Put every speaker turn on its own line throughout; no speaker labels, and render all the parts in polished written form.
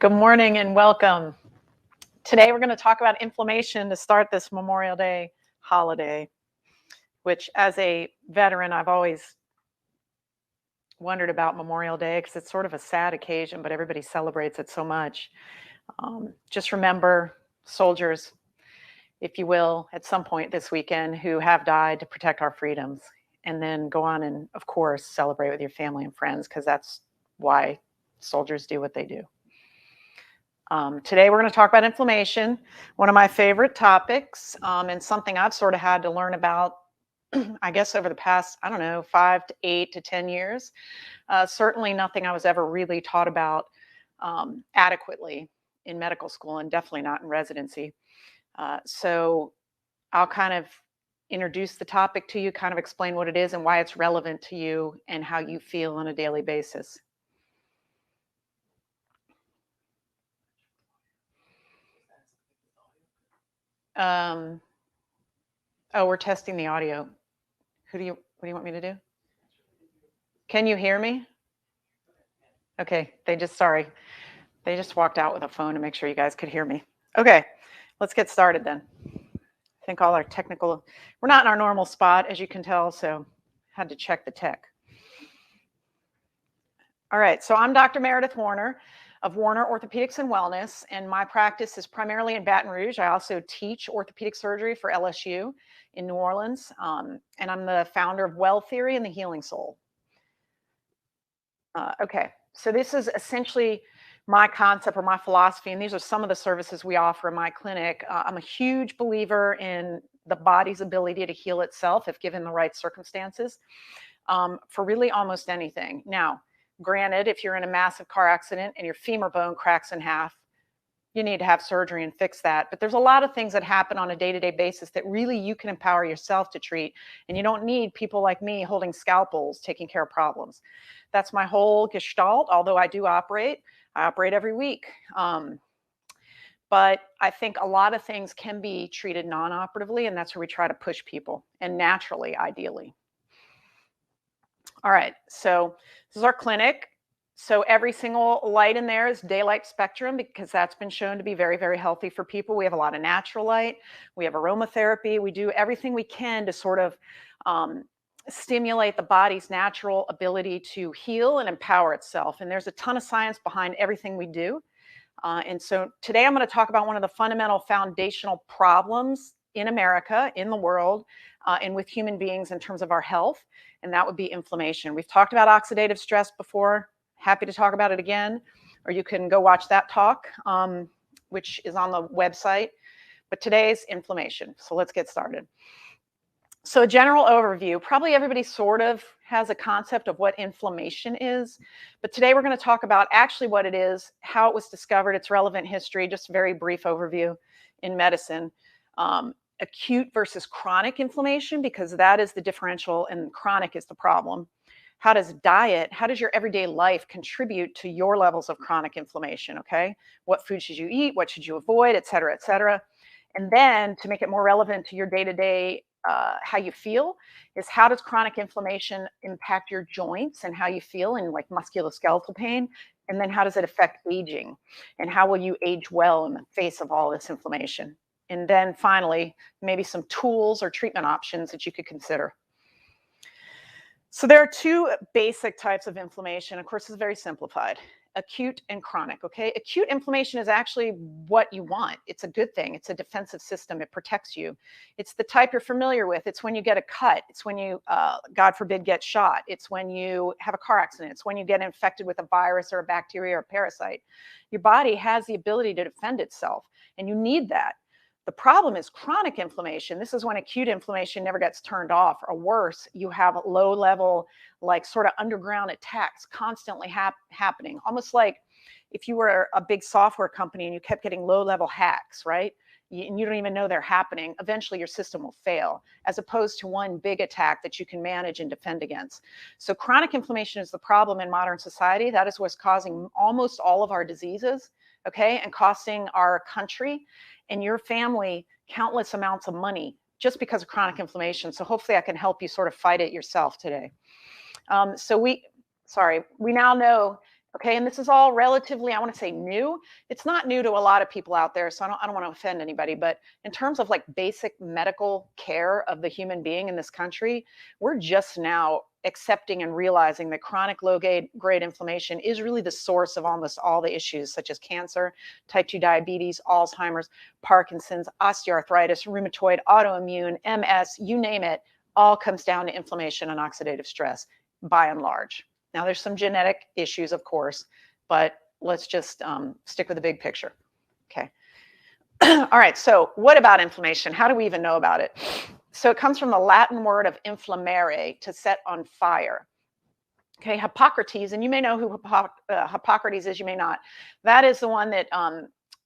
Good morning and welcome. Today we're going to talk about inflammation to start this Memorial Day holiday, which as a veteran, I've always wondered about Memorial Day because it's sort of a sad occasion, but everybody celebrates it so much. Just remember soldiers, if you will, at some point this weekend who have died to protect our freedoms, and then go on and, of course, celebrate with your family and friends because that's why soldiers do what they do. Today we're going to talk about inflammation, one of my favorite topics, and something I've sort of had to learn about, I guess, over the past, 5 to 8 to 10 years. Certainly nothing I was ever really taught about adequately in medical school, and definitely not in residency. So I'll kind of introduce the topic to you, kind of explain what it is and why it's relevant to you and how you feel on a daily basis. Oh, we're testing the audio. What do you want me to do? Can you hear me? Okay, they just walked out with a phone to make sure you guys could hear me. Okay, let's get started then. I think all our we're not in our normal spot, as you can tell, so had to check the tech. All right, so I'm Dr. Meredith Warner of Warner Orthopedics and Wellness, and my practice is primarily in Baton Rouge. I also teach orthopedic surgery for LSU in New Orleans, and I'm the founder of Well Theory and the Healing Soul. Okay, so this is essentially my concept or my philosophy, and these are some of the services we offer in my clinic. I'm a huge believer in the body's ability to heal itself if given the right circumstances, for really almost anything. Now, granted, if you're in a massive car accident and your femur bone cracks in half, you need to have surgery and fix that. But there's a lot of things that happen on a day-to-day basis that really you can empower yourself to treat. And you don't need people like me holding scalpels, taking care of problems. That's my whole gestalt, although I operate every week. But I think a lot of things can be treated non-operatively, and that's where we try to push people, and naturally, ideally. All right, so this is our clinic. So every single light in there is daylight spectrum because that's been shown to be very, very healthy for people. We have a lot of natural light. We have aromatherapy. We do everything we can to sort of stimulate the body's natural ability to heal and empower itself. And there's a ton of science behind everything we do. And so today I'm going to talk about one of the fundamental foundational problems in America, in the world, and with human beings in terms of our health, and that would be inflammation. We've talked about oxidative stress before. Happy to talk about it again, or you can go watch that talk, which is on the website. But today's inflammation. So let's get started. So a general overview, probably everybody sort of has a concept of what inflammation is, but today we're going to talk about actually what it is, how it was discovered, its relevant history, just a very brief overview in medicine. Acute versus chronic inflammation, because that is the differential and chronic is the problem. How does your everyday life contribute to your levels of chronic inflammation, okay? What food should you eat? What should you avoid, et cetera, et cetera? And then to make it more relevant to your day-to-day, how you feel, is how does chronic inflammation impact your joints and how you feel in like musculoskeletal pain? And then how does it affect aging? And how will you age well in the face of all this inflammation? And then finally, maybe some tools or treatment options that you could consider. So there are two basic types of inflammation. Of course, it's very simplified. Acute and chronic, okay? Acute inflammation is actually what you want. It's a good thing. It's a defensive system. It protects you. It's the type you're familiar with. It's when you get a cut. It's when you, God forbid, get shot. It's when you have a car accident. It's when you get infected with a virus or a bacteria or a parasite. Your body has the ability to defend itself, and you need that. The problem is chronic inflammation. This is when acute inflammation never gets turned off, or worse, you have low level, like sort of underground attacks constantly happening. Almost like if you were a big software company and you kept getting low level hacks, right? And you don't even know they're happening. Eventually your system will fail, as opposed to one big attack that you can manage and defend against. So chronic inflammation is the problem in modern society. That is what's causing almost all of our diseases, okay? And costing our country and your family countless amounts of money just because of chronic inflammation. So hopefully I can help you sort of fight it yourself today. We now know Okay, and this is all relatively, I want to say new. It's not new to a lot of people out there, so I don't want to offend anybody, but in terms of like basic medical care of the human being in this country, we're just now accepting and realizing that chronic low grade inflammation is really the source of almost all the issues such as cancer, type 2 diabetes, Alzheimer's, Parkinson's, osteoarthritis, rheumatoid, autoimmune, MS, you name it, all comes down to inflammation and oxidative stress by and large. Now, there's some genetic issues, of course, but let's just stick with the big picture. Okay. All right. So, what about inflammation? How do we even know about it? So, it comes from the Latin word of inflammare, to set on fire. Okay. Hippocrates, and you may know who Hippocrates is, you may not. That is the one that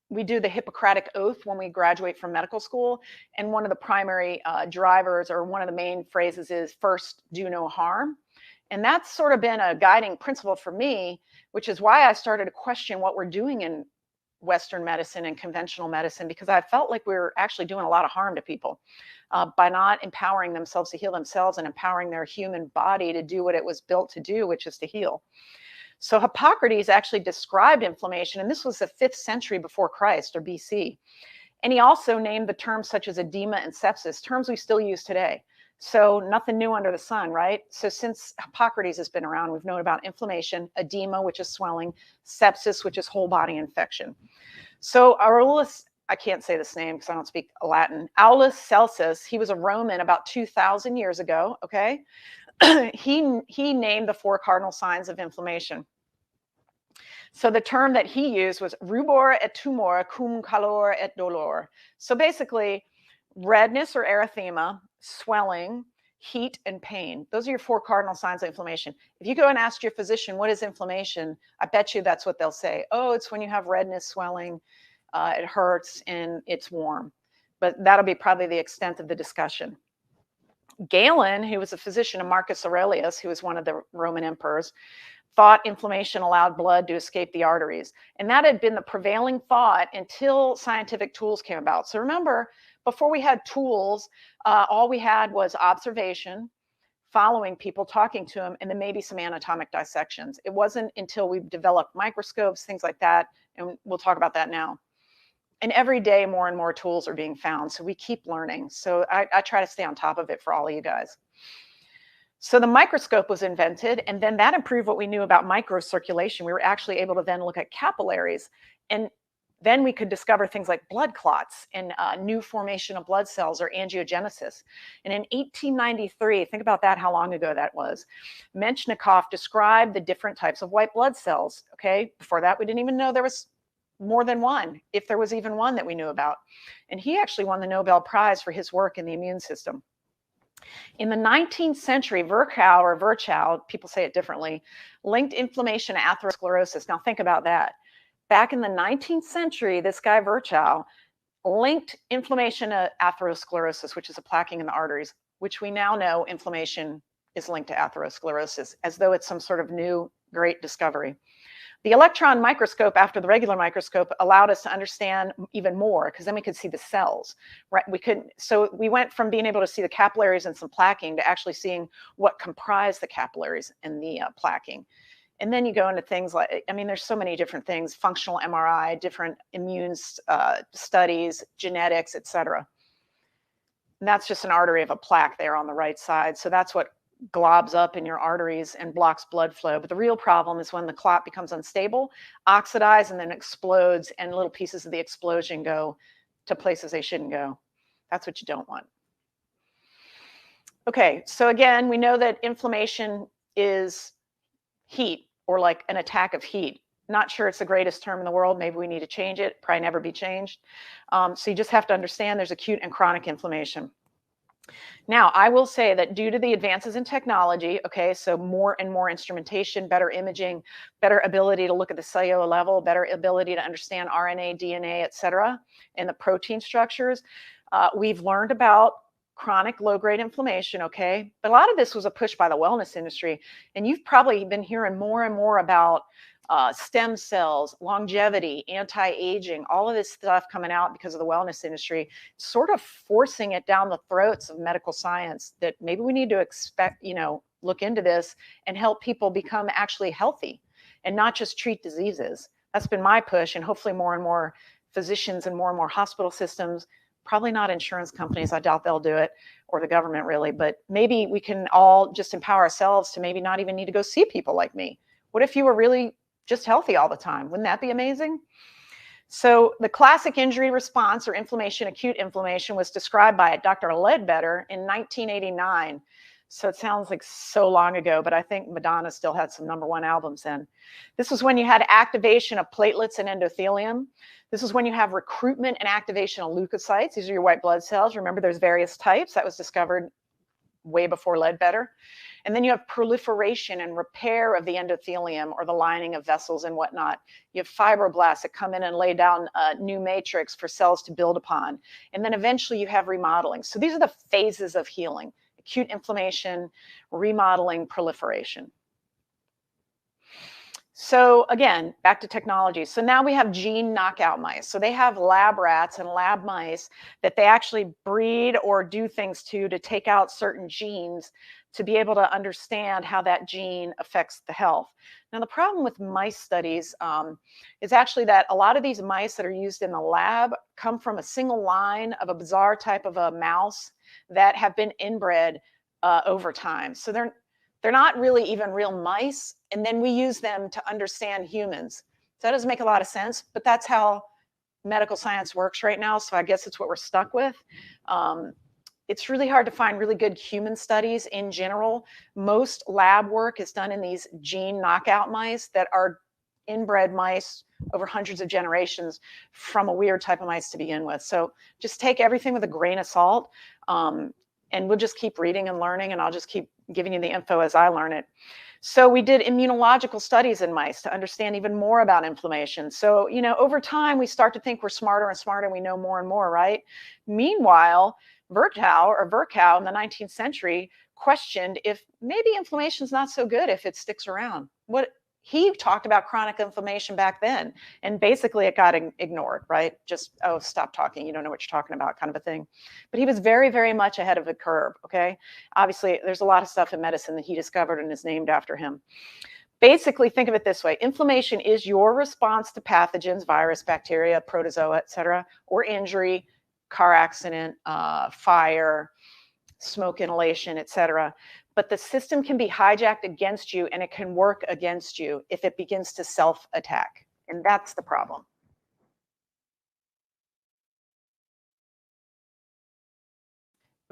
we do the Hippocratic Oath when we graduate from medical school. And one of the primary drivers, or one of the main phrases, is first, do no harm. And that's sort of been a guiding principle for me, which is why I started to question what we're doing in Western medicine and conventional medicine, because I felt like we were actually doing a lot of harm to people by not empowering themselves to heal themselves and empowering their human body to do what it was built to do, which is to heal. So Hippocrates actually described inflammation, and this was the 5th century before Christ, or BC. And he also named the terms such as edema and sepsis, terms we still use today. So nothing new under the sun, right? So since Hippocrates has been around, we've known about inflammation, edema, which is swelling, sepsis, which is whole body infection. So Aulus, I can't say this name because I don't speak Latin, Aulus Celsus, he was a Roman about 2,000 years ago, okay? he named the 4 cardinal signs of inflammation. So the term that he used was rubor et tumor cum calor et dolor. So basically, redness or erythema, swelling, heat, and pain. Those are your 4 cardinal signs of inflammation. If you go and ask your physician, what is inflammation? I bet you that's what they'll say. Oh, it's when you have redness, swelling, it hurts, and it's warm. But that'll be probably the extent of the discussion. Galen, who was a physician of Marcus Aurelius, who was one of the Roman emperors, thought inflammation allowed blood to escape the arteries. And that had been the prevailing thought until scientific tools came about. So remember, before we had tools, all we had was observation, following people, talking to them, and then maybe some anatomic dissections. It wasn't until we developed microscopes, things like that, and we'll talk about that now. And every day, more and more tools are being found, so we keep learning. So I try to stay on top of it for all of you guys. So the microscope was invented, and then that improved what we knew about microcirculation. We were actually able to then look at capillaries, and then we could discover things like blood clots and new formation of blood cells, or angiogenesis. And in 1893, think about that, how long ago that was, Menshnikov described the different types of white blood cells. Okay, before that, we didn't even know there was more than one, if there was even one that we knew about. And he actually won the Nobel Prize for his work in the immune system. In the 19th century, Virchow, people say it differently, linked inflammation to atherosclerosis. Now think about that. Back in the 19th century, this guy Virchow linked inflammation to atherosclerosis, which is a plaquing in the arteries, which we now know inflammation is linked to atherosclerosis, as though it's some sort of new great discovery. The electron microscope, after the regular microscope, allowed us to understand even more, because then we could see the cells, right? So we went from being able to see the capillaries and some plaquing to actually seeing what comprised the capillaries and the plaquing. And then you go into things like, I mean, there's so many different things, functional MRI, different immune studies, genetics, et cetera. And that's just an artery of a plaque there on the right side. So that's what globs up in your arteries and blocks blood flow. But the real problem is when the clot becomes unstable, oxidizes, and then explodes, and little pieces of the explosion go to places they shouldn't go. That's what you don't want. Okay, so again, we know that inflammation is heat, or like an attack of heat. Not sure it's the greatest term in the world. Maybe we need to change it. Probably never be changed. So you just have to understand there's acute and chronic inflammation. Now, I will say that due to the advances in technology, okay, so more and more instrumentation, better imaging, better ability to look at the cellular level, better ability to understand RNA, DNA, et cetera, and the protein structures, we've learned about chronic low-grade inflammation, okay? But a lot of this was a push by the wellness industry, and you've probably been hearing more and more about stem cells, longevity, anti-aging, all of this stuff coming out because of the wellness industry, sort of forcing it down the throats of medical science, that maybe we need to look into this and help people become actually healthy and not just treat diseases. That's been my push, and hopefully more and more physicians and more hospital systems, probably not insurance companies, I doubt they'll do it, or the government really, but maybe we can all just empower ourselves to maybe not even need to go see people like me. What if you were really just healthy all the time? Wouldn't that be amazing? So the classic injury response, or inflammation, acute inflammation, was described by Dr. Ledbetter in 1989. So it sounds like so long ago, but I think Madonna still had some #1 albums then. This was when you had activation of platelets and endothelium. This is when you have recruitment and activation of leukocytes. These are your white blood cells. Remember, there's various types. That was discovered way before Ledbetter. And then you have proliferation and repair of the endothelium, or the lining of vessels and whatnot. You have fibroblasts that come in and lay down a new matrix for cells to build upon. And then eventually you have remodeling. So these are the phases of healing: acute inflammation, remodeling, proliferation. So again, back to technology. So now we have gene knockout mice. So they have lab rats and lab mice that they actually breed or do things to take out certain genes to be able to understand how that gene affects the health. Now, the problem with mice studies is actually that a lot of these mice that are used in the lab come from a single line of a bizarre type of a mouse that have been inbred over time. So they're not really even real mice, and then we use them to understand humans. So that doesn't make a lot of sense, but that's how medical science works right now, so I guess it's what we're stuck with. It's really hard to find really good human studies in general. Most lab work is done in these gene knockout mice that are inbred mice over hundreds of generations from a weird type of mice to begin with. So just take everything with a grain of salt, and we'll just keep reading and learning, and I'll just keep giving you the info as I learn it. So we did immunological studies in mice to understand even more about inflammation. So, you know, over time, we start to think we're smarter and smarter, and we know more and more, right? Meanwhile, Virchow in the 19th century questioned if maybe inflammation is not so good if it sticks around. He talked about chronic inflammation back then, and basically it got ignored, right? Just, oh, stop talking, you don't know what you're talking about, kind of a thing. But he was very, very much ahead of the curve, okay? Obviously, there's a lot of stuff in medicine that he discovered and is named after him. Basically, think of it this way: inflammation is your response to pathogens, virus, bacteria, protozoa, et cetera, or injury, car accident, fire, smoke inhalation, et cetera. But the system can be hijacked against you, and it can work against you if it begins to self-attack. And that's the problem.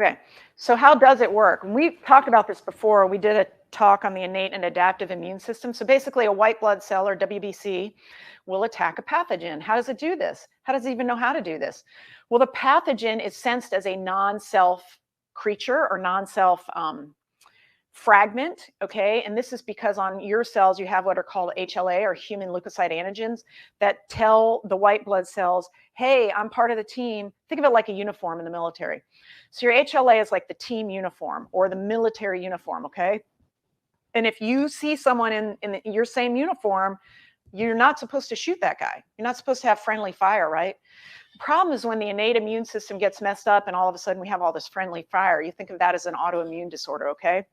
Okay, so how does it work? We've talked about this before. We did a talk on the innate and adaptive immune system. So basically, a white blood cell, or WBC, will attack a pathogen. How does it do this? How does it even know how to do this? Well, the pathogen is sensed as a non-self creature, or non-self fragment, okay? And this is because on your cells, you have what are called HLA, or human leukocyte antigens, that tell the white blood cells, hey, I'm part of the team. Think of it like a uniform in the military. So your HLA is like the team uniform, or the military uniform, okay? And if you see someone in your same uniform, you're not supposed to shoot that guy. You're not supposed to have friendly fire, right? The problem is when the innate immune system gets messed up and all of a sudden we have all this friendly fire. You think of that as an autoimmune disorder, okay?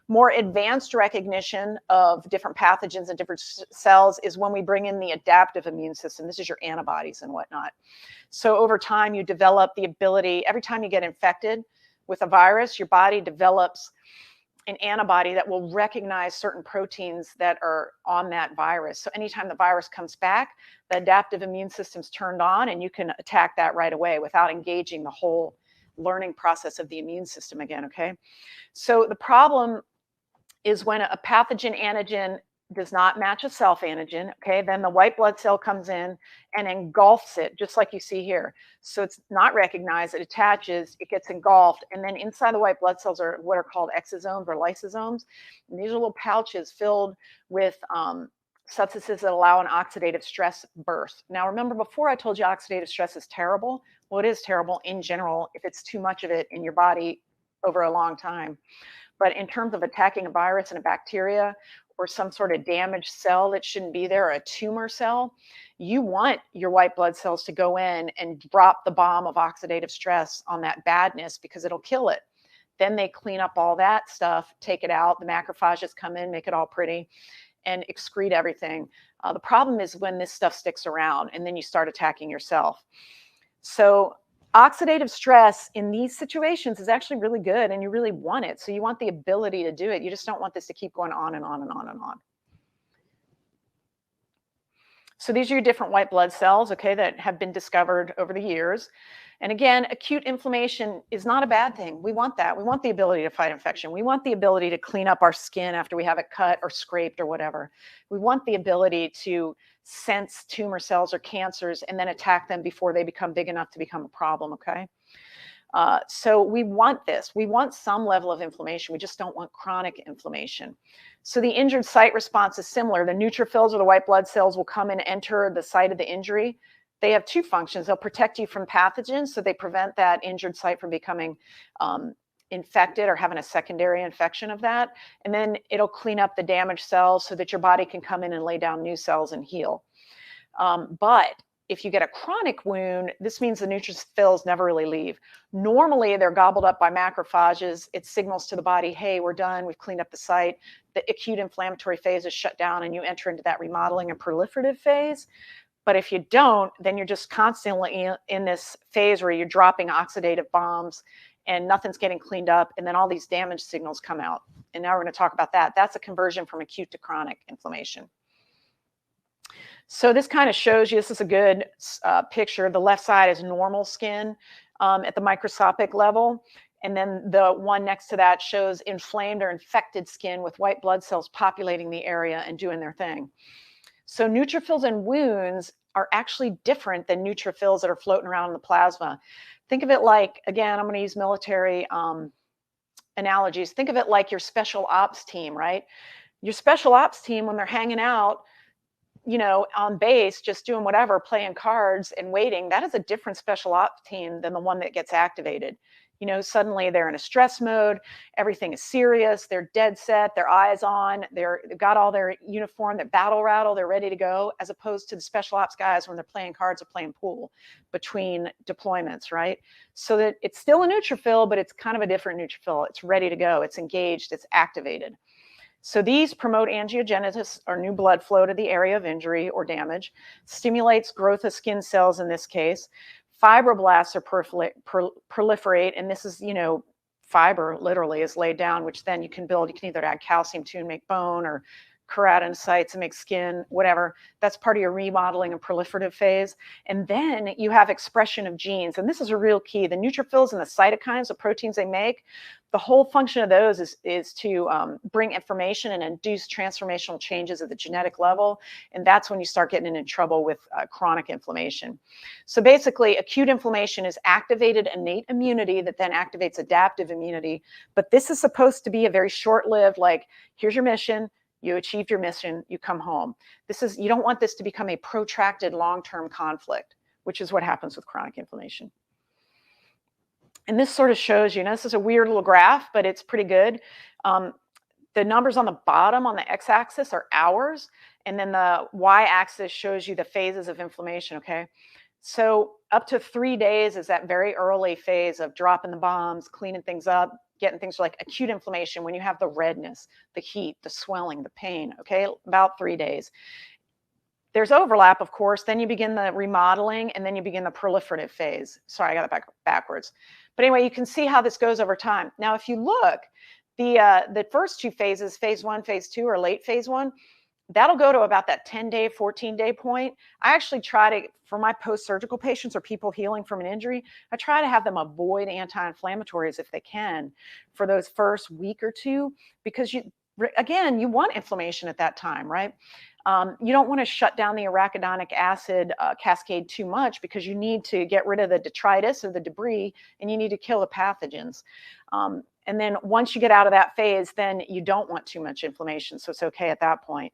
More advanced recognition of different pathogens and different cells is when we bring in the adaptive immune system. This is your antibodies and whatnot. So over time, you develop the ability, every time you get infected with a virus, your body develops an antibody that will recognize certain proteins that are on that virus. So anytime the virus comes back, the adaptive immune system's turned on, and you can attack that right away without engaging the whole learning process of the immune system again, okay? So the problem is when a pathogen antigen does not match a self antigen, okay, then the white blood cell comes in and engulfs it, just like you see here. So it's not recognized, it attaches, it gets engulfed, and then inside the white blood cells are what are called exosomes or lysosomes. And these are little pouches filled with substances that allow an oxidative stress burst. Now, remember, before I told you oxidative stress is terrible. Well, it is terrible in general if it's too much of it in your body over a long time. But in terms of attacking a virus and a bacteria, or some sort of damaged cell that shouldn't be there, or a tumor cell, you want your white blood cells to go in and drop the bomb of oxidative stress on that badness, because it'll kill it. Then they clean up all that stuff, take it out, the macrophages come in, make it all pretty, and excrete everything. The problem is when this stuff sticks around and then you start attacking yourself. So oxidative stress in these situations is actually really good, and you really want it. So you want the ability to do it. You just don't want this to keep going on and on and on and on. So these are your different white blood cells, okay, that have been discovered over the years. And again, acute inflammation is not a bad thing. We want that. We want the ability to fight infection. We want the ability to clean up our skin after we have it cut or scraped or whatever. We want the ability to sense tumor cells or cancers and then attack them before they become big enough to become a problem, okay? So we want this. We want some level of inflammation. We just don't want chronic inflammation. So the injured site response is similar. The neutrophils or the white blood cells will come and enter the site of the injury. They have two functions. They'll protect you from pathogens, so they prevent that injured site from becoming infected or having a secondary infection of that. And then it'll clean up the damaged cells so that your body can come in and lay down new cells and heal. But if you get a chronic wound, this means the neutrophils never really leave. Normally, they're gobbled up by macrophages. It signals to the body, hey, we're done. We've cleaned up the site. The acute inflammatory phase is shut down, and you enter into that remodeling and proliferative phase. But if you don't, then you're just constantly in this phase where you're dropping oxidative bombs and nothing's getting cleaned up, and then all these damage signals come out. And now we're going to talk about that. That's a conversion from acute to chronic inflammation. So this kind of shows you, this is a good picture. The left side is normal skin at the microscopic level. And then the one next to that shows inflamed or infected skin with white blood cells populating the area and doing their thing. So neutrophils in wounds are actually different than neutrophils that are floating around in the plasma. Think of it like, again, I'm going to use military analogies. Think of it like your special ops team, right? Your special ops team, when they're hanging out, you know, on base, just doing whatever, playing cards and waiting, that is a different special ops team than the one that gets activated. You know, suddenly they're in a stress mode, everything is serious, they're dead set, their eyes on, they've got all their uniform, their battle rattle, they're ready to go, as opposed to the special ops guys when they're playing cards or playing pool between deployments, right? So that it's still a neutrophil, but it's kind of a different neutrophil. It's ready to go, it's engaged, it's activated. So these promote angiogenesis, or new blood flow to the area of injury or damage, stimulates growth of skin cells in this case. Fibroblasts are proliferate, and this is, you know, fiber literally is laid down, which then you can build. You can either add calcium to and make bone, or keratinocytes and make skin, whatever. That's part of your remodeling and proliferative phase. And then you have expression of genes, and this is a real key. The neutrophils and the cytokines, the proteins they make, the whole function of those is to bring information and induce transformational changes at the genetic level. And that's when you start getting in trouble with chronic inflammation. So basically, acute inflammation is activated innate immunity that then activates adaptive immunity. But this is supposed to be a very short-lived, like, here's your mission, you achieved your mission, you come home. You don't want this to become a protracted long-term conflict, which is what happens with chronic inflammation. And this sort of shows you, this is a weird little graph, but it's pretty good. The numbers on the bottom on the x-axis are hours, and then the y-axis shows you the phases of inflammation, okay? So up to 3 days is that very early phase of dropping the bombs, cleaning things up, getting things like acute inflammation, when you have the redness, the heat, the swelling, the pain, okay? About 3 days. There's overlap, of course. Then you begin the remodeling, and then you begin the proliferative phase. Sorry, I got it backwards. But anyway, you can see how this goes over time. Now, if you look, the first two phases, phase 1, phase 2, or late phase 1, that'll go to about that 10-day, 14-day point. I actually try to, for my post-surgical patients or people healing from an injury, I try to have them avoid anti-inflammatories if they can for those first week or two, because you want inflammation at that time, right? You don't want to shut down the arachidonic acid cascade too much, because you need to get rid of the detritus or the debris, and you need to kill the pathogens. And then once you get out of that phase, then you don't want too much inflammation, so it's okay at that point.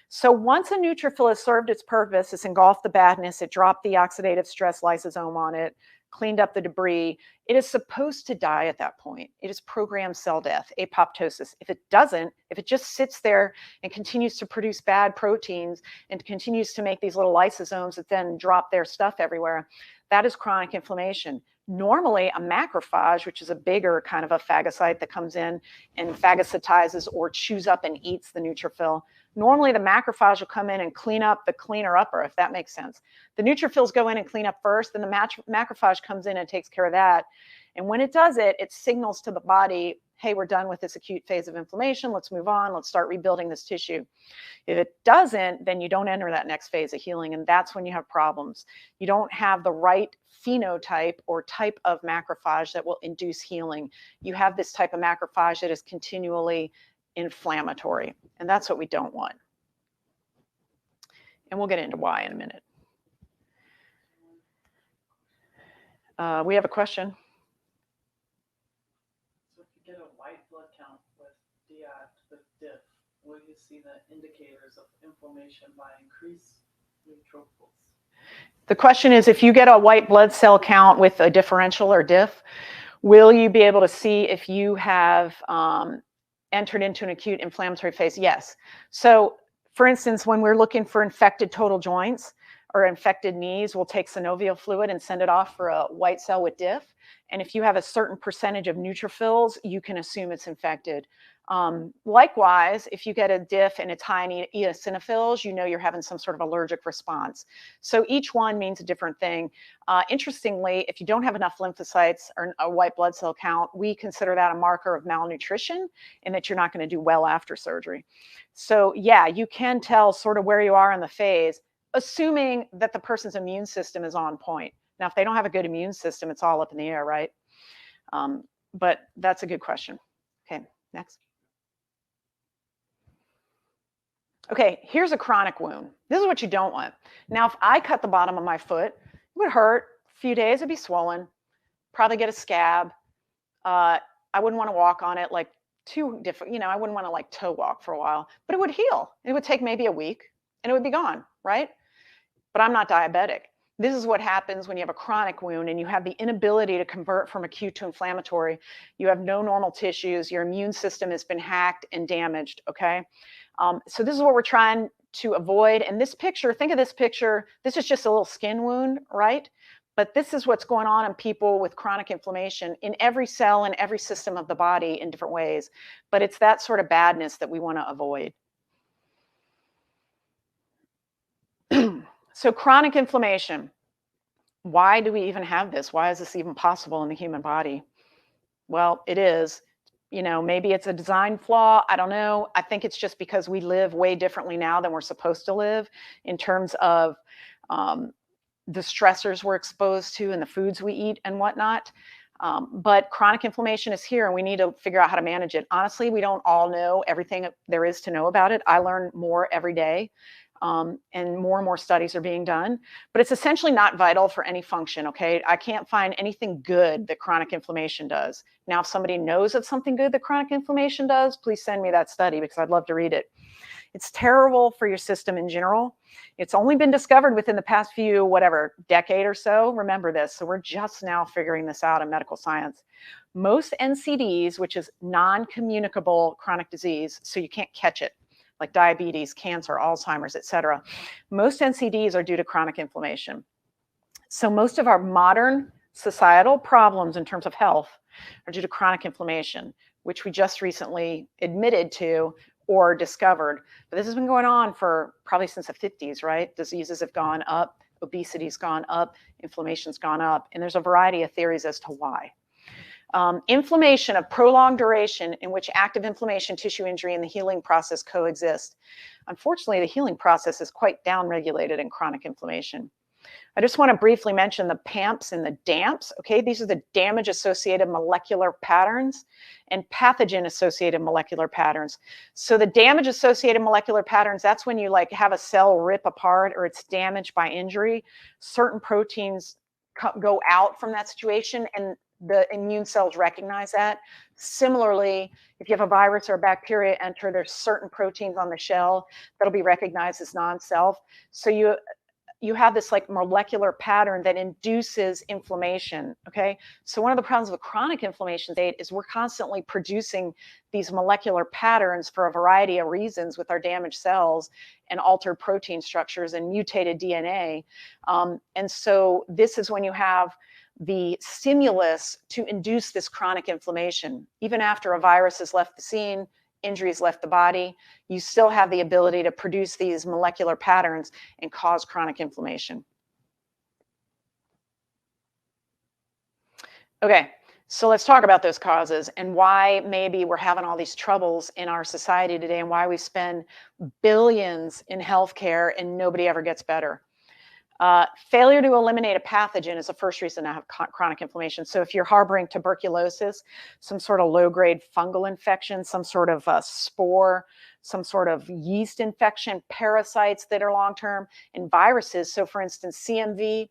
So once a neutrophil has served its purpose, it's engulfed the badness, it dropped the oxidative stress lysosome on it, cleaned up the debris, it is supposed to die at that point. It is programmed cell death, apoptosis. If it doesn't, if it just sits there and continues to produce bad proteins and continues to make these little lysosomes that then drop their stuff everywhere, that is chronic inflammation. Normally, a macrophage, which is a bigger kind of a phagocyte that comes in and phagocytizes or chews up and eats the neutrophil, normally the macrophage will come in and clean up the cleaner upper, if that makes sense. The neutrophils go in and clean up first, then the macrophage comes in and takes care of that. And when it does it, it signals to the body, hey, we're done with this acute phase of inflammation. Let's move on. Let's start rebuilding this tissue. If it doesn't, then you don't enter that next phase of healing, and that's when you have problems. You don't have the right phenotype or type of macrophage that will induce healing. You have this type of macrophage that is continually inflammatory, and that's what we don't want. And we'll get into why in a minute. We have a question.
So if you get a white blood count with diff, will you see the indicators of inflammation by increased neutrophils?
The question is, if you get a white blood cell count with a differential or diff, will you be able to see if you have entered into an acute inflammatory phase? Yes. So for instance, when we're looking for infected total joints or infected knees, we'll take synovial fluid and send it off for a white cell with diff. And if you have a certain percentage of neutrophils, you can assume it's infected. Likewise, if you get a diff and it's high in eosinophils, you know you're having some sort of allergic response. So each one means a different thing. Interestingly, if you don't have enough lymphocytes or a white blood cell count, we consider that a marker of malnutrition and that you're not going to do well after surgery. So yeah, you can tell sort of where you are in the phase, assuming that the person's immune system is on point. Now, if they don't have a good immune system, it's all up in the air, right? But that's a good question. Okay, next. Okay, here's a chronic wound. This is what you don't want. Now, if I cut the bottom of my foot, it would hurt. A few days, it'd be swollen. Probably get a scab. I wouldn't want to walk on it like too different. You know, I wouldn't want to like toe walk for a while, but it would heal. It would take maybe a week and it would be gone, right? But I'm not diabetic. This is what happens when you have a chronic wound and you have the inability to convert from acute to inflammatory. You have no normal tissues. Your immune system has been hacked and damaged, okay? So this is what we're trying to avoid. And this picture, think of this picture. This is just a little skin wound, right? But this is what's going on in people with chronic inflammation in every cell and every system of the body in different ways. But it's that sort of badness that we want to avoid. So chronic inflammation, why do we even have this? Why is this even possible in the human body? Well, it is. You know, maybe it's a design flaw. I don't know. I think it's just because we live way differently now than we're supposed to live in terms of the stressors we're exposed to and the foods we eat and whatnot. But chronic inflammation is here and we need to figure out how to manage it. Honestly, we don't all know everything there is to know about it. I learn more every day. And more studies are being done, but it's essentially not vital for any function, okay? I can't find anything good that chronic inflammation does. Now, if somebody knows of something good that chronic inflammation does, please send me that study because I'd love to read it. It's terrible for your system in general. It's only been discovered within the past few, decade or so. Remember this. So we're just now figuring this out in medical science. Most NCDs, which is non-communicable chronic disease, so you can't catch it, like diabetes, cancer, Alzheimer's, et cetera. Most NCDs are due to chronic inflammation. So most of our modern societal problems in terms of health are due to chronic inflammation, which we just recently admitted to or discovered. But this has been going on for probably since the 50s, right? Diseases have gone up, obesity's gone up, inflammation's gone up, and there's a variety of theories as to why. Inflammation of prolonged duration in which active inflammation, tissue injury, and the healing process coexist. Unfortunately, the healing process is quite downregulated in chronic inflammation. I just want to briefly mention the PAMPs and the DAMPs. Okay, these are the damage-associated molecular patterns and pathogen-associated molecular patterns. So the damage-associated molecular patterns, that's when you like have a cell rip apart or it's damaged by injury. Certain proteins go out from that situation and the immune cells recognize that. Similarly, if you have a virus or a bacteria enter, there's certain proteins on the shell that'll be recognized as non-self. So you have this like molecular pattern that induces inflammation, okay? So one of the problems with chronic inflammation state is we're constantly producing these molecular patterns for a variety of reasons with our damaged cells and altered protein structures and mutated DNA. And so this is when you have the stimulus to induce this chronic inflammation. Even after a virus has left the scene, injuries left the body, you still have the ability to produce these molecular patterns and cause chronic inflammation. Okay, so let's talk about those causes and why maybe we're having all these troubles in our society today and why we spend billions in healthcare and nobody ever gets better. Failure to eliminate a pathogen is the first reason to have chronic inflammation. So if you're harboring tuberculosis, some sort of low-grade fungal infection, some sort of spore, some sort of yeast infection, parasites that are long-term, and viruses. So for instance, CMV,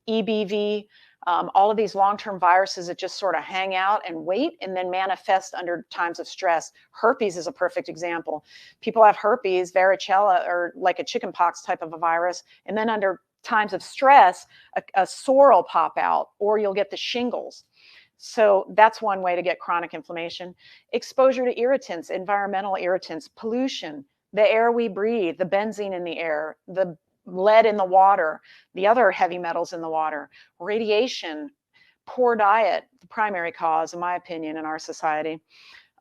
EBV, all of these long-term viruses that just sort of hang out and wait and then manifest under times of stress. Herpes is a perfect example. People have herpes, varicella, or like a chickenpox type of a virus, and then under times of stress, a sore will pop out, or you'll get the shingles. So that's one way to get chronic inflammation. Exposure to irritants, environmental irritants, pollution, the air we breathe, the benzene in the air, the lead in the water, the other heavy metals in the water, radiation, poor diet, the primary cause, in my opinion, in our society.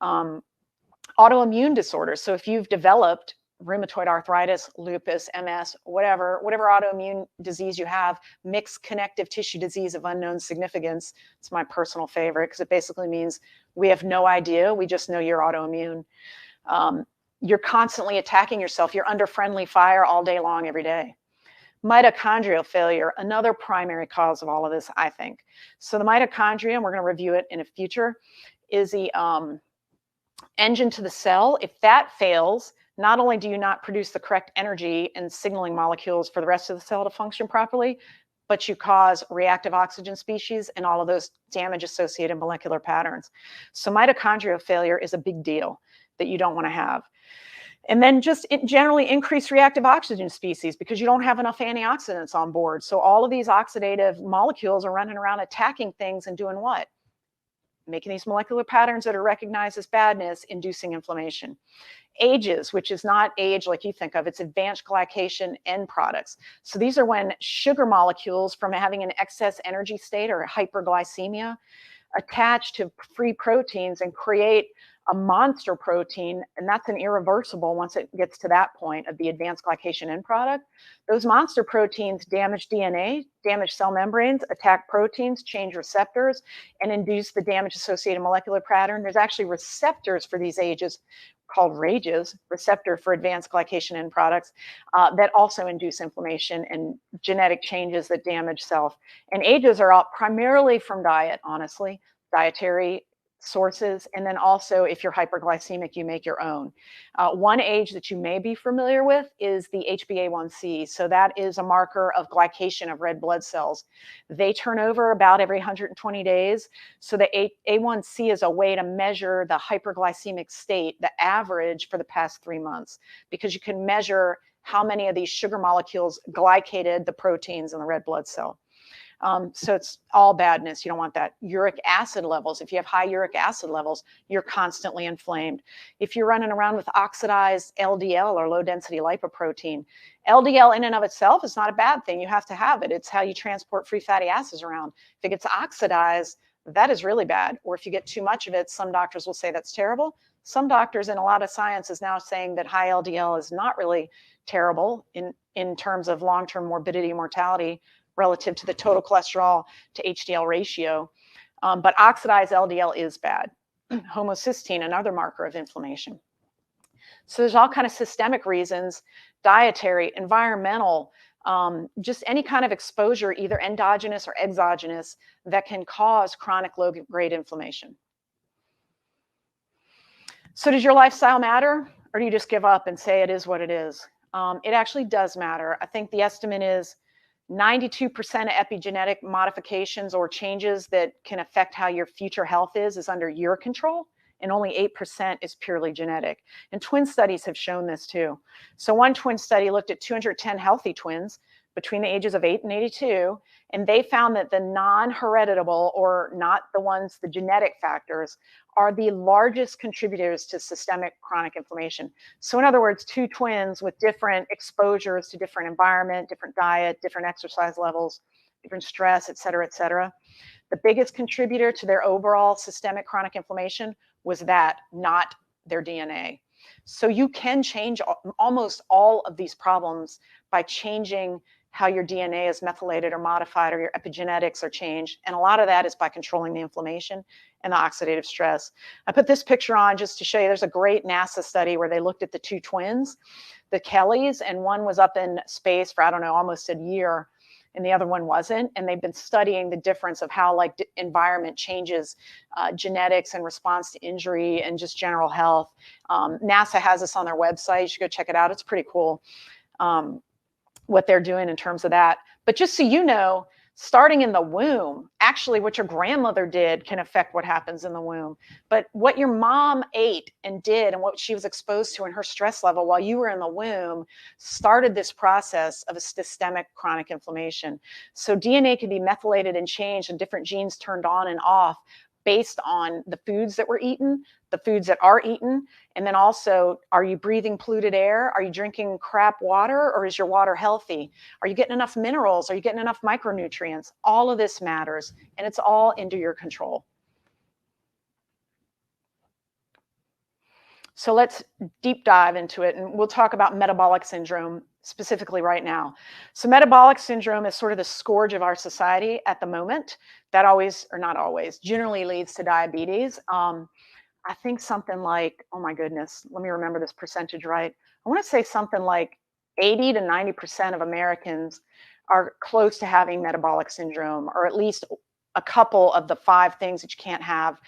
Autoimmune disorders. So if you've developed rheumatoid arthritis, lupus, MS, whatever autoimmune disease you have, mixed connective tissue disease of unknown significance. It's my personal favorite because it basically means we have no idea. We just know you're autoimmune. You're constantly attacking yourself. You're under friendly fire all day long, every day. Mitochondrial failure, another primary cause of all of this, I think. So the mitochondria, and we're going to review it in a future, is the engine to the cell. If that fails, not only do you not produce the correct energy and signaling molecules for the rest of the cell to function properly, but you cause reactive oxygen species and all of those damage-associated molecular patterns. So mitochondrial failure is a big deal that you don't want to have. And then just generally increase reactive oxygen species because you don't have enough antioxidants on board. So all of these oxidative molecules are running around attacking things and doing what? Making these molecular patterns that are recognized as badness, inducing inflammation. AGEs, which is not age like you think of, it's advanced glycation end products. So these are when sugar molecules from having an excess energy state or hyperglycemia attach to free proteins and create a monster protein, and that's an irreversible once it gets to that point of the advanced glycation end product. Those monster proteins damage DNA, damage cell membranes, attack proteins, change receptors, and induce the damage-associated molecular pattern. There's actually receptors for these AGEs called RAGEs, receptor for advanced glycation end products, that also induce inflammation and genetic changes that damage self. And AGEs are all primarily from diet, honestly, dietary sources, and then also if you're hyperglycemic, you make your own. One age that you may be familiar with is the HbA1c. So that is a marker of glycation of red blood cells. They turn over about every 120 days. So the A1c is a way to measure the hyperglycemic state, the average for the past 3 months, because you can measure how many of these sugar molecules glycated the proteins in the red blood cell. So it's all badness. You don't want that. Uric acid levels. If you have high uric acid levels, you're constantly inflamed. If you're running around with oxidized LDL or low density lipoprotein, LDL in and of itself is not a bad thing. You have to have it. It's how you transport free fatty acids around. If it gets oxidized, that is really bad. Or if you get too much of it, some doctors will say that's terrible. Some doctors and a lot of science is now saying that high LDL is not really terrible in terms of long-term morbidity and mortality relative to the total cholesterol to HDL ratio. But oxidized LDL is bad. Homocysteine, another marker of inflammation. So there's all kind of systemic reasons, dietary, environmental, just any kind of exposure, either endogenous or exogenous, that can cause chronic low-grade inflammation. So does your lifestyle matter, or do you just give up and say it is what it is? It actually does matter. I think the estimate is 92% of epigenetic modifications or changes that can affect how your future health is under your control, and only 8% is purely genetic. And twin studies have shown this too. So one twin study looked at 210 healthy twins between the ages of 8 and 82, and they found that the non-hereditable, or not the ones, the genetic factors, are the largest contributors to systemic chronic inflammation. So in other words, two twins with different exposures to different environment, different diet, different exercise levels, different stress, et cetera, The biggest contributor to their overall systemic chronic inflammation was that, not their DNA. So you can change almost all of these problems by changing how your DNA is methylated or modified, or your epigenetics are changed. And a lot of that is by controlling the inflammation and the oxidative stress. I put this picture on just to show you, there's a great NASA study where they looked at the two twins, the Kellys, and one was up in space for, I don't know, almost a year, and the other one wasn't. And they've been studying the difference of how like environment changes genetics and response to injury and just general health. NASA has this on their website. You should go check it out. It's pretty cool what they're doing in terms of that. But just so you know, starting in the womb, actually what your grandmother did can affect what happens in the womb. But what your mom ate and did and what she was exposed to in her stress level while you were in the womb started this process of a systemic chronic inflammation. So DNA can be methylated and changed and different genes turned on and off based on the foods that were eaten, the foods that are eaten, and then also, are you breathing polluted air? Are you drinking crap water, or is your water healthy? Are you getting enough minerals? Are you getting enough micronutrients? All of this matters, and it's all under your control. So let's deep dive into it, and we'll talk about metabolic syndrome specifically right now. So metabolic syndrome is sort of the scourge of our society at the moment. That always, or not always, generally leads to diabetes. I think something like, oh my goodness, let me remember this percentage right. I want to say something like 80 to 90% of Americans are close to having metabolic syndrome, or at least a couple of the 5 things that you can't have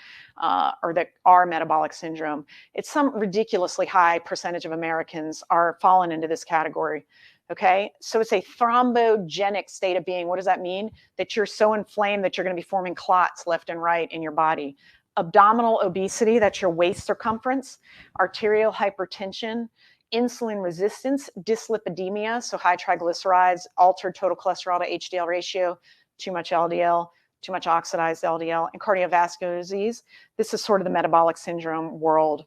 or that are metabolic syndrome. It's some ridiculously high percentage of Americans are falling into this category. Okay, so it's a thrombogenic state of being. What does that mean? That you're so inflamed that you're going to be forming clots left and right in your body. Abdominal obesity, that's your waist circumference. Arterial hypertension, insulin resistance, dyslipidemia, so high triglycerides, altered total cholesterol to HDL ratio, too much LDL, too much oxidized LDL, and cardiovascular disease. This is sort of the metabolic syndrome world.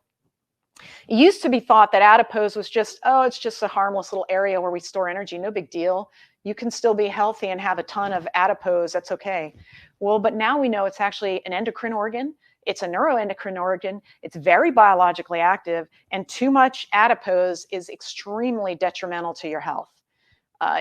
It used to be thought that adipose was just, oh, it's just a harmless little area where we store energy, no big deal. You can still be healthy and have a ton of adipose, that's okay. Well, but now we know it's actually an endocrine organ. It's a neuroendocrine organ. It's very biologically active, and too much adipose is extremely detrimental to your health.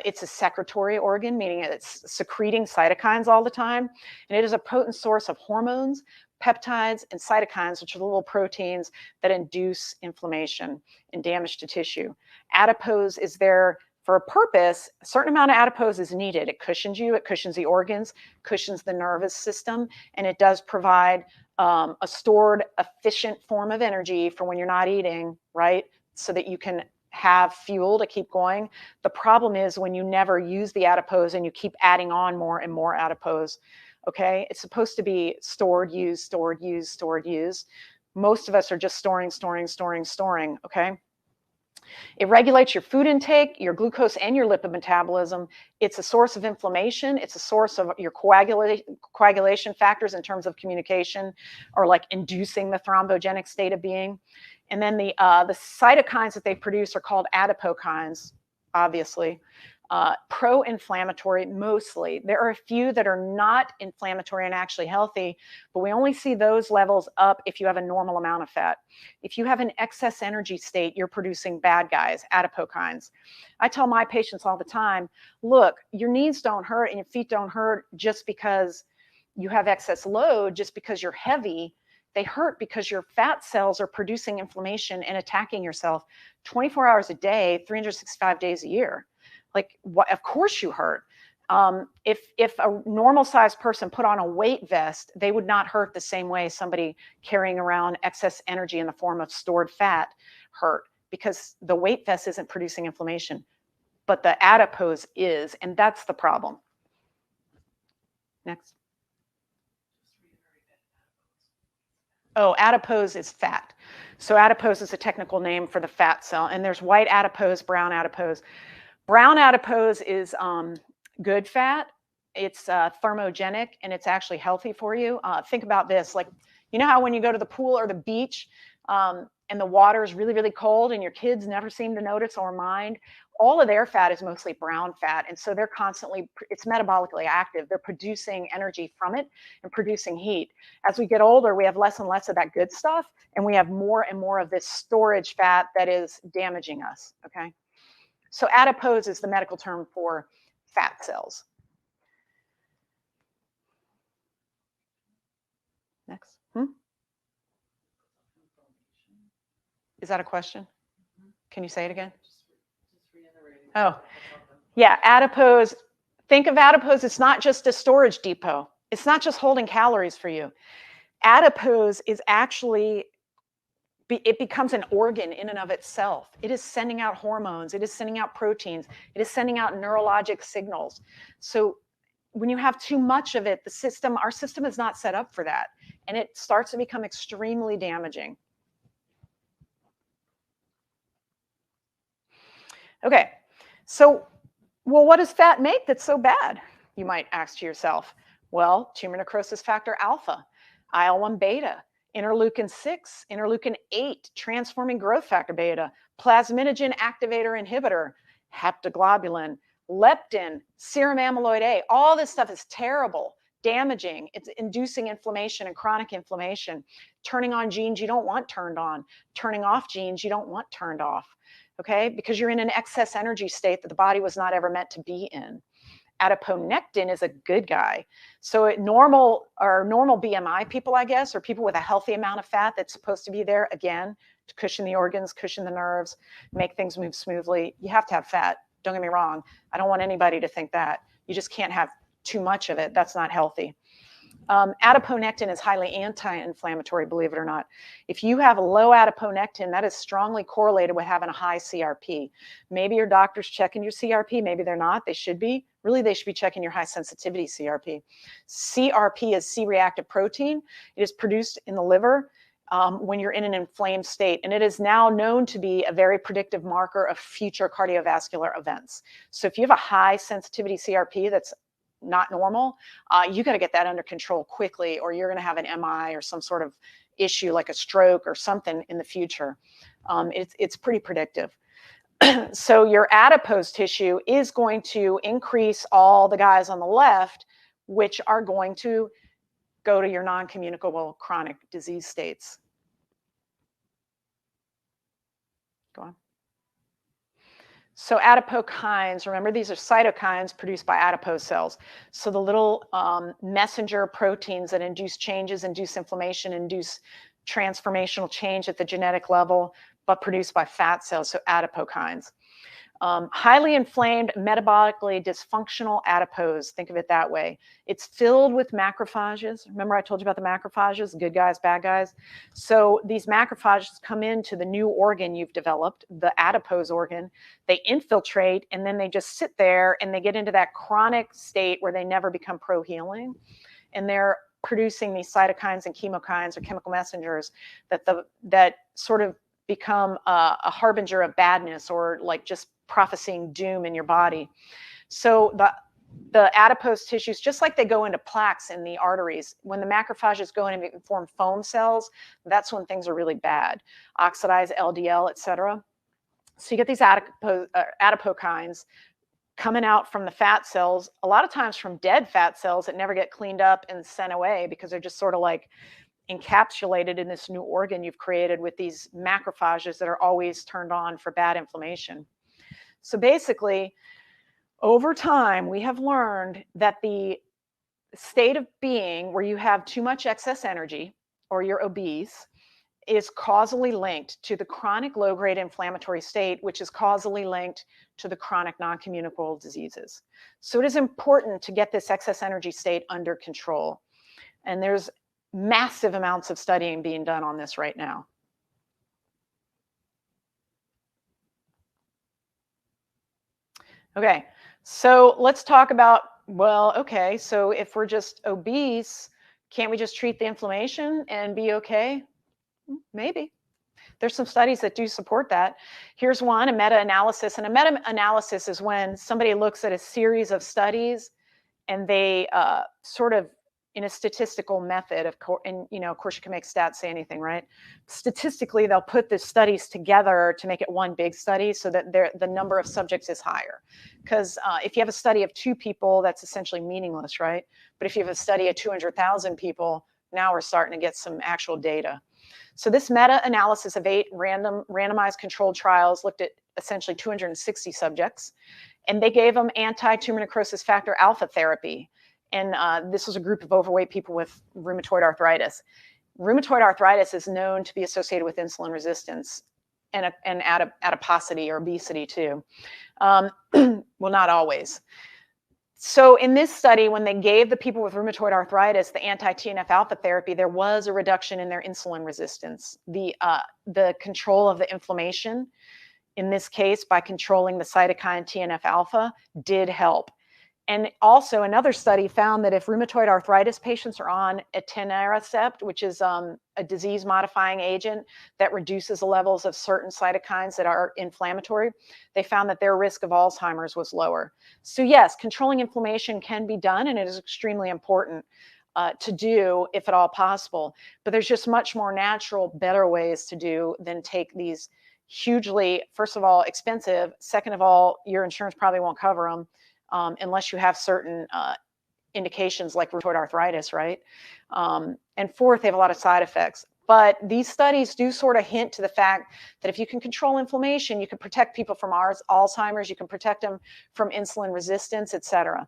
It's a secretory organ, meaning it's secreting cytokines all the time, and it is a potent source of hormones, peptides, and cytokines, which are the little proteins that induce inflammation and damage to tissue. Adipose is there for a purpose. A certain amount of adipose is needed. It cushions you, it cushions the organs, cushions the nervous system, and it does provide a stored, efficient form of energy for when you're not eating, right? So that you can have fuel to keep going. The problem is when you never use the adipose and you keep adding on more and more adipose. Okay, it's supposed to be stored, used, stored, used, stored, used. Most of us are just storing, okay? It regulates your food intake, your glucose, and your lipid metabolism. It's a source of inflammation. It's a source of your coagulation factors in terms of communication, or like inducing the thrombogenic state of being. And then the cytokines that they produce are called adipokines, obviously. Pro-inflammatory mostly. There are a few that are not inflammatory and actually healthy, but we only see those levels up if you have a normal amount of fat. If you have an excess energy state, you're producing bad guys, adipokines. I tell my patients all the time, look, your knees don't hurt and your feet don't hurt just because you have excess load, just because you're heavy. They hurt because your fat cells are producing inflammation and attacking yourself 24 hours a day, 365 days a year. Like, what? Of course you hurt. If a normal sized person put on a weight vest, they would not hurt the same way somebody carrying around excess energy in the form of stored fat hurt, because the weight vest isn't producing inflammation, but the adipose is, and that's the problem. Next. Oh, adipose is fat. So adipose is a technical name for the fat cell, and there's white adipose, brown adipose. Brown adipose is good fat. It's thermogenic, and it's actually healthy for you. Think about this. Like, you know how when you go to the pool or the beach and the water is really, really cold and your kids never seem to notice or mind? all of their fat is mostly brown fat. And so they're constantly, it's metabolically active. They're producing energy from it and producing heat. As we get older, we have less and less of that good stuff. And we have more and more of this storage fat that is damaging us, okay? So adipose is the medical term for fat cells. Next. Is that a question? Can you say it again? Oh, yeah, adipose. Think of adipose, it's not just a storage depot. It's not just holding calories for you. Adipose is actually, it becomes an organ in and of itself. It is sending out hormones. It is sending out proteins. It is sending out neurologic signals. So when you have too much of it, our system is not set up for that. And it starts to become extremely damaging. Okay, so, well, what does fat make that's so bad? You might ask to yourself. Well, tumor necrosis factor alpha, IL-1 beta, interleukin-6, interleukin-8, transforming growth factor beta, plasminogen activator inhibitor, haptoglobulin, leptin, serum amyloid A. All this stuff is terrible, damaging. It's inducing inflammation and chronic inflammation, turning on genes you don't want turned on, turning off genes you don't want turned off. Okay, because you're in an excess energy state that the body was not ever meant to be in. Adiponectin is a good guy. So normal BMI people, I guess, or people with a healthy amount of fat that's supposed to be there, again, to cushion the organs, cushion the nerves, make things move smoothly. You have to have fat. Don't get me wrong. I don't want anybody to think that. You just can't have too much of it. That's not healthy. Adiponectin is highly anti-inflammatory, believe it or not. If you have a low adiponectin, that is strongly correlated with having a high CRP. Maybe your doctor's checking your CRP, maybe they're not, they should be. Really, they should be checking your high sensitivity CRP. CRP is C-reactive protein. It is produced in the liver when you're in an inflamed state, and it is now known to be a very predictive marker of future cardiovascular events. So if you have a high sensitivity CRP that's not normal, you got to get that under control quickly, or you're going to have an MI or some sort of issue like a stroke or something in the future. It's pretty predictive. So your adipose tissue is going to increase all the guys on the left, which are going to go to your non-communicable chronic disease states. Go on. So adipokines, remember these are cytokines produced by adipose cells. So the little messenger proteins that induce changes, induce inflammation, induce transformational change at the genetic level, but produced by fat cells, so adipokines. Highly inflamed, metabolically dysfunctional adipose, think of it that way. It's filled with macrophages. Remember I told you about the macrophages, good guys, bad guys? So these macrophages come into the new organ you've developed, the adipose organ. They infiltrate, and then they just sit there, and they get into that chronic state where they never become pro-healing. And they're producing these cytokines and chemokines or chemical messengers that sort of become a harbinger of badness, or like just prophesying doom in your body. So the adipose tissues, just like they go into plaques in the arteries, when the macrophages go in and form foam cells, that's when things are really bad. Oxidized LDL, etc. So you get these adipokines coming out from the fat cells, a lot of times from dead fat cells that never get cleaned up and sent away because they're just sort of like encapsulated in this new organ you've created with these macrophages that are always turned on for bad inflammation. So basically, over time, we have learned that the state of being where you have too much excess energy or you're obese is causally linked to the chronic low-grade inflammatory state, which is causally linked to the chronic non-communicable diseases. So it is important to get this excess energy state under control. And there's massive amounts of studying being done on this right now. Okay, so let's talk about, well, okay, so if we're just obese, can't we just treat the inflammation and be okay? Maybe. There's some studies that do support that. Here's one, a meta-analysis. And a meta-analysis is when somebody looks at a series of studies and they sort of in a statistical method, of course, and of course you can make stats say anything, right? Statistically, they'll put the studies together to make it one big study so that the number of subjects is higher. Because if you have a study of 2 people, that's essentially meaningless, right? But if you have a study of 200,000 people, now we're starting to get some actual data. So this meta-analysis of 8 randomized controlled trials looked at essentially 260 subjects, and they gave them anti-tumor necrosis factor alpha therapy. And this was a group of overweight people with rheumatoid arthritis. Rheumatoid arthritis is known to be associated with insulin resistance and adiposity or obesity too. Well, not always. So in this study, when they gave the people with rheumatoid arthritis the anti-TNF alpha therapy, there was a reduction in their insulin resistance. The control of the inflammation, in this case, by controlling the cytokine TNF alpha, did help. And also another study found that if rheumatoid arthritis patients are on etanercept, which is a disease-modifying agent that reduces the levels of certain cytokines that are inflammatory, they found that their risk of Alzheimer's was lower. So yes, controlling inflammation can be done, and it is extremely important to do if at all possible. But there's just much more natural, better ways to do than take these hugely, first of all, expensive. Second of all, your insurance probably won't cover them. Unless you have certain indications like rheumatoid arthritis, right? And fourth, they have a lot of side effects. But these studies do sort of hint to the fact that if you can control inflammation, you can protect people from Alzheimer's, you can protect them from insulin resistance, et cetera.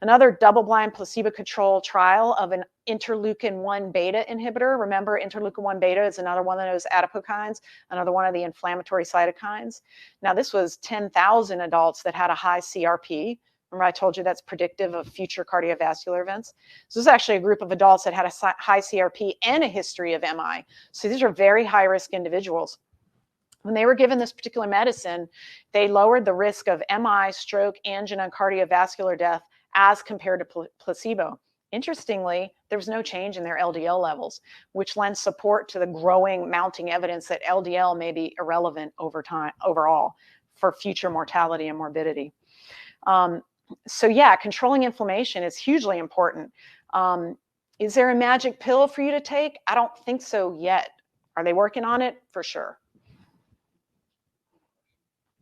Another double-blind placebo-controlled trial of an interleukin-1 beta inhibitor. Remember, interleukin-1 beta is another one of those adipokines, another one of the inflammatory cytokines. Now, this was 10,000 adults that had a high CRP. Remember I told you that's predictive of future cardiovascular events? So this is actually a group of adults that had a high CRP and a history of MI. So these are very high-risk individuals. When they were given this particular medicine, they lowered the risk of MI, stroke, angina, and cardiovascular death as compared to placebo. Interestingly, there was no change in their LDL levels, which lends support to the growing mounting evidence that LDL may be irrelevant over time, overall, for future mortality and morbidity. So yeah, controlling inflammation is hugely important. Is there a magic pill for you to take? I don't think so yet. Are they working on it? For sure.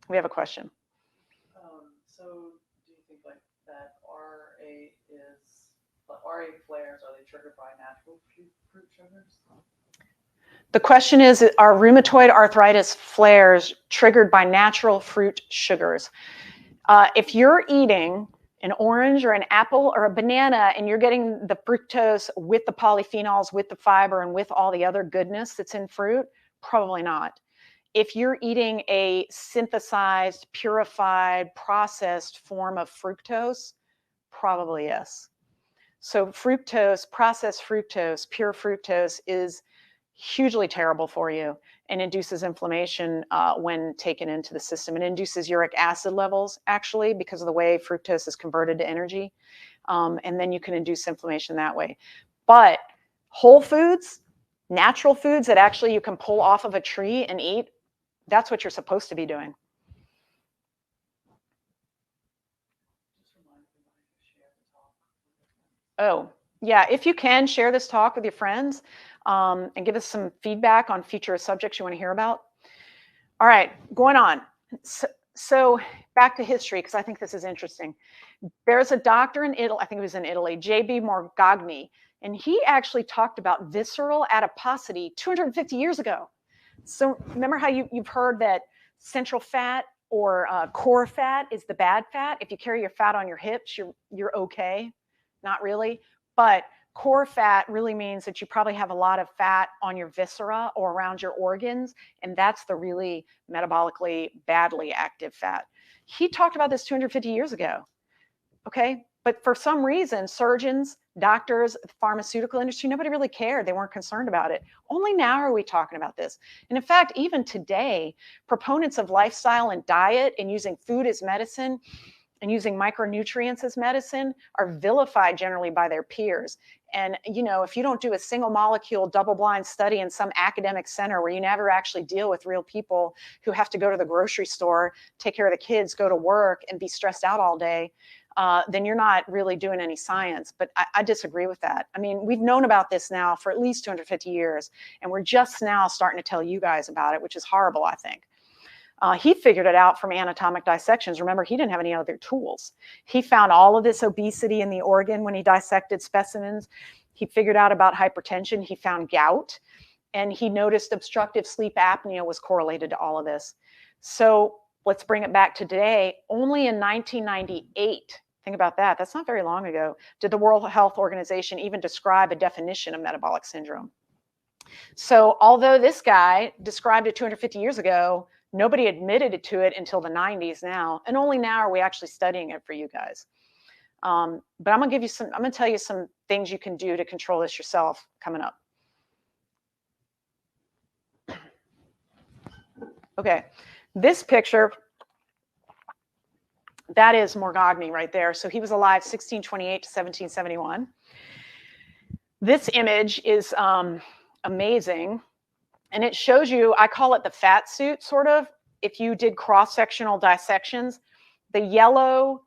We have a question.
So do you think like that RA flares, are they triggered by natural fruit sugars?
The question is, are rheumatoid arthritis flares triggered by natural fruit sugars? If you're eating an orange or an apple or a banana and you're getting the fructose with the polyphenols, with the fiber, and with all the other goodness that's in fruit, probably not. If you're eating a synthesized, purified, processed form of fructose, probably yes. So fructose, processed fructose, pure fructose is hugely terrible for you and induces inflammation when taken into the system. It induces uric acid levels, actually, because of the way fructose is converted to energy. And then you can induce inflammation that way. But whole foods, natural foods that actually you can pull off of a tree and eat, that's what you're supposed to be doing. Oh, yeah, if you can, share this talk with your friends and give us some feedback on future subjects you want to hear about. All right, going on. So back to history, because I think this is interesting. There's a doctor in Italy, I think it was in Italy, J.B. Morgagni, and he actually talked about visceral adiposity 250 years ago. So remember how you've heard that central fat or core fat is the bad fat? If you carry your fat on your hips, you're okay. Not really, but core fat really means that you probably have a lot of fat on your viscera or around your organs, and that's the really metabolically badly active fat. He talked about this 250 years ago, okay? But for some reason, surgeons, doctors, the pharmaceutical industry, nobody really cared. They weren't concerned about it. Only now are we talking about this. And in fact, even today, proponents of lifestyle and diet and using food as medicine and using micronutrients as medicine are vilified generally by their peers. And, if you don't do a single molecule double-blind study in some academic center where you never actually deal with real people who have to go to the grocery store, take care of the kids, go to work, and be stressed out all day, then you're not really doing any science. But I disagree with that. I mean, we've known about this now for at least 250 years, and we're just now starting to tell you guys about it, which is horrible, I think. He figured it out from anatomic dissections. Remember, he didn't have any other tools. He found all of this obesity in the organ when he dissected specimens. He figured out about hypertension. He found gout, and he noticed obstructive sleep apnea was correlated to all of this. So let's bring it back to today. Only in 1998, think about that, that's not very long ago, did the World Health Organization even describe a definition of metabolic syndrome. So although this guy described it 250 years ago, nobody admitted to it until the 90s now, and only now are we actually studying it for you guys. But I'm gonna tell you some things you can do to control this yourself coming up. Okay, this picture, that is Morgagni right there. So he was alive 1628 to 1771. This image is amazing. And it shows you, I call it the fat suit, sort of. If you did cross-sectional dissections, the yellow,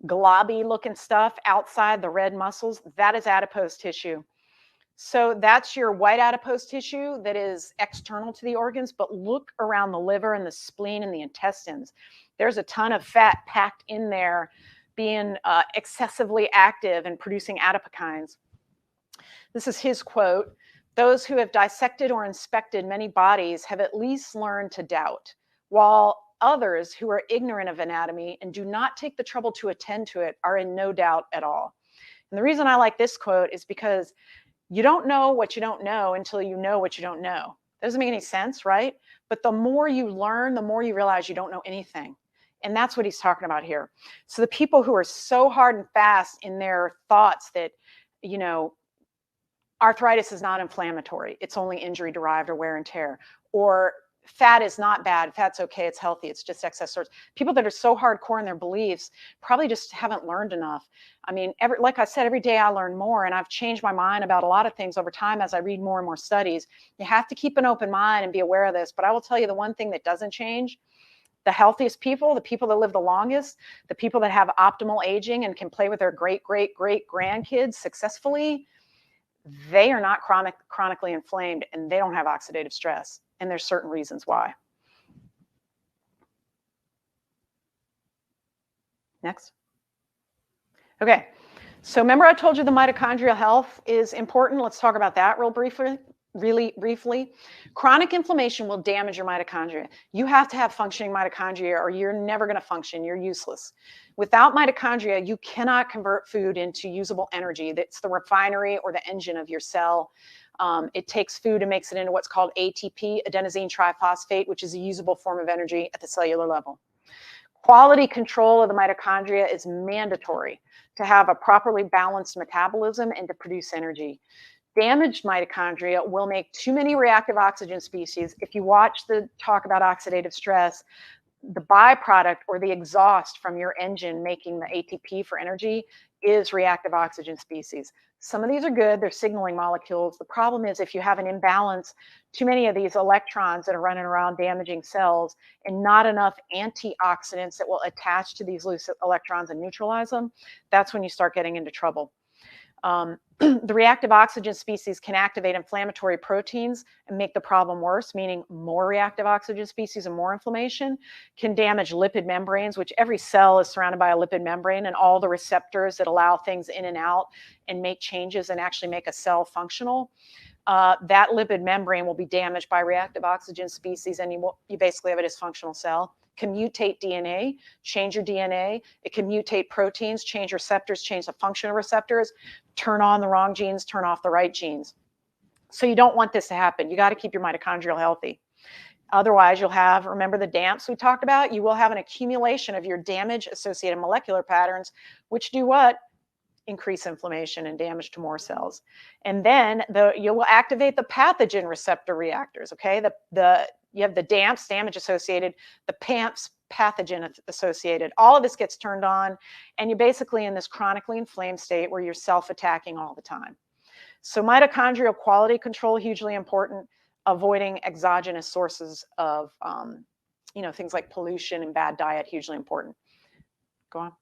globby looking stuff outside the red muscles, that is adipose tissue. So that's your white adipose tissue that is external to the organs, but look around the liver and the spleen and the intestines. There's a ton of fat packed in there, being excessively active and producing adipokines. This is his quote. "Those who have dissected or inspected many bodies have at least learned to doubt, while others who are ignorant of anatomy and do not take the trouble to attend to it are in no doubt at all." And the reason I like this quote is because you don't know what you don't know until you know what you don't know. That doesn't make any sense, right? But the more you learn, the more you realize you don't know anything. And that's what he's talking about here. So the people who are so hard and fast in their thoughts that, you know, arthritis is not inflammatory, it's only injury derived or wear and tear, or fat is not bad, fat's okay, it's healthy, it's just excess source. People that are so hardcore in their beliefs probably just haven't learned enough. I mean, like I said, every day I learn more, and I've changed my mind about a lot of things over time as I read more and more studies. You have to keep an open mind and be aware of this. But I will tell you the one thing that doesn't change: the healthiest people, the people that live the longest, the people that have optimal aging and can play with their great grandkids successfully, they are not chronically inflamed, and they don't have oxidative stress. And there's certain reasons why. Next. Okay, so remember I told you the mitochondrial health is important. Let's talk about that really briefly. Chronic inflammation will damage your mitochondria. You have to have functioning mitochondria or you're never going to function. You're useless. Without mitochondria, you cannot convert food into usable energy. That's the refinery or the engine of your cell. It takes food and makes it into what's called ATP, adenosine triphosphate, which is a usable form of energy at the cellular level. Quality control of the mitochondria is mandatory to have a properly balanced metabolism and to produce energy. Damaged mitochondria will make too many reactive oxygen species. If you watch the talk about oxidative stress, the byproduct or the exhaust from your engine making the ATP for energy is reactive oxygen species. Some of these are good, they're signaling molecules. The problem is if you have an imbalance, too many of these electrons that are running around damaging cells and not enough antioxidants that will attach to these loose electrons and neutralize them, that's when you start getting into trouble. The reactive oxygen species can activate inflammatory proteins and make the problem worse, meaning more reactive oxygen species and more inflammation can damage lipid membranes, which every cell is surrounded by a lipid membrane, and all the receptors that allow things in and out and make changes and actually make a cell functional. That lipid membrane will be damaged by reactive oxygen species, and you basically have a dysfunctional cell. Can mutate DNA, change your DNA. It can mutate proteins, change receptors, change the function of receptors, turn on the wrong genes, turn off the right genes. So you don't want this to happen. You got to keep your mitochondria healthy. Otherwise, you'll have, remember the DAMPs we talked about? You will have an accumulation of your damage-associated molecular patterns, which do what? Increase inflammation and damage to more cells. And then you will activate the pathogen receptor reactors, okay? You have the DAMPs, damage associated, the PAMPs, pathogen associated. All of this gets turned on, and you're basically in this chronically inflamed state where you're self-attacking all the time. So mitochondrial quality control, hugely important. Avoiding exogenous sources of, things like pollution and bad diet, hugely important. Go on.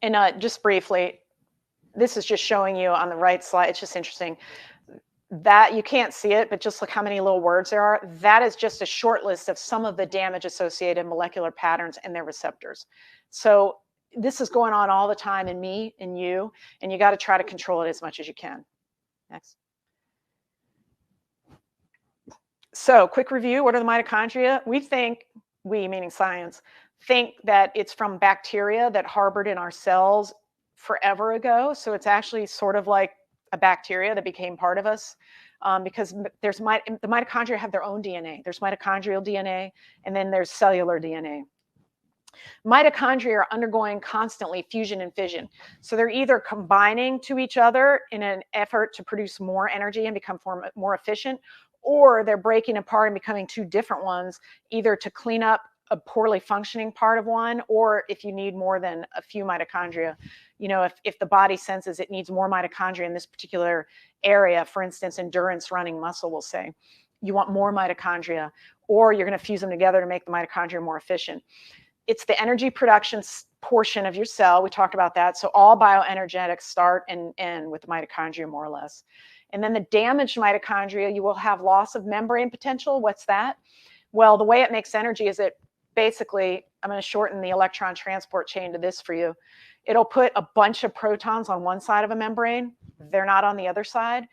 And just briefly, this is just showing you on the right slide. It's just interesting that you can't see it, but just look how many little words there are. That is just a short list of some of the damage associated molecular patterns and their receptors. So this is going on all the time in me and you got to try to control it as much as you can. Next. So quick review, what are the mitochondria? We meaning science, think that it's from bacteria that harbored in our cells forever ago. So it's actually sort of like a bacteria that became part of us, because the mitochondria have their own DNA. There's mitochondrial DNA, and then there's cellular DNA. Mitochondria are undergoing constantly fusion and fission. So they're either combining to each other in an effort to produce more energy and become more efficient, or they're breaking apart and becoming two different ones, either to clean up a poorly functioning part of one, or if you need more than a few mitochondria. You know, if the body senses it needs more mitochondria in this particular area, for instance, endurance running muscle will say, you want more mitochondria, or you're going to fuse them together to make the mitochondria more efficient. It's the energy production portion of your cell. We talked about that. So all bioenergetics start and end with the mitochondria, more or less. And then the damaged mitochondria, you will have loss of membrane potential. What's that? Well, the way it makes energy is it basically, I'm going to shorten the electron transport chain to this for you. It'll put a bunch of protons on one side of a membrane. They're not on the other side.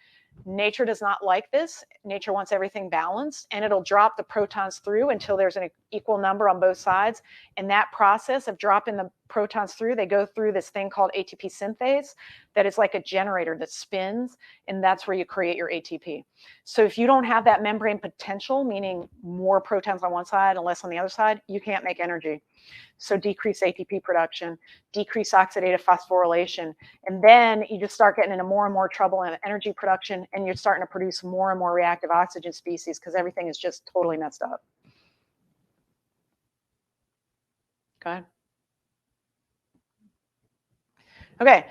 Nature does not like this. Nature wants everything balanced, and it'll drop the protons through until there's an equal number on both sides. And that process of dropping the protons through, they go through this thing called ATP synthase that is like a generator that spins, and that's where you create your ATP. So if you don't have that membrane potential, meaning more protons on one side and less on the other side, you can't make energy. So decrease ATP production, decrease oxidative phosphorylation, and then you just start getting into more and more trouble in energy production, and you're starting to produce more and more reactive oxygen species because everything is just totally messed up. Go ahead. Okay,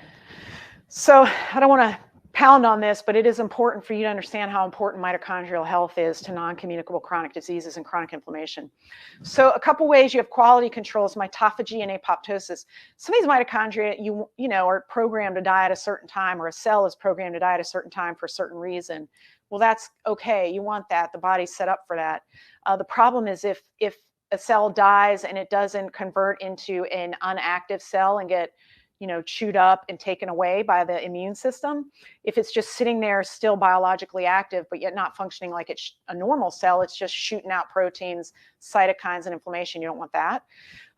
so I don't want to pound on this, but it is important for you to understand how important mitochondrial health is to non-communicable chronic diseases and chronic inflammation. So a couple ways you have quality controls, mitophagy and apoptosis. Some of these mitochondria, you know, are programmed to die at a certain time, or a cell is programmed to die at a certain time for a certain reason. Well, that's okay. You want that. The body's set up for that. The problem is if a cell dies and it doesn't convert into an unactive cell and get, you know, chewed up and taken away by the immune system. If it's just sitting there still biologically active, but yet not functioning like it's a normal cell, it's just shooting out proteins, cytokines, and inflammation. You don't want that.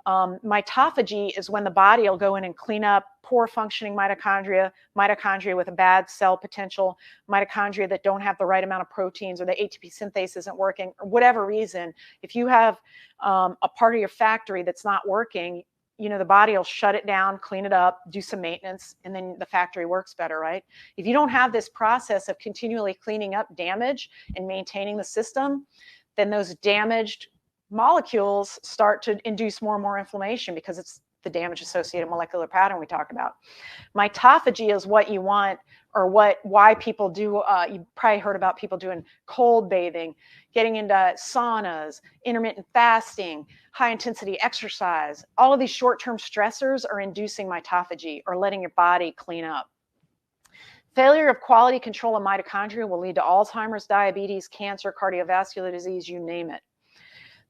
Mitophagy is when the body will go in and clean up poor functioning mitochondria, mitochondria with a bad cell potential, mitochondria that don't have the right amount of proteins, or the ATP synthase isn't working, or whatever reason. If you have a part of your factory that's not working, you know, the body will shut it down, clean it up, do some maintenance, and then the factory works better, right? If you don't have this process of continually cleaning up damage and maintaining the system, then those damaged molecules start to induce more and more inflammation because it's the damage associated molecular pattern we talked about. Mitophagy is what you want, or why people do, you probably heard about people doing cold bathing, getting into saunas, intermittent fasting, high intensity exercise. All of these short-term stressors are inducing mitophagy, or letting your body clean up. Failure of quality control of mitochondria will lead to Alzheimer's, diabetes, cancer, cardiovascular disease, you name it.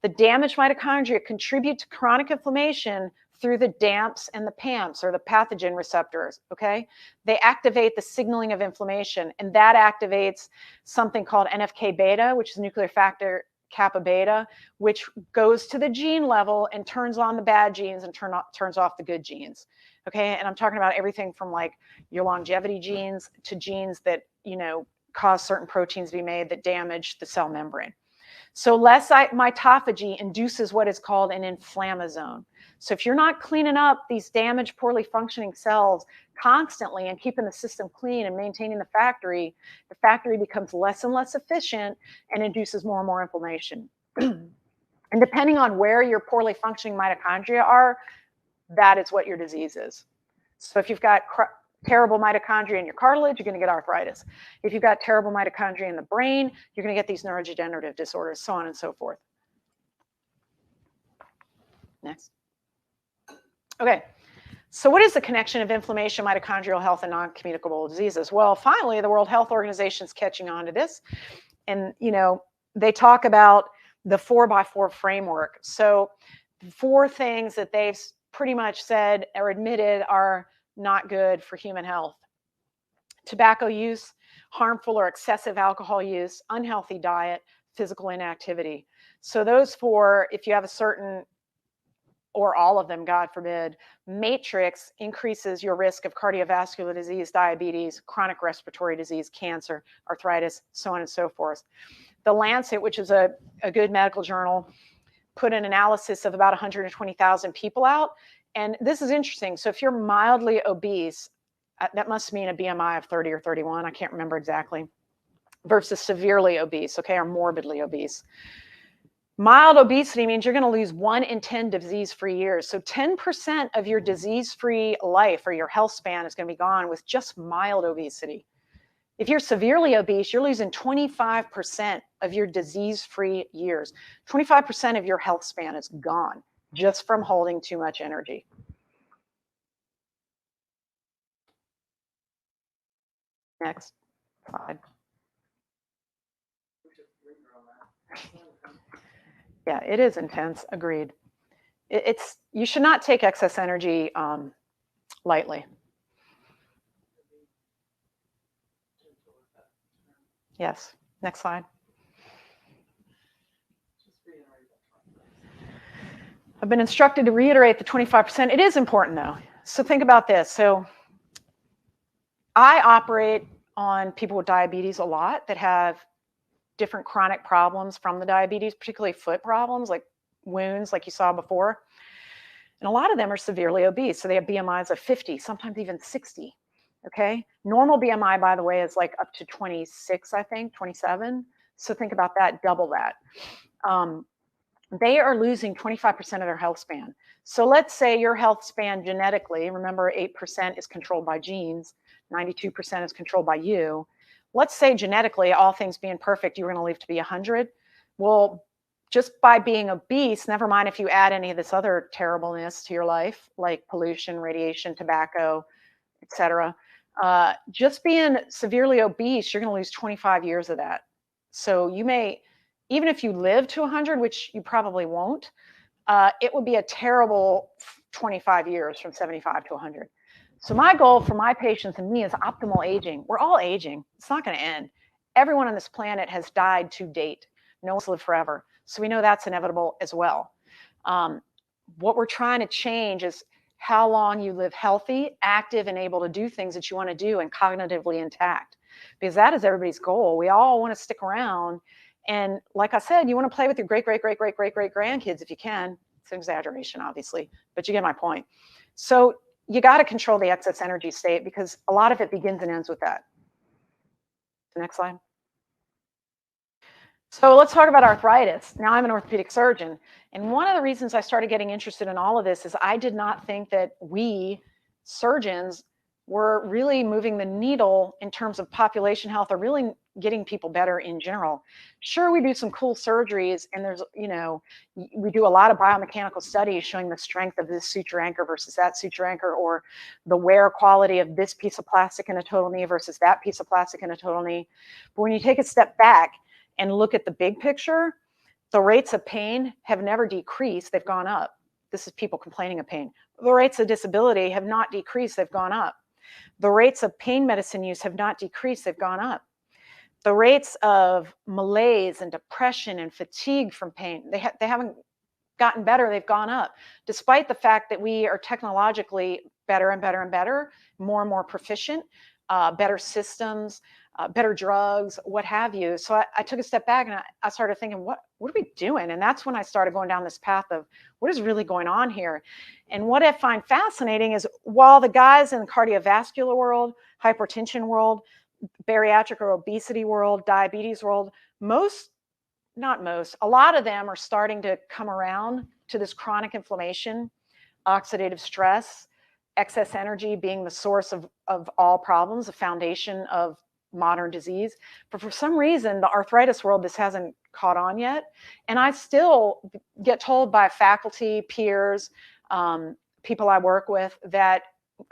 The damaged mitochondria contribute to chronic inflammation through the DAMPs and the PAMPs, or the pathogen receptors, okay? They activate the signaling of inflammation, and that activates something called NFK beta, which is nuclear factor kappa beta, which goes to the gene level and turns on the bad genes and turns off the good genes, okay? And I'm talking about everything from like your longevity genes to genes that, you know, cause certain proteins to be made that damage the cell membrane. So less mitophagy induces what is called an inflammasome. So if you're not cleaning up these damaged, poorly functioning cells constantly and keeping the system clean and maintaining the factory becomes less and less efficient and induces more and more inflammation. And depending on where your poorly functioning mitochondria are, that is what your disease is. So if you've got terrible mitochondria in your cartilage, you're going to get arthritis. If you've got terrible mitochondria in the brain, you're going to get these neurodegenerative disorders, so on and so forth. Next. Okay, So what is the connection of inflammation, mitochondrial health, and non-communicable diseases? Well, finally, the World Health Organization is catching on to this. And, they talk about the 4x4 framework. So 4 things that they've pretty much said or admitted are not good for human health: tobacco use, harmful or excessive alcohol use, unhealthy diet, physical inactivity. So those 4, if you have a certain, or all of them, God forbid, matrix, increases your risk of cardiovascular disease, diabetes, chronic respiratory disease, cancer, arthritis, so on and so forth. The Lancet, which is a good medical journal, put an analysis of about 120,000 people out. And this is interesting. So if you're mildly obese, that must mean a BMI of 30 or 31, I can't remember exactly, versus severely obese, okay, or morbidly obese. Mild obesity means you're going to lose 1 in 10 disease-free years. So 10% of your disease-free life or your health span is going to be gone with just mild obesity. If you're severely obese, you're losing 25% of your disease-free years. 25% of your health span is gone just from holding too much energy. Next slide. Yeah, it is intense. Agreed. You should not take excess energy lightly. Yes. Next slide. I've been instructed to reiterate the 25%. It is important though. So think about this. So I operate on people with diabetes a lot that have different chronic problems from the diabetes, particularly foot problems like wounds like you saw before. And a lot of them are severely obese. So they have BMIs of 50, sometimes even 60. Okay. Normal BMI, by the way, is like up to 26, I think, 27. So think about that, double that. They are losing 25% of their health span. So let's say your health span genetically, remember 8% is controlled by genes, 92% is controlled by you. Let's say genetically, all things being perfect, you were going to live to be 100. Well, just by being obese, never mind if you add any of this other terribleness to your life, like pollution, radiation, tobacco, etc. Just being severely obese, you're going to lose 25 years of that. So you may, even if you live to 100, which you probably won't, it would be a terrible 25 years from 75 to 100. So my goal for my patients and me is optimal aging. We're all aging. It's not going to end. Everyone on this planet has died to date. No one's lived forever. So we know that's inevitable as well. What we're trying to change is how long you live healthy, active, and able to do things that you want to do and cognitively intact. Because that is everybody's goal. We all want to stick around. And like I said, you want to play with your great-great-great-great-great-great-grandkids if you can. It's an exaggeration, obviously, but you get my point. So you got to control the excess energy state because a lot of it begins and ends with that. Next slide. So let's talk about arthritis. Now I'm an orthopedic surgeon. And one of the reasons I started getting interested in all of this is I did not think that we surgeons were really moving the needle in terms of population health or really getting people better in general. Sure, we do some cool surgeries and there's, we do a lot of biomechanical studies showing the strength of this suture anchor versus that suture anchor, or the wear quality of this piece of plastic in a total knee versus that piece of plastic in a total knee. But when you take a step back and look at the big picture, the rates of pain have never decreased, they've gone up. This is people complaining of pain. The rates of disability have not decreased, they've gone up. The rates of pain medicine use have not decreased, they've gone up. The rates of malaise and depression and fatigue from pain, they haven't gotten better, they've gone up. Despite the fact that we are technologically better and better and better, more and more proficient, better systems, better drugs, what have you. So I took a step back and I started thinking, what are we doing? And that's when I started going down this path of what is really going on here. And what I find fascinating is while the guys in the cardiovascular world, hypertension world, bariatric or obesity world, diabetes world, a lot of them are starting to come around to this chronic inflammation, oxidative stress, excess energy being the source of all problems, the foundation of modern disease. But for some reason, the arthritis world, this hasn't caught on yet. And I still get told by faculty, peers, people I work with that,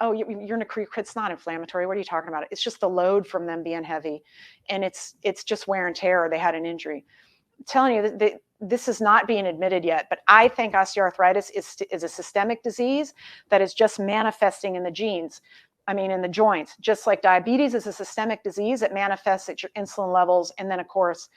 oh, it's not inflammatory. What are you talking about? It's just the load from them being heavy, and it's just wear and tear, or they had an injury. I'm telling you that this is not being admitted yet, but I think osteoarthritis is a systemic disease that is just manifesting in the genes. I mean, in the joints, just like diabetes is a systemic disease. It manifests at your insulin levels, and then of course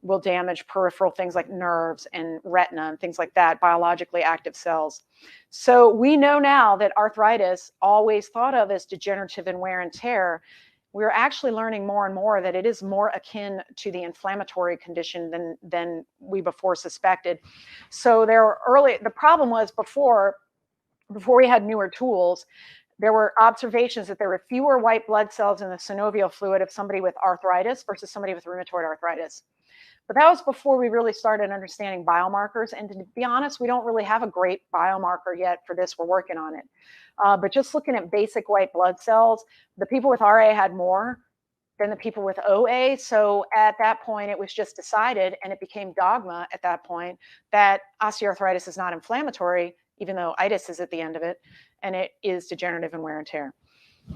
will damage peripheral things like nerves and retina and things like that, biologically active cells. So we know now that arthritis, always thought of as degenerative and wear and tear, we're actually learning more and more that it is more akin to the inflammatory condition than we before suspected. So the problem was before we had newer tools, there were observations that there were fewer white blood cells in the synovial fluid of somebody with arthritis versus somebody with rheumatoid arthritis. But that was before we really started understanding biomarkers. And to be honest, we don't really have a great biomarker yet for this. We're working on it. But just looking at basic white blood cells, the people with RA had more than the people with OA. So at that point, it was just decided, and it became dogma at that point, that osteoarthritis is not inflammatory, even though itis is at the end of it, and it is degenerative and wear and tear.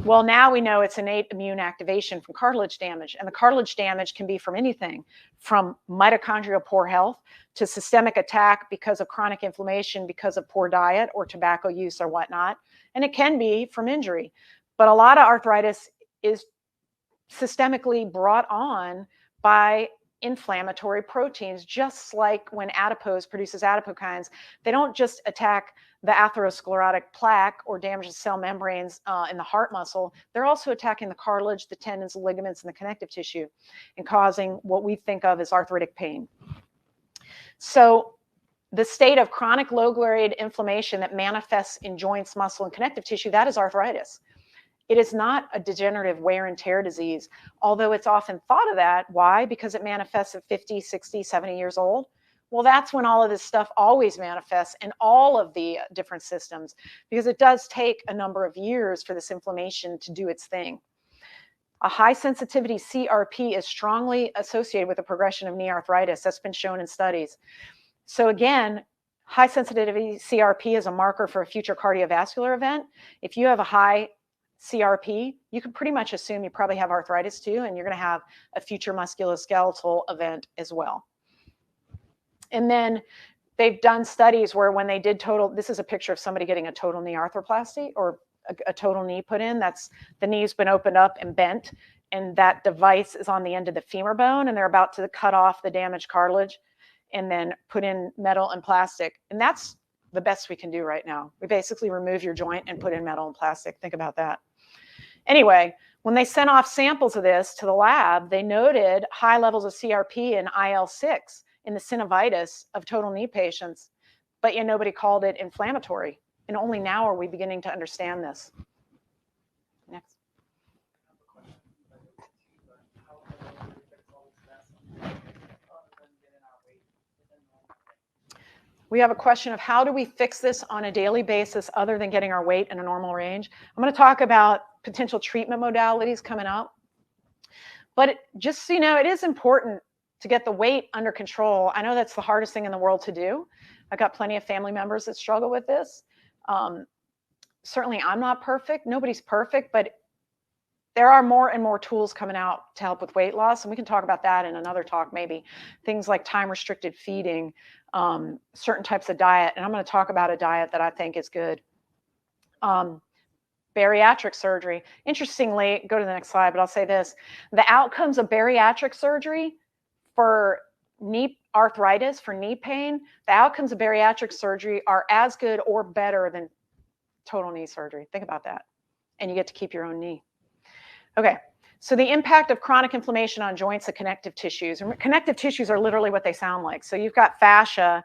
Well, now we know it's innate immune activation from cartilage damage, and the cartilage damage can be from anything from mitochondrial poor health to systemic attack because of chronic inflammation, because of poor diet or tobacco use or whatnot, and it can be from injury. But a lot of arthritis is systemically brought on by inflammatory proteins, just like when adipose produces adipokines. They don't just attack the atherosclerotic plaque or damage the cell membranes in the heart muscle. They're also attacking the cartilage, the tendons, the ligaments, and the connective tissue, and causing what we think of as arthritic pain. So the state of chronic low-grade inflammation that manifests in joints, muscle, and connective tissue, that is arthritis. It is not a degenerative wear and tear disease, although it's often thought of that. Why? Because it manifests at 50, 60, 70 years old. Well, that's when all of this stuff always manifests in all of the different systems, because it does take a number of years for this inflammation to do its thing. A high sensitivity CRP is strongly associated with the progression of knee arthritis. That's been shown in studies. So again, high sensitivity CRP is a marker for a future cardiovascular event. If you have a high CRP, you can pretty much assume you probably have arthritis too, and you're going to have a future musculoskeletal event as well. And then they've done studies where when they did this is a picture of somebody getting a total knee arthroplasty, or a total knee put in. That's the knee's been opened up and bent, and that device is on the end of the femur bone, and they're about to cut off the damaged cartilage and then put in metal and plastic. And that's the best we can do right now. We basically remove your joint and put in metal and plastic. Think about that. Anyway, when they sent off samples of this to the lab, they noted high levels of CRP and IL-6 in the synovitis of total knee patients, but yet nobody called it inflammatory. And only now are we beginning to understand this. Next. We have a question of how do we fix this on a daily basis other than getting our weight in a normal range? I'm going to talk about potential treatment modalities coming up. But just so you know, it is important to get the weight under control. I know that's the hardest thing in the world to do. I've got plenty of family members that struggle with this. Certainly I'm not perfect. Nobody's perfect, but there are more and more tools coming out to help with weight loss. And we can talk about that in another talk, maybe. Things like time-restricted feeding, certain types of diet. And I'm going to talk about a diet that I think is good. Bariatric surgery. Interestingly, go to the next slide, but I'll say this. The outcomes of bariatric surgery for knee arthritis, for knee pain, the outcomes of bariatric surgery are as good or better than total knee surgery. Think about that. And you get to keep your own knee. Okay, so the impact of chronic inflammation on joints and connective tissues. And connective tissues are literally what they sound like. So you've got fascia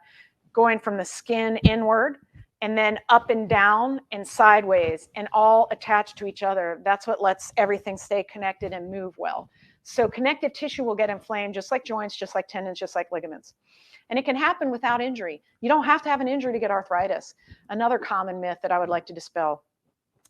going from the skin inward and then up and down and sideways and all attached to each other. That's what lets everything stay connected and move well. So connective tissue will get inflamed just like joints, just like tendons, just like ligaments. And it can happen without injury. You don't have to have an injury to get arthritis. Another common myth that I would like to dispel.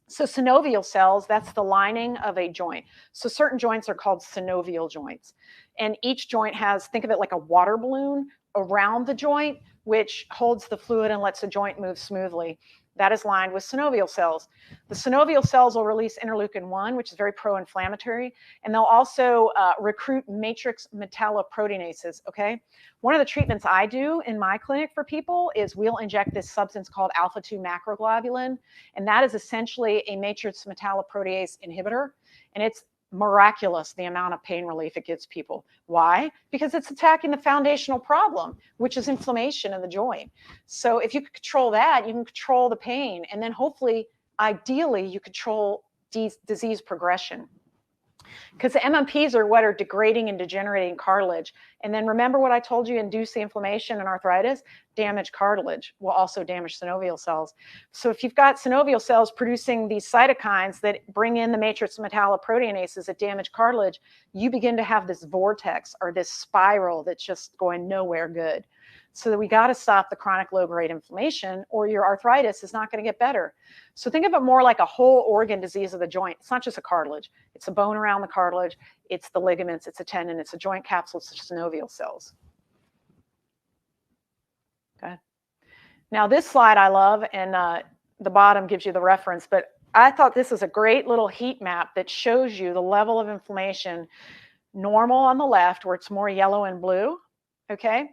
So synovial cells, that's the lining of a joint. So certain joints are called synovial joints. And each joint has, think of it like a water balloon around the joint, which holds the fluid and lets the joint move smoothly. that is lined with synovial cells. The synovial cells will release interleukin-1, which is very pro-inflammatory, and they'll also recruit matrix metalloproteinases, okay? One of the treatments I do in my clinic for people is we'll inject this substance called alpha-2 macroglobulin, and that is essentially a matrix metalloprotease inhibitor, and it's miraculous the amount of pain relief it gives people. Why? Because it's attacking the foundational problem, which is inflammation in the joint. So if you can control that, you can control the pain, and then hopefully, ideally, you control disease progression. Because the MMPs are what are degrading and degenerating cartilage. And then remember what I told you, induce the inflammation and arthritis? Damaged cartilage will also damage synovial cells. So if you've got synovial cells producing these cytokines that bring in the matrix metalloproteinases that damage cartilage, you begin to have this vortex or this spiral that's just going nowhere good. So that we got to stop the chronic low-grade inflammation, or your arthritis is not going to get better. So think of it more like a whole organ disease of the joint. It's not just a cartilage. It's a bone around the cartilage. It's the ligaments. It's a tendon. It's a joint capsule. It's the synovial cells. Okay. Now this slide I love, and the bottom gives you the reference, but I thought this is a great little heat map that shows you the level of inflammation. Normal on the left, where it's more yellow and blue, okay?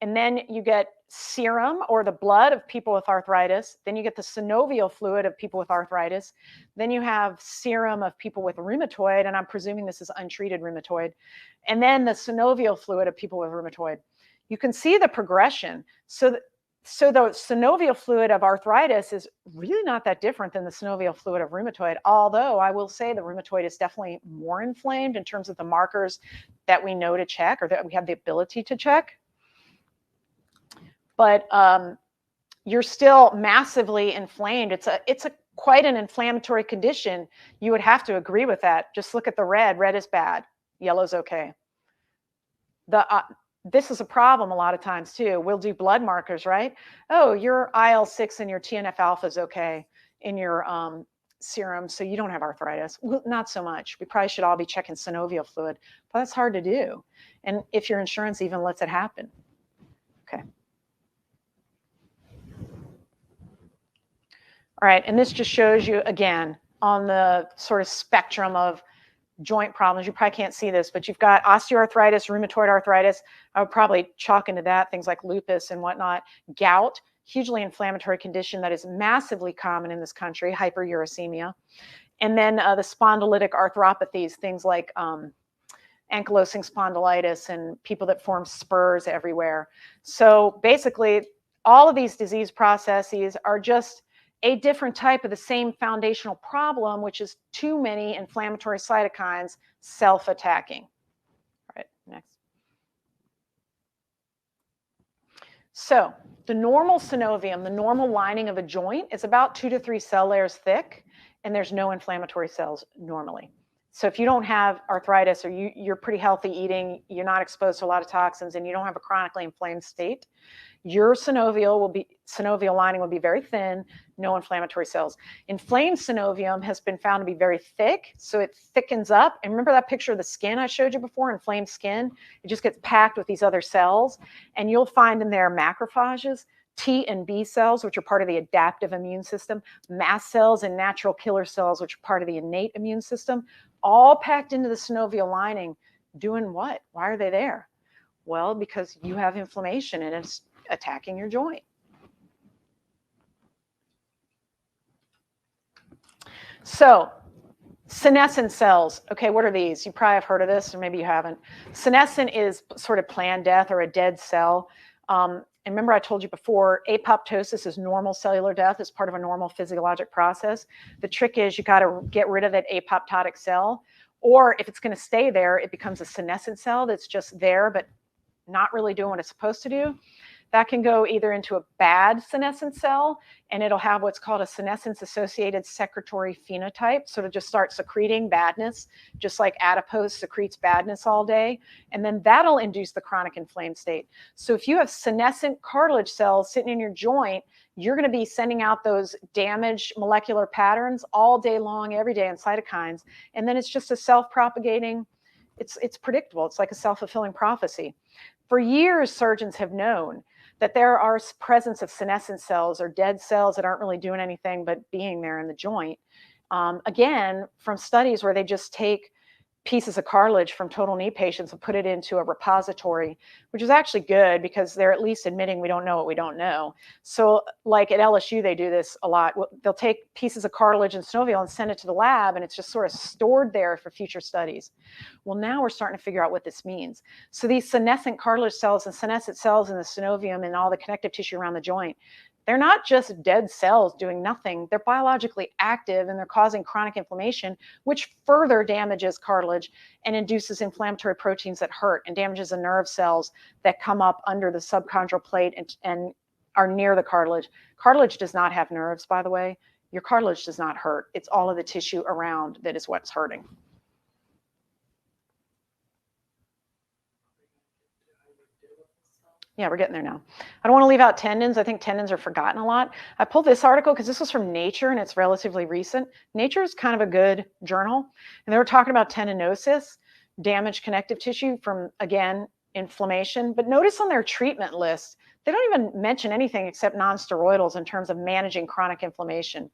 And then you get serum or the blood of people with arthritis. Then you get the synovial fluid of people with arthritis. Then you have serum of people with rheumatoid, and I'm presuming this is untreated rheumatoid. And then the synovial fluid of people with rheumatoid. You can see the progression. So the synovial fluid of arthritis is really not that different than the synovial fluid of rheumatoid, although I will say the rheumatoid is definitely more inflamed in terms of the markers that we know to check or that we have the ability to check. But you're still massively inflamed. It's a quite an inflammatory condition. You would have to agree with that. Just look at the red. Red is bad. Yellow's okay. This is a problem a lot of times too. We'll do blood markers, right? Oh, your IL-6 and your TNF alpha is okay in your serum, so you don't have arthritis. Well, not so much. We probably should all be checking synovial fluid, but that's hard to do. And if your insurance even lets it happen. Okay. All right, and this just shows you, again, on the sort of spectrum of joint problems. You probably can't see this, but you've got osteoarthritis, rheumatoid arthritis. I would probably chalk into that, things like lupus and whatnot. Gout, hugely inflammatory condition that is massively common in this country, hyperuricemia. And then the spondylitic arthropathies, things like ankylosing spondylitis and people that form spurs everywhere. So basically, all of these disease processes are just a different type of the same foundational problem, which is too many inflammatory cytokines self-attacking. All right, next. So the normal synovium, the normal lining of a joint, is about 2 to 3 cell layers thick, and there's no inflammatory cells normally. So if you don't have arthritis or you're pretty healthy eating, you're not exposed to a lot of toxins, and you don't have a chronically inflamed state, your synovial lining will be very thin, no inflammatory cells. Inflamed synovium has been found to be very thick, so it thickens up. And remember that picture of the skin I showed you before, inflamed skin? It just gets packed with these other cells, and you'll find in there macrophages, T and B cells, which are part of the adaptive immune system, mast cells and natural killer cells, which are part of the innate immune system, all packed into the synovial lining. Doing what? Why are they there? Well, because you have inflammation and it's attacking your joint. So, senescent cells. Okay, what are these? You probably have heard of this, or maybe you haven't. Senescent is sort of planned death or a dead cell. And remember I told you before, apoptosis is normal cellular death. It's part of a normal physiologic process. The trick is you got to get rid of that apoptotic cell, or if it's going to stay there, it becomes a senescent cell that's just there but not really doing what it's supposed to do. That can go either into a bad senescent cell, and it'll have what's called a senescence-associated secretory phenotype. So it'll just start secreting badness, just like adipose secretes badness all day. And then that'll induce the chronic inflamed state. So if you have senescent cartilage cells sitting in your joint, you're going to be sending out those damaged molecular patterns all day long, every day in cytokines. And then it's just a self-propagating, it's predictable. It's like a self-fulfilling prophecy. For years, surgeons have known that there are presence of senescent cells or dead cells that aren't really doing anything but being there in the joint. Again, from studies where they just take pieces of cartilage from total knee patients and put it into a repository, which is actually good because they're at least admitting we don't know what we don't know. So like at LSU, they do this a lot. They'll take pieces of cartilage and synovial and send it to the lab, and it's just sort of stored there for future studies. Well, now we're starting to figure out what this means. So these senescent cartilage cells and senescent cells in the synovium and all the connective tissue around the joint, they're not just dead cells doing nothing. They're biologically active, and they're causing chronic inflammation, which further damages cartilage and induces inflammatory proteins that hurt and damages the nerve cells that come up under the subchondral plate and are near the cartilage. Cartilage does not have nerves, by the way. Your cartilage does not hurt. It's all of the tissue around that is what's hurting. Yeah, we're getting there now. I don't want to leave out tendons. I think tendons are forgotten a lot. I pulled this article because this was from Nature and it's relatively recent. Nature is kind of a good journal. And they were talking about tendinosis, damaged connective tissue from, again, inflammation. But notice on their treatment list, they don't even mention anything except non-steroidals in terms of managing chronic inflammation.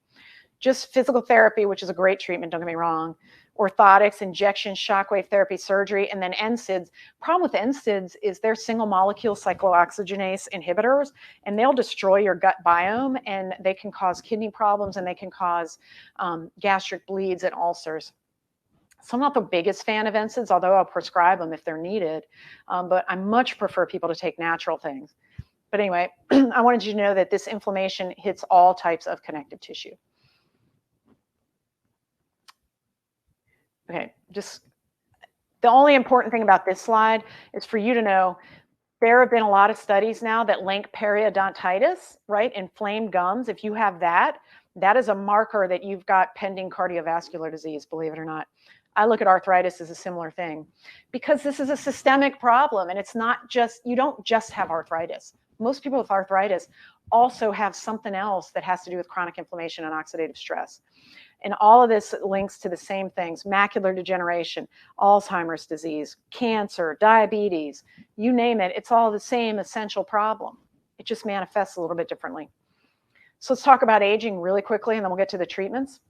Just physical therapy, which is a great treatment, don't get me wrong. Orthotics, injection, shockwave therapy, surgery, and then NSAIDs. Problem with NSAIDs is they're single molecule cyclooxygenase inhibitors, and they'll destroy your gut biome, and they can cause kidney problems, and they can cause gastric bleeds and ulcers. So I'm not the biggest fan of NSAIDs, although I'll prescribe them if they're needed, but I much prefer people to take natural things. But anyway, I wanted you to know that this inflammation hits all types of connective tissue. Okay, just the only important thing about this slide is for you to know there have been a lot of studies now that link periodontitis, right? Inflamed gums. If you have that, that is a marker that you've got pending cardiovascular disease, believe it or not. I look at arthritis as a similar thing because this is a systemic problem, and it's not just, you don't just have arthritis. Most people with arthritis also have something else that has to do with chronic inflammation and oxidative stress. And all of this links to the same things: macular degeneration, Alzheimer's disease, cancer, diabetes, you name it. It's all the same essential problem. It just manifests a little bit differently. So let's talk about aging really quickly, and then we'll get to the treatments.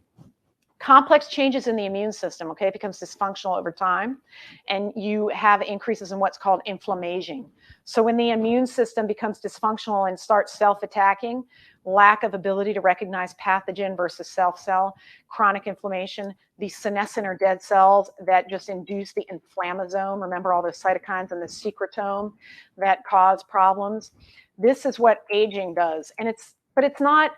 Complex changes in the immune system, okay? It becomes dysfunctional over time, and you have increases in what's called inflammation. So when the immune system becomes dysfunctional and starts self-attacking, lack of ability to recognize pathogen versus self-cell, chronic inflammation, these senescent or dead cells that just induce the inflammasome, remember all those cytokines and the secretome that cause problems. This is what aging does, and but it's not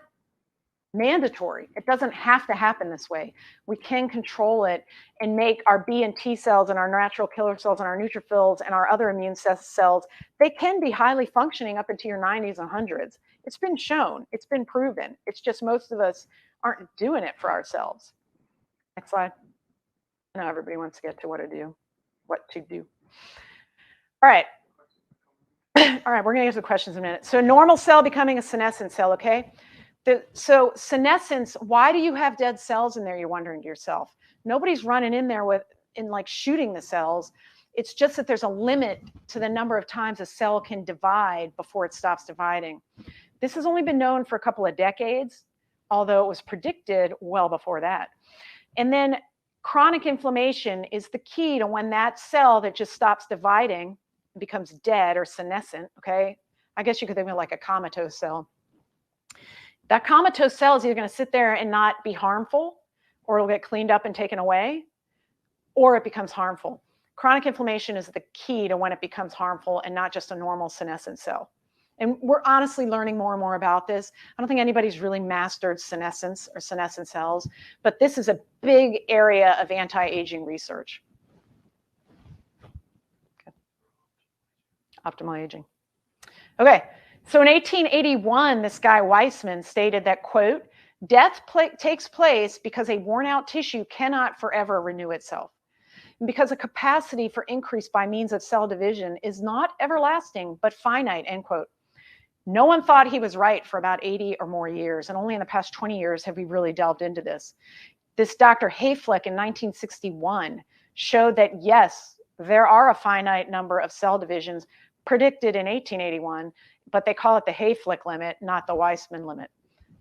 mandatory. It doesn't have to happen this way. We can control it and make our B and T cells and our natural killer cells and our neutrophils and our other immune cells, they can be highly functioning up into your 90s and 100s. It's been shown. It's been proven. It's just most of us aren't doing it for ourselves. Next slide. I know everybody wants to get to what to do. All right. All right, we're going to get to the questions in a minute. So a normal cell becoming a senescent cell, okay? So senescence, why do you have dead cells in there, you're wondering to yourself? Nobody's running in there like shooting the cells. It's just that there's a limit to the number of times a cell can divide before it stops dividing. This has only been known for a couple of decades, although it was predicted well before that. And then chronic inflammation is the key to when that cell that just stops dividing becomes dead or senescent, okay? I guess you could think of it like a comatose cell. That comatose cell is either going to sit there and not be harmful, or it'll get cleaned up and taken away, or it becomes harmful. Chronic inflammation is the key to when it becomes harmful and not just a normal senescent cell. And we're honestly learning more and more about this. I don't think anybody's really mastered senescence or senescent cells, but this is a big area of anti-aging research. Okay. Optimal aging. Okay. So in 1881, this guy Weissman stated that, quote, death takes place because a worn out tissue cannot forever renew itself, and because a capacity for increase by means of cell division is not everlasting, but finite, end quote. No one thought he was right for about 80 or more years, and only in the past 20 years have we really delved into this. This Dr. Hayflick in 1961 showed that, yes, there are a finite number of cell divisions predicted in 1881, but they call it the Hayflick limit, not the Weissman limit,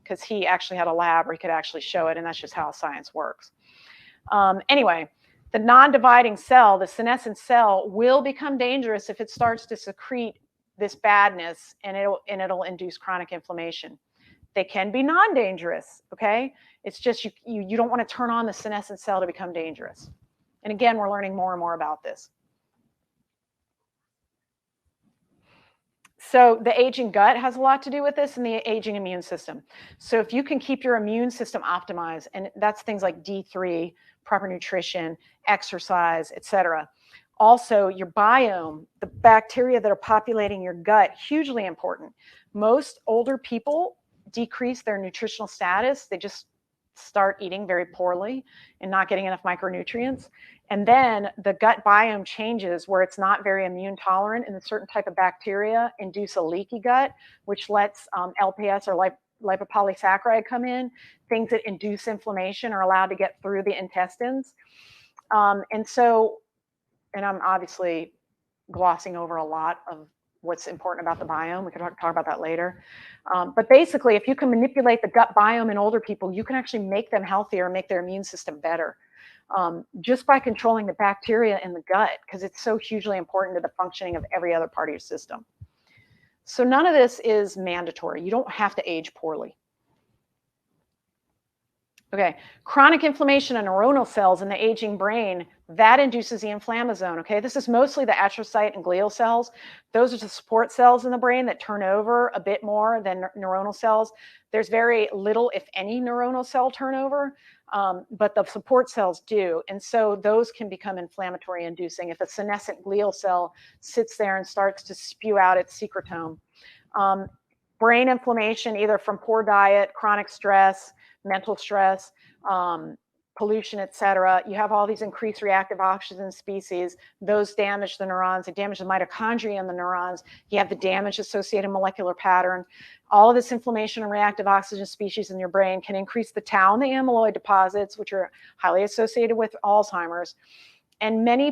because he actually had a lab where he could actually show it, and that's just how science works. Anyway, the non-dividing cell, the senescent cell, will become dangerous if it starts to secrete this badness, and it'll induce chronic inflammation. They can be non-dangerous, okay? It's just you don't want to turn on the senescent cell to become dangerous. And again, we're learning more and more about this. So the aging gut has a lot to do with this, and the aging immune system. So if you can keep your immune system optimized, and that's things like D3, proper nutrition, exercise, etc. Also, your biome, the bacteria that are populating your gut, hugely important. Most older people decrease their nutritional status. They just start eating very poorly and not getting enough micronutrients. And then the gut biome changes where it's not very immune tolerant, and a certain type of bacteria induce a leaky gut, which lets LPS or lipopolysaccharide come in. Things that induce inflammation are allowed to get through the intestines. And I'm obviously glossing over a lot of what's important about the biome. We can talk about that later. But basically, if you can manipulate the gut biome in older people, you can actually make them healthier, make their immune system better, just by controlling the bacteria in the gut, because it's so hugely important to the functioning of every other part of your system. So none of this is mandatory. You don't have to age poorly. Okay, chronic inflammation of neuronal cells in the aging brain, that induces the inflammasome. Okay, this is mostly the astrocyte and glial cells. Those are the support cells in the brain that turn over a bit more than neuronal cells. There's very little, if any, neuronal cell turnover, but the support cells do. And so those can become inflammatory inducing if a senescent glial cell sits there and starts to spew out its secretome. Brain inflammation, either from poor diet, chronic stress, mental stress, pollution, etc. You have all these increased reactive oxygen species. Those damage the neurons. They damage the mitochondria in the neurons. You have the damage associated molecular pattern. All of this inflammation and reactive oxygen species in your brain can increase the tau and the amyloid deposits, which are highly associated with Alzheimer's. And many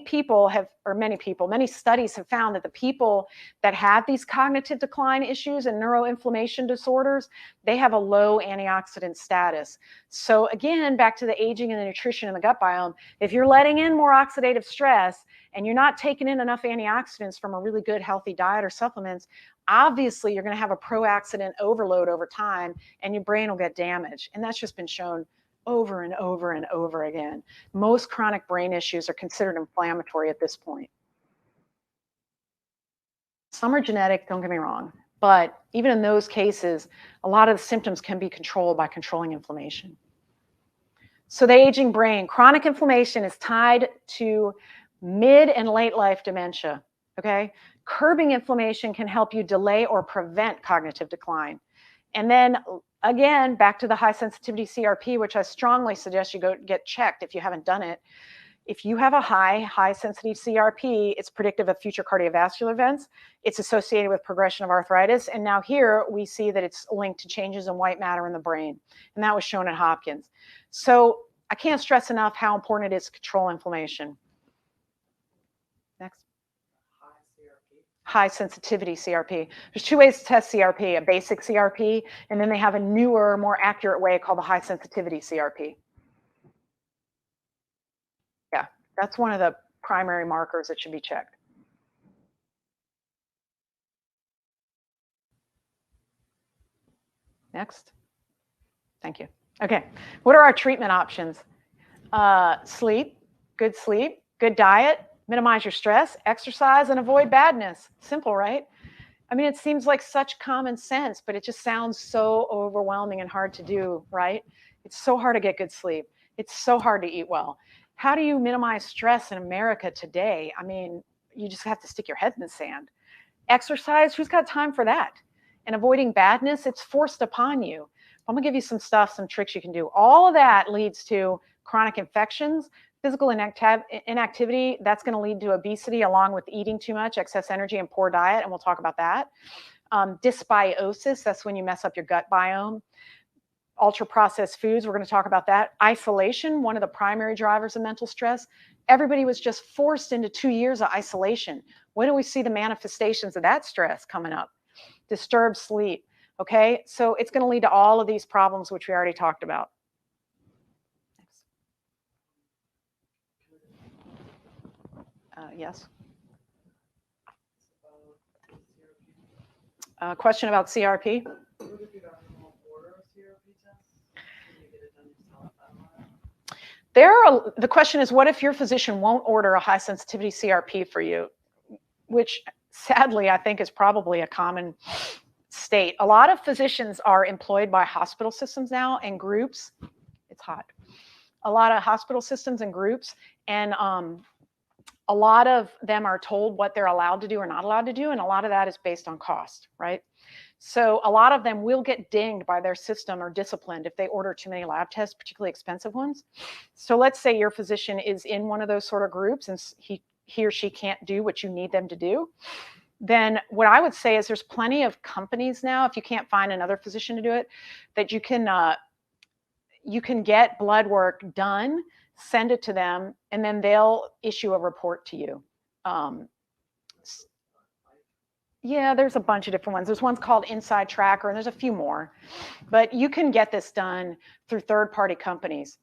studies have found that the people that have these cognitive decline issues and neuroinflammation disorders, they have a low antioxidant status. So again, back to the aging and the nutrition and the gut biome, if you're letting in more oxidative stress and you're not taking in enough antioxidants from a really good healthy diet or supplements, obviously you're going to have a pro-oxidant overload over time, and your brain will get damaged. And that's just been shown over and over and over again. Most chronic brain issues are considered inflammatory at this point. Some are genetic, don't get me wrong, but even in those cases, a lot of the symptoms can be controlled by controlling inflammation. So the aging brain, chronic inflammation is tied to mid and late life dementia, okay? Curbing inflammation can help you delay or prevent cognitive decline. And then again, back to the high sensitivity CRP, which I strongly suggest you go get checked if you haven't done it. If you have a high sensitive CRP, it's predictive of future cardiovascular events. It's associated with progression of arthritis. And now here we see that it's linked to changes in white matter in the brain. And that was shown at Hopkins. So I can't stress enough how important it is to control inflammation. Next. High sensitivity CRP. There's two ways to test CRP, a basic CRP, and then they have a newer, more accurate way called the high sensitivity CRP. Yeah, that's one of the primary markers that should be checked. Next. Thank you. Okay, what are our treatment options? Sleep, good diet, minimize your stress, exercise, and avoid badness. Simple, right? I mean, it seems like such common sense, but it just sounds so overwhelming and hard to do, right? It's so hard to get good sleep. It's so hard to eat well. How do you minimize stress in America today? I mean, you just have to stick your head in the sand. Exercise, who's got time for that? And avoiding badness, it's forced upon you. I'm gonna give you some tricks you can do. All of that leads to chronic infections, physical inactivity. That's going to lead to obesity, along with eating too much, excess energy, and poor diet, and we'll talk about that. Dysbiosis, that's when you mess up your gut biome. Ultra-processed foods, we're going to talk about that. Isolation, one of the primary drivers of mental stress. Everybody was just forced into 2 years of isolation. When do we see the manifestations of that stress coming up? disturbed sleep. Okay, so it's going to lead to all of these problems, which we already talked about. Yes. Question about CRP? The question is, what if your physician won't order a high sensitivity CRP for you? Which sadly, I think is probably a common state. A lot of physicians are employed by hospital systems now and groups. It's hot. A lot of hospital systems and groups, and a lot of them are told what they're allowed to do or not allowed to do, and a lot of that is based on cost, right? So a lot of them will get dinged by their system or disciplined if they order too many lab tests, particularly expensive ones. So let's say your physician is in one of those sort of groups and he or she can't do what you need them to do. Then what I would say is there's plenty of companies now, if you can't find another physician to do it, that you can get blood work done, send it to them, and then they'll issue a report to you. Yeah, there's a bunch of different ones. There's ones called Inside Tracker, and there's a few more. But you can get this done through third-party companies.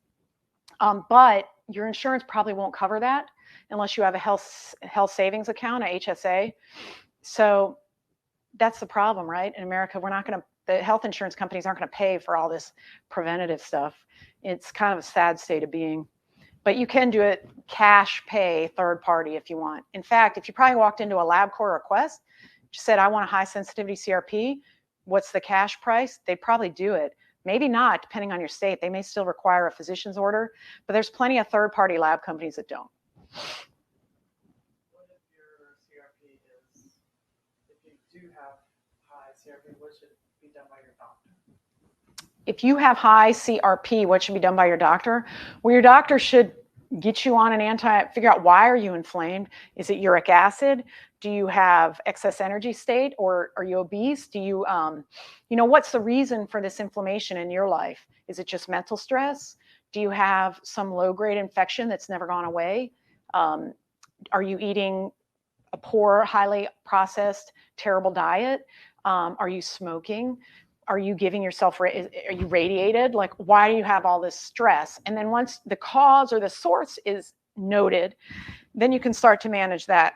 But your insurance probably won't cover that unless you have a health savings account, a HSA. So that's the problem, right? In America, the health insurance companies aren't going to pay for all this preventative stuff. It's kind of a sad state of being. But you can do it cash pay, third party if you want. In fact, if you probably walked into a LabCorp or a Quest, just said, I want a high sensitivity CRP, what's the cash price? They'd probably do it. Maybe not, depending on your state. They may still require a physician's order, but there's plenty of third-party lab companies that don't.
What if your CRP is, if you do have high CRP, what should be done by your doctor?
If you have high CRP, what should be done by your doctor? Well, your doctor should get you on figure out why are you inflamed? Is it uric acid? Do you have excess energy state, or are you obese? Do you, what's the reason for this inflammation in your life? Is it just mental stress? Do you have some low-grade infection that's never gone away? Are you eating a poor, highly processed, terrible diet? Are you smoking? Are you giving yourself, are you radiated? Like, why do you have all this stress? And then once the cause or the source is noted, then you can start to manage that,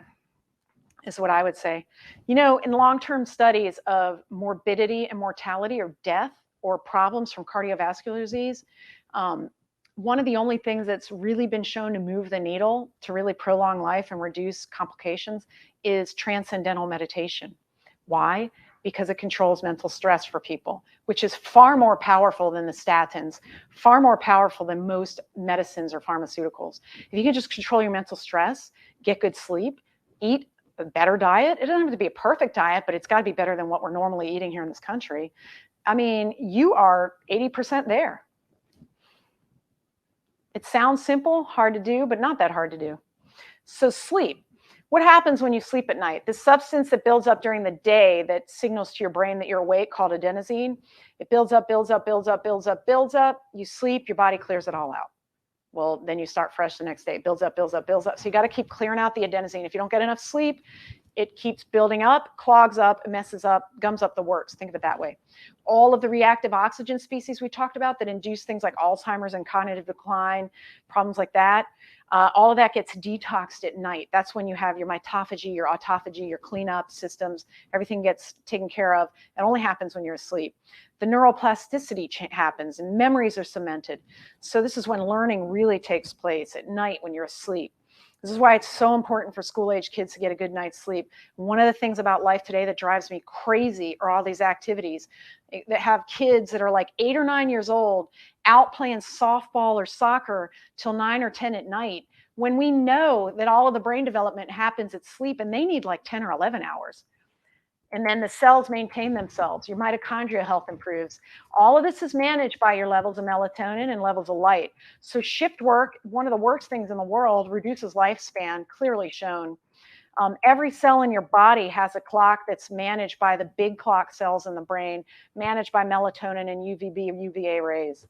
is what I would say. In long-term studies of morbidity and mortality or death or problems from cardiovascular disease, one of the only things that's really been shown to move the needle to really prolong life and reduce complications is transcendental meditation. Why? Because it controls mental stress for people, which is far more powerful than the statins, far more powerful than most medicines or pharmaceuticals. If you can just control your mental stress, get good sleep, eat a better diet. It doesn't have to be a perfect diet, but it's got to be better than what we're normally eating here in this country. I mean, you are 80% there. It sounds simple, hard to do, but not that hard to do. So sleep. What happens when you sleep at night? The substance that builds up during the day that signals to your brain that you're awake, called adenosine, it builds up, builds up, builds up, builds up, builds up. You sleep, your body clears it all out. Well, then you start fresh the next day. It builds up, builds up, builds up. So you got to keep clearing out the adenosine. If you don't get enough sleep, it keeps building up, clogs up, messes up, gums up the works. Think of it that way. All of the reactive oxygen species we talked about that induce things like Alzheimer's and cognitive decline, problems like that, all of that gets detoxed at night. That's when you have your mitophagy, your autophagy, your cleanup systems, everything gets taken care of. It only happens when you're asleep. The neuroplasticity happens and memories are cemented. So this is when learning really takes place at night when you're asleep. This is why it's so important for school-age kids to get a good night's sleep. One of the things about life today that drives me crazy are all these activities that have kids that are like 8 or 9 years old out playing softball or soccer till 9 or 10 at night, when we know that all of the brain development happens at sleep and they need like 10 or 11 hours. And then the cells maintain themselves. Your mitochondria health improves. All of this is managed by your levels of melatonin and levels of light. So shift work, one of the worst things in the world, reduces lifespan, clearly shown. Every cell in your body has a clock that's managed by the big clock cells in the brain, managed by melatonin and UVB or UVA rays.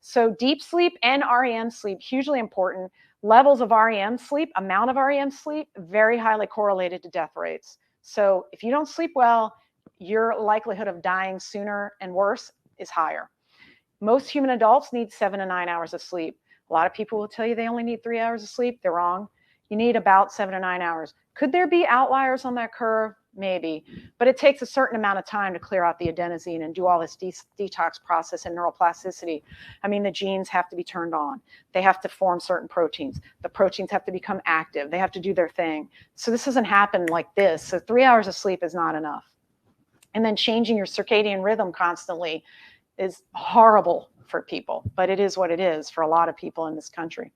So deep sleep and REM sleep, hugely important. Levels of REM sleep, amount of REM sleep, very highly correlated to death rates. So if you don't sleep well, your likelihood of dying sooner and worse is higher. Most human adults need 7 to 9 hours of sleep. A lot of people will tell you they only need 3 hours of sleep. They're wrong. You need about 7 to 9 hours. Could there be outliers on that curve? Maybe, but it takes a certain amount of time to clear out the adenosine and do all this detox process and neuroplasticity. I mean, the genes have to be turned on. They have to form certain proteins. The proteins have to become active. They have to do their thing. So this doesn't happen like this. So 3 hours of sleep is not enough. And then changing your circadian rhythm constantly is horrible for people, but it is what it is for a lot of people in this country.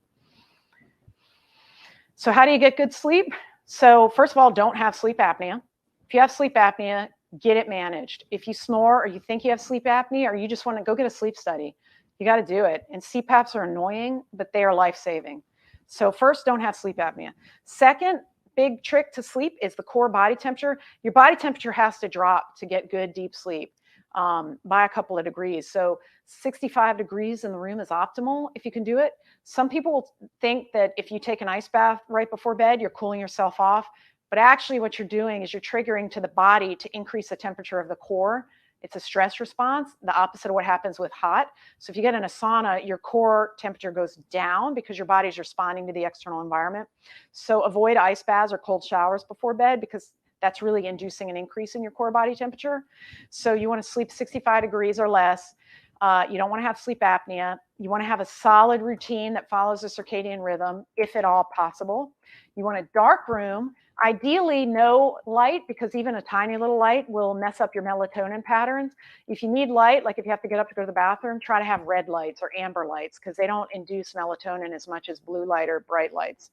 So how do you get good sleep? So first of all, don't have sleep apnea. If you have sleep apnea, get it managed. If you snore or you think you have sleep apnea or you just want to go get a sleep study, you got to do it. And CPAPs are annoying, but they are life-saving. So first, don't have sleep apnea. Second, big trick to sleep is the core body temperature. Your body temperature has to drop to get good deep sleep by a couple of degrees. So 65 degrees in the room is optimal if you can do it. Some people think that if you take an ice bath right before bed, you're cooling yourself off. But actually what you're doing is you're triggering to the body to increase the temperature of the core. It's a stress response, the opposite of what happens with hot. So if you get in a sauna, your core temperature goes down because your body's responding to the external environment. So avoid ice baths or cold showers before bed because that's really inducing an increase in your core body temperature. So you want to sleep 65 degrees or less. You don't want to have sleep apnea. You want to have a solid routine that follows a circadian rhythm, if at all possible. You want a dark room, ideally no light, because even a tiny little light will mess up your melatonin patterns. If you need light, like if you have to get up to go to the bathroom, try to have red lights or amber lights because they don't induce melatonin as much as blue light or bright lights.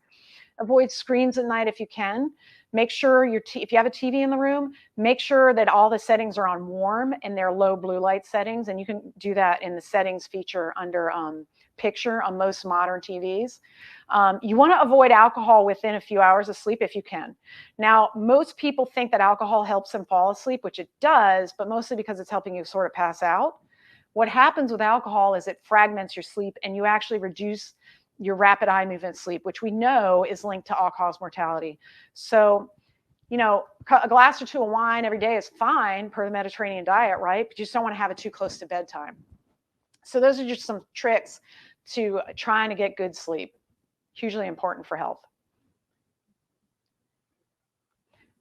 Avoid screens at night if you can. Make sure if you have a TV in the room, make sure that all the settings are on warm and they're low blue light settings. And you can do that in the settings feature under picture on most modern TVs. You want to avoid alcohol within a few hours of sleep if you can. Now, most people think that alcohol helps them fall asleep, which it does, but mostly because it's helping you sort of pass out. What happens with alcohol is it fragments your sleep and you actually reduce your rapid eye movement sleep, which we know is linked to all-cause mortality. So, you know, a glass or two of wine every day is fine per the Mediterranean diet, right? But you just don't want to have it too close to bedtime. So those are just some tricks to trying to get good sleep. Hugely important for health.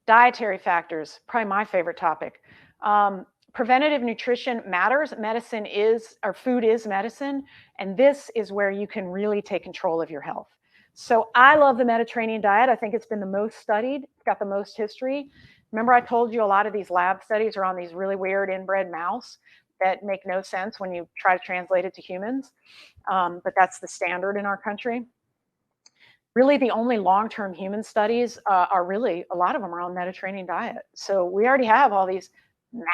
Dietary factors, probably my favorite topic. Preventative nutrition matters. Food is medicine. And this is where you can really take control of your health. So I love the Mediterranean diet. I think it's been the most studied. It's got the most history. Remember I told you a lot of these lab studies are on these really weird inbred mouse that make no sense when you try to translate it to humans. But that's the standard in our country. Really, the only long-term human studies are really, a lot of them are on Mediterranean diet. So we already have all these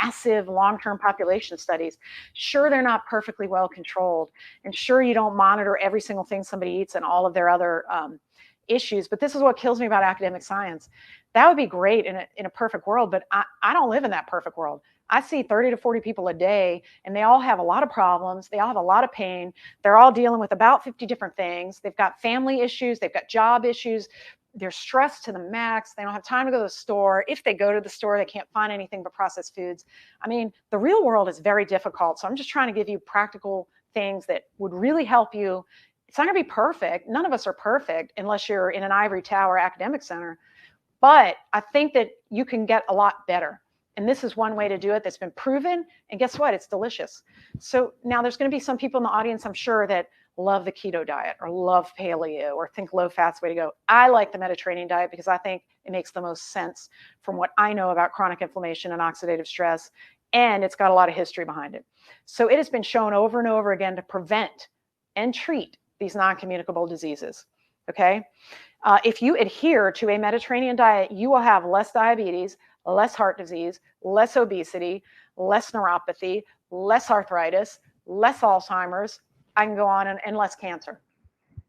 massive long-term population studies. Sure, they're not perfectly well controlled, and sure, you don't monitor every single thing somebody eats and all of their other issues. But this is what kills me about academic science. That would be great in a perfect world, but I don't live in that perfect world. I see 30 to 40 people a day, and they all have a lot of problems. They all have a lot of pain. They're all dealing with about 50 different things. They've got family issues. They've got job issues. They're stressed to the max. They don't have time to go to the store. If they go to the store, they can't find anything but processed foods. I mean, the real world is very difficult. So I'm just trying to give you practical things that would really help you. It's not going to be perfect. None of us are perfect unless you're in an ivory tower academic center. But I think that you can get a lot better. And this is one way to do it that's been proven. And guess what? It's delicious. So now there's going to be some people in the audience, I'm sure, that love the keto diet or love paleo or think low fat's way to go. I like the Mediterranean diet because I think it makes the most sense from what I know about chronic inflammation and oxidative stress. And it's got a lot of history behind it. So it has been shown over and over again to prevent and treat these non-communicable diseases. Okay. If you adhere to a Mediterranean diet, you will have less diabetes, less heart disease, less obesity, less neuropathy, less arthritis, less Alzheimer's. I can go on, and less cancer.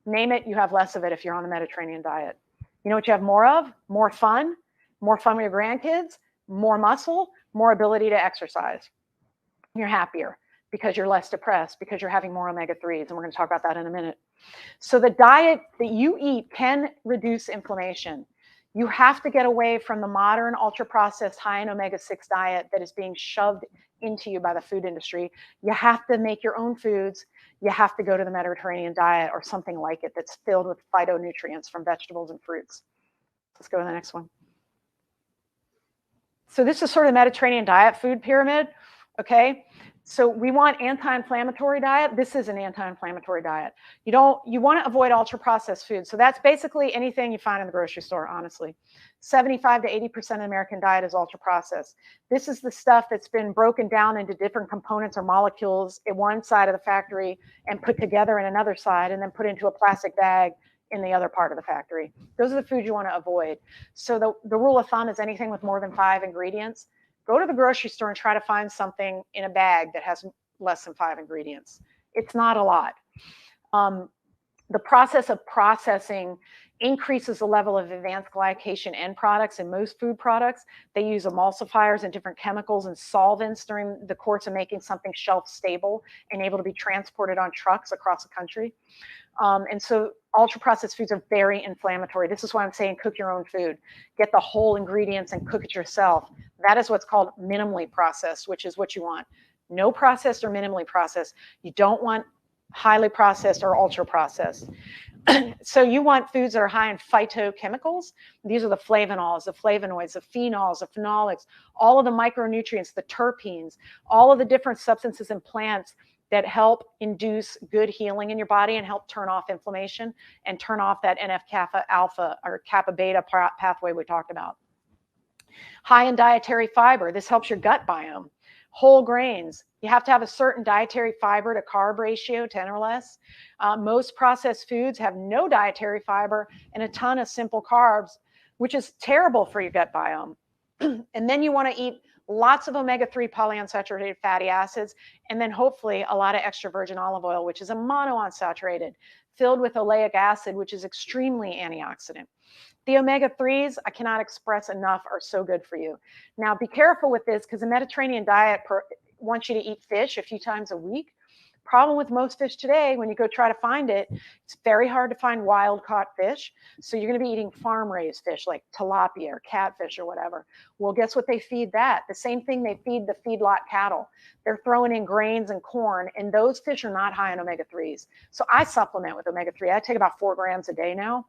Name it, you have less of it if you're on the Mediterranean diet. You know what you have more of? More fun with your grandkids, more muscle, more ability to exercise. You're happier because you're less depressed, because you're having more omega-3s, and we're going to talk about that in a minute. So the diet that you eat can reduce inflammation. You have to get away from the modern ultra-processed high in omega-6 diet that is being shoved into you by the food industry. You have to make your own foods. You have to go to the Mediterranean diet or something like it that's filled with phytonutrients from vegetables and fruits. Let's go to the next one. So this is sort of the Mediterranean diet food pyramid, okay? So we want anti-inflammatory diet. This is an anti-inflammatory diet. You want to avoid ultra-processed foods. So that's basically anything you find in the grocery store, honestly. 75 to 80% of the American diet is ultra-processed. This is the stuff that's been broken down into different components or molecules in one side of the factory and put together in another side and then put into a plastic bag in the other part of the factory. Those are the foods you want to avoid. So the rule of thumb is anything with more than 5 ingredients. Go to the grocery store and try to find something in a bag that has less than 5 ingredients. It's not a lot. The process of processing increases the level of advanced glycation end products in most food products. They use emulsifiers and different chemicals and solvents during the course of making something shelf stable and able to be transported on trucks across the country. And so ultra-processed foods are very inflammatory. This is why I'm saying cook your own food. Get the whole ingredients and cook it yourself. That is what's called minimally processed, which is what you want. No processed or minimally processed. You don't want highly processed or ultra-processed. So you want foods that are high in phytochemicals. These are the flavonols, the flavonoids, the phenols, the phenolics, all of the micronutrients, the terpenes, all of the different substances in plants that help induce good healing in your body and help turn off inflammation and turn off that NF-kappa alpha or kappa beta pathway we talked about. High in dietary fiber. This helps your gut biome. Whole grains. You have to have a certain dietary fiber to carb ratio, 10 or less. Most processed foods have no dietary fiber and a ton of simple carbs, which is terrible for your gut biome. And then you want to eat lots of omega-3 polyunsaturated fatty acids, and then hopefully a lot of extra virgin olive oil, which is a monounsaturated, filled with oleic acid, which is extremely antioxidant. The omega-3s, I cannot express enough, are so good for you. Now, be careful with this because the Mediterranean diet wants you to eat fish a few times a week. Problem with most fish today, when you go try to find it, it's very hard to find wild-caught fish. So you're going to be eating farm-raised fish like tilapia or catfish or whatever. Well, guess what they feed that? The same thing they feed the feedlot cattle. They're throwing in grains and corn, and those fish are not high in omega-3s. So I supplement with omega-3. I take about 4 grams a day now.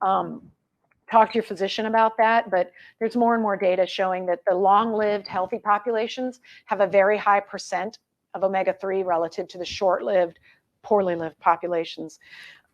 Talk to your physician about that, but there's more and more data showing that the long-lived healthy populations have a very high percent of omega-3 relative to the short-lived, poorly lived populations.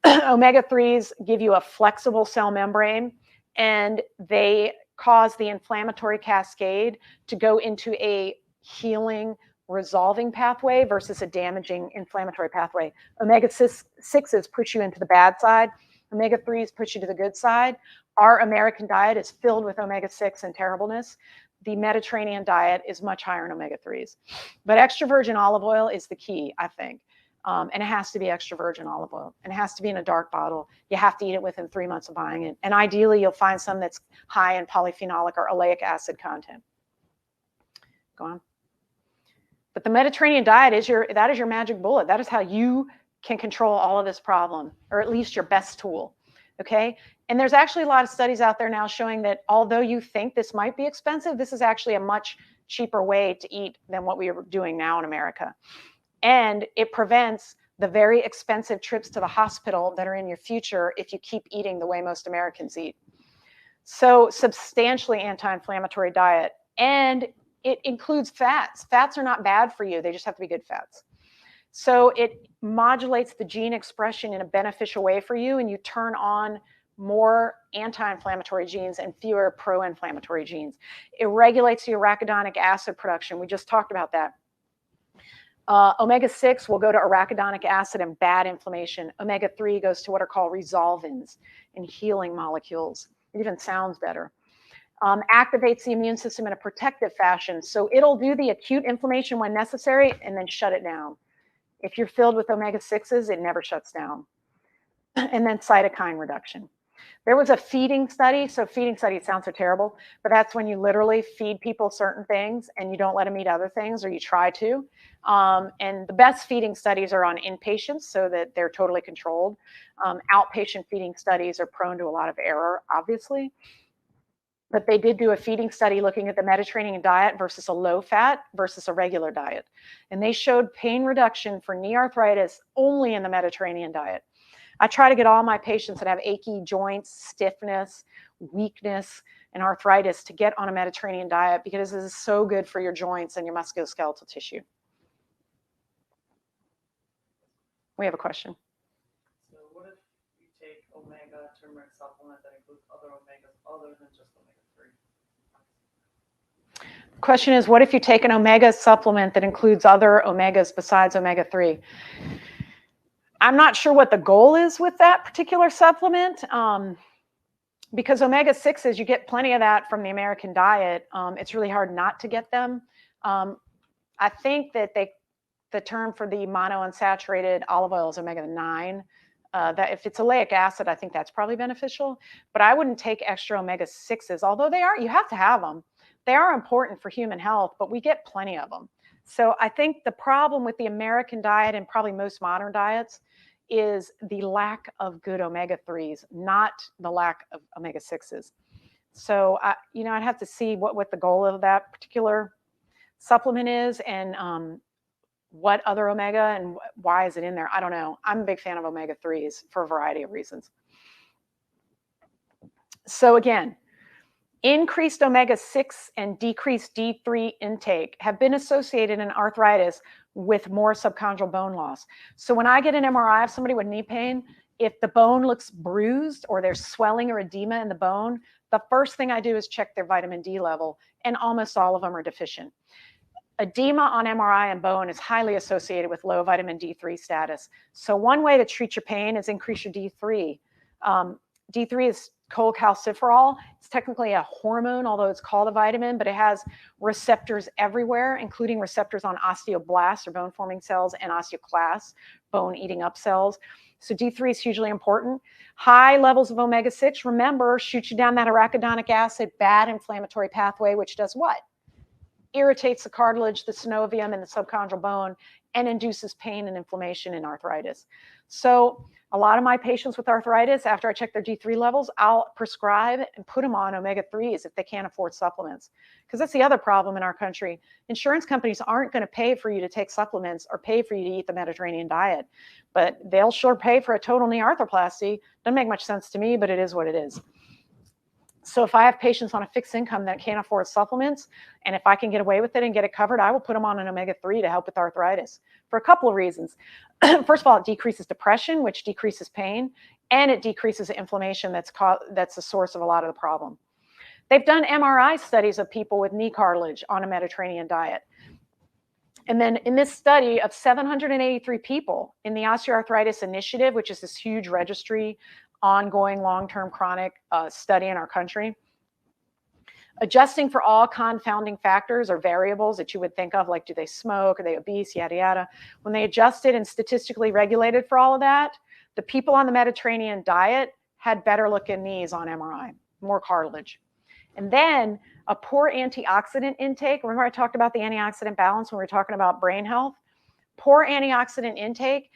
Omega-3s give you a flexible cell membrane, and they cause the inflammatory cascade to go into a healing, resolving pathway versus a damaging inflammatory pathway. Omega-6s push you into the bad side. Omega-3s push you to the good side. Our American diet is filled with omega-6 and terribleness. The Mediterranean diet is much higher in omega-3s. But extra virgin olive oil is the key, I think. And it has to be extra virgin olive oil. And it has to be in a dark bottle. You have to eat it within 3 months of buying it. And ideally, you'll find some that's high in polyphenolic or oleic acid content. Go on. But the Mediterranean diet is your magic bullet. That is how you can control all of this problem, or at least your best tool. Okay? And there's actually a lot of studies out there now showing that although you think this might be expensive, this is actually a much cheaper way to eat than what we are doing now in America. And it prevents the very expensive trips to the hospital that are in your future if you keep eating the way most Americans eat. So substantially anti-inflammatory diet. And it includes fats. Fats are not bad for you. They just have to be good fats. So it modulates the gene expression in a beneficial way for you, and you turn on more anti-inflammatory genes and fewer pro-inflammatory genes. It regulates your arachidonic acid production. We just talked about that. Omega-6 will go to arachidonic acid and bad inflammation. Omega-3 goes to what are called resolvins and healing molecules. It even sounds better. Activates the immune system in a protective fashion. So it'll do the acute inflammation when necessary and then shut it down. If you're filled with omega-6s, it never shuts down. And then cytokine reduction. There was a feeding study. So feeding study, it sounds so terrible, but that's when you literally feed people certain things and you don't let them eat other things, or you try to. And the best feeding studies are on inpatients so that they're totally controlled. Outpatient feeding studies are prone to a lot of error, obviously. But they did do a feeding study looking at the Mediterranean diet versus a low-fat versus a regular diet. And they showed pain reduction for knee arthritis only in the Mediterranean diet. I try to get all my patients that have achy joints, stiffness, weakness, and arthritis to get on a Mediterranean diet because this is so good for your joints and your musculoskeletal tissue. We have a question.
So what if you take omega turmeric supplement that includes other omegas other than just omega-3?
The question is, what if you take an omega supplement that includes other omegas besides omega-3? I'm not sure what the goal is with that particular supplement. Because omega-6s, you get plenty of that from the American diet. It's really hard not to get them. I think that the term for the monounsaturated olive oil is omega-9. That if it's oleic acid, I think that's probably beneficial. But I wouldn't take extra omega-6s, although they are, you have to have them. They are important for human health, but we get plenty of them. So I think the problem with the American diet and probably most modern diets is the lack of good omega-3s, not the lack of omega-6s. So, I'd have to see what the goal of that particular supplement is and what other omega and why is it in there. I don't know. I'm a big fan of omega-3s for a variety of reasons. So again, increased omega-6 and decreased D3 intake have been associated in arthritis with more subchondral bone loss. So when I get an MRI of somebody with knee pain, if the bone looks bruised or there's swelling or edema in the bone, the first thing I do is check their vitamin D level, and almost all of them are deficient. Edema on MRI and bone is highly associated with low vitamin D3 status. So one way to treat your pain is increase your D3. D3 is cholecalciferol. It's technically a hormone, although it's called a vitamin, but it has receptors everywhere, including receptors on osteoblasts or bone-forming cells and osteoclasts, bone-eating up cells. So D3 is hugely important. High levels of omega-6, remember, shoot you down that arachidonic acid, bad inflammatory pathway, which does what? Irritates the cartilage, the synovium, and the subchondral bone, and induces pain and inflammation in arthritis. So a lot of my patients with arthritis, after I check their D3 levels, I'll prescribe and put them on omega-3s if they can't afford supplements. Because that's the other problem in our country. Insurance companies aren't going to pay for you to take supplements or pay for you to eat the Mediterranean diet, but they'll sure pay for a total knee arthroplasty. Doesn't make much sense to me, but it is what it is. So if I have patients on a fixed income that can't afford supplements, and if I can get away with it and get it covered, I will put them on an omega-3 to help with arthritis for a couple of reasons. First of all, it decreases depression, which decreases pain, and it decreases inflammation that's the source of a lot of the problem. They've done MRI studies of people with knee cartilage on a Mediterranean diet. And then in this study of 783 people in the Osteoarthritis Initiative, which is this huge registry, ongoing long-term chronic study in our country, adjusting for all confounding factors or variables that you would think of, like do they smoke, are they obese, yada, yada. When they adjusted and statistically regulated for all of that, the people on the Mediterranean diet had better looking knees on MRI, more cartilage. And then a poor antioxidant intake. Remember I talked about the antioxidant balance when we were talking about brain health? Poor antioxidant intake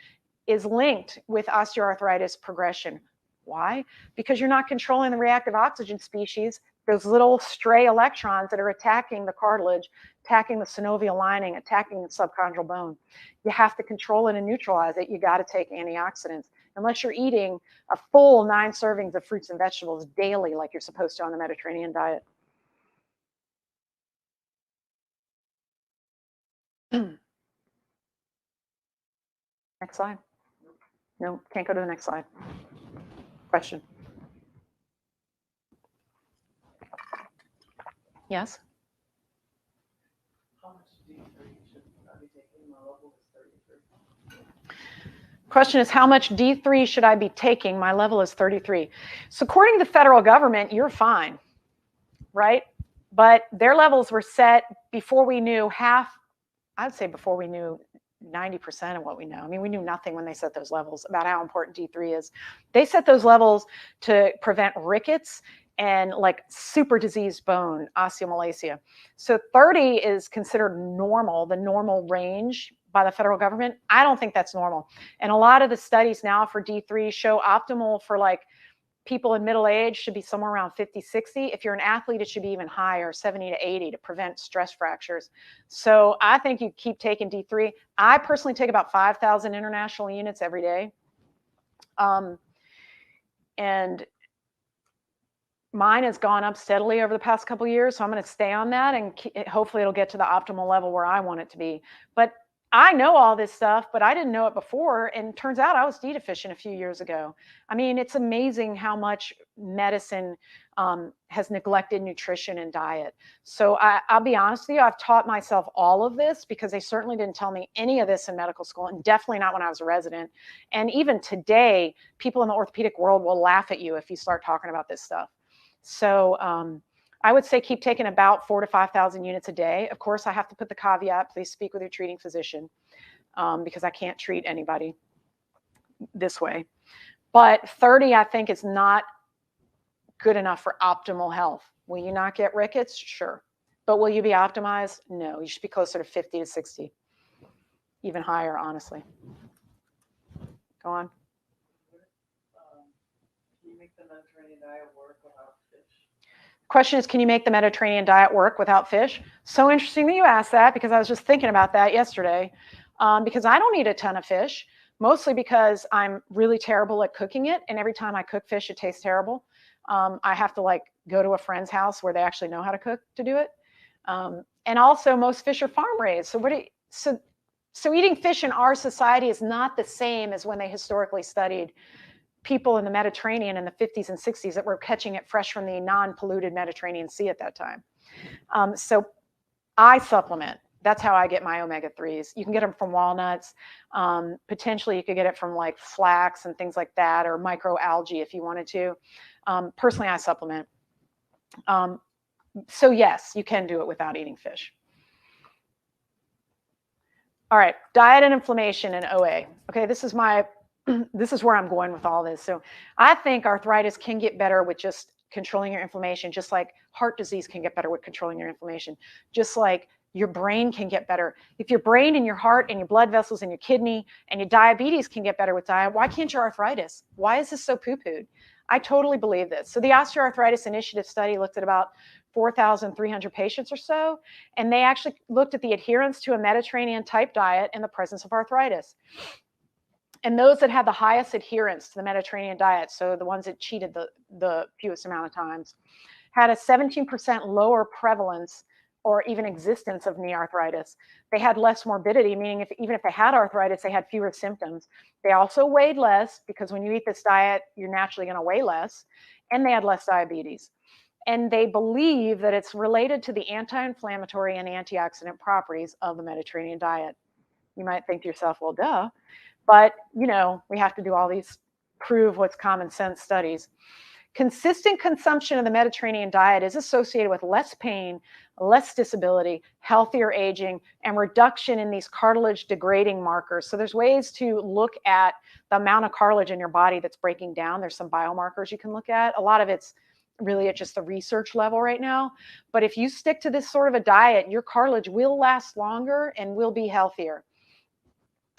is linked with osteoarthritis progression. Why? Because you're not controlling the reactive oxygen species, those little stray electrons that are attacking the cartilage, attacking the synovial lining, attacking the subchondral bone. You have to control it and neutralize it. You got to take antioxidants. Unless you're eating a full 9 servings of fruits and vegetables daily like you're supposed to on the Mediterranean diet. Next slide. No, can't go to the next slide. Question. Yes?
How much D3 should I be taking? My level is 33.
Question is, how much D3 should I be taking? My level is 33. So according to the federal government, you're fine, right? But their levels were set before we knew I'd say before we knew 90% of what we know. I mean, we knew nothing when they set those levels about how important D3 is. They set those levels to prevent rickets and like super diseased bone, osteomalacia. So 30 is considered normal, the normal range by the federal government. I don't think that's normal. And a lot of the studies now for D3 show optimal for like people in middle age should be somewhere around 50, 60. If you're an athlete, it should be even higher, 70 to 80, to prevent stress fractures. So I think you keep taking D3. I personally take about 5,000 international units every day. And mine has gone up steadily over the past couple of years, so I'm going to stay on that, and hopefully it'll get to the optimal level where I want it to be. But I know all this stuff, but I didn't know it before, and it turns out I was D deficient a few years ago. I mean, it's amazing how much medicine has neglected nutrition and diet. So I'll be honest with you, I've taught myself all of this because they certainly didn't tell me any of this in medical school, and definitely not when I was a resident. And even today, people in the orthopedic world will laugh at you if you start talking about this stuff. So I would say keep taking about 4,000 to 5,000 units a day. Of course, I have to put the caveat, please speak with your treating physician, because I can't treat anybody this way. But 30, I think, is not good enough for optimal health. Will you not get rickets? Sure. But will you be optimized? No, you should be closer to 50 to 60, even higher, honestly. Go on.
Can you make the Mediterranean diet work without fish?
Question is, can you make the Mediterranean diet work without fish? So interesting that you asked that, because I was just thinking about that yesterday. Because I don't eat a ton of fish, mostly because I'm really terrible at cooking it. And every time I cook fish, it tastes terrible. I have to like go to a friend's house where they actually know how to cook to do it. And also most fish are farm raised. So eating fish in our society is not the same as when they historically studied people in the Mediterranean in the 50s and 60s that were catching it fresh from the non-polluted Mediterranean Sea at that time. So I supplement. That's how I get my omega-3s. You can get them from walnuts. Potentially you could get it from like flax and things like that, or microalgae if you wanted to. Personally, I supplement. So yes, you can do it without eating fish. All right, diet and inflammation and OA. Okay, this is where I'm going with all this. So I think arthritis can get better with just controlling your inflammation, just like heart disease can get better with controlling your inflammation, just like your brain can get better. If your brain and your heart and your blood vessels and your kidney and your diabetes can get better with diet, why can't your arthritis? Why is this so poo-pooed? I totally believe this. So the Osteoarthritis Initiative study looked at about 4,300 patients or so, and they actually looked at the adherence to a Mediterranean type diet in the presence of arthritis. And those that had the highest adherence to the Mediterranean diet, so the ones that cheated the fewest amount of times, had a 17% lower prevalence or even existence of knee arthritis. They had less morbidity, meaning even if they had arthritis, they had fewer symptoms. They also weighed less, because when you eat this diet, you're naturally going to weigh less, and they had less diabetes. And they believe that it's related to the anti-inflammatory and antioxidant properties of the Mediterranean diet. You might think to yourself, well, duh. But, you know, we have to do all these prove what's common sense studies. Consistent consumption of the Mediterranean diet is associated with less pain, less disability, healthier aging, and reduction in these cartilage degrading markers. So there's ways to look at the amount of cartilage in your body that's breaking down. There's some biomarkers you can look at. A lot of it's really at just the research level right now. But if you stick to this sort of a diet, your cartilage will last longer and will be healthier.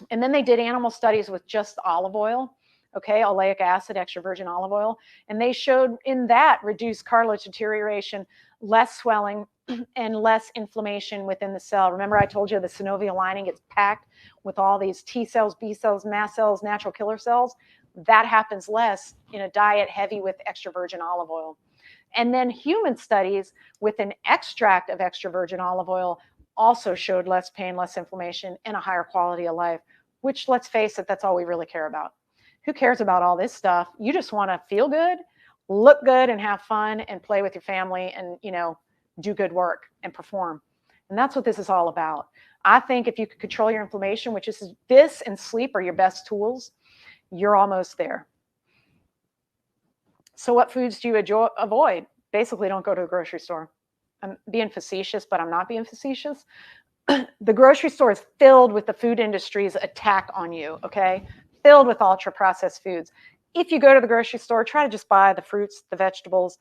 And then they did animal studies with just olive oil, okay, oleic acid, extra virgin olive oil, and they showed in that reduced cartilage deterioration, less swelling, and less inflammation within the cell. Remember I told you the synovial lining gets packed with all these T cells, B cells, mast cells, natural killer cells. That happens less in a diet heavy with extra virgin olive oil. And then human studies with an extract of extra virgin olive oil also showed less pain, less inflammation, and a higher quality of life, which, let's face it, that's all we really care about. Who cares about all this stuff? You just want to feel good, look good, and have fun, and play with your family, and, you know, do good work and perform. And that's what this is all about. I think if you could control your inflammation, which is this and sleep are your best tools, you're almost there. So what foods do you avoid? Basically, don't go to a grocery store. I'm being facetious, but I'm not being facetious. The grocery store is filled with the food industry's attack on you, okay? Filled with ultra processed foods. If you go to the grocery store, try to just buy the fruits, the vegetables,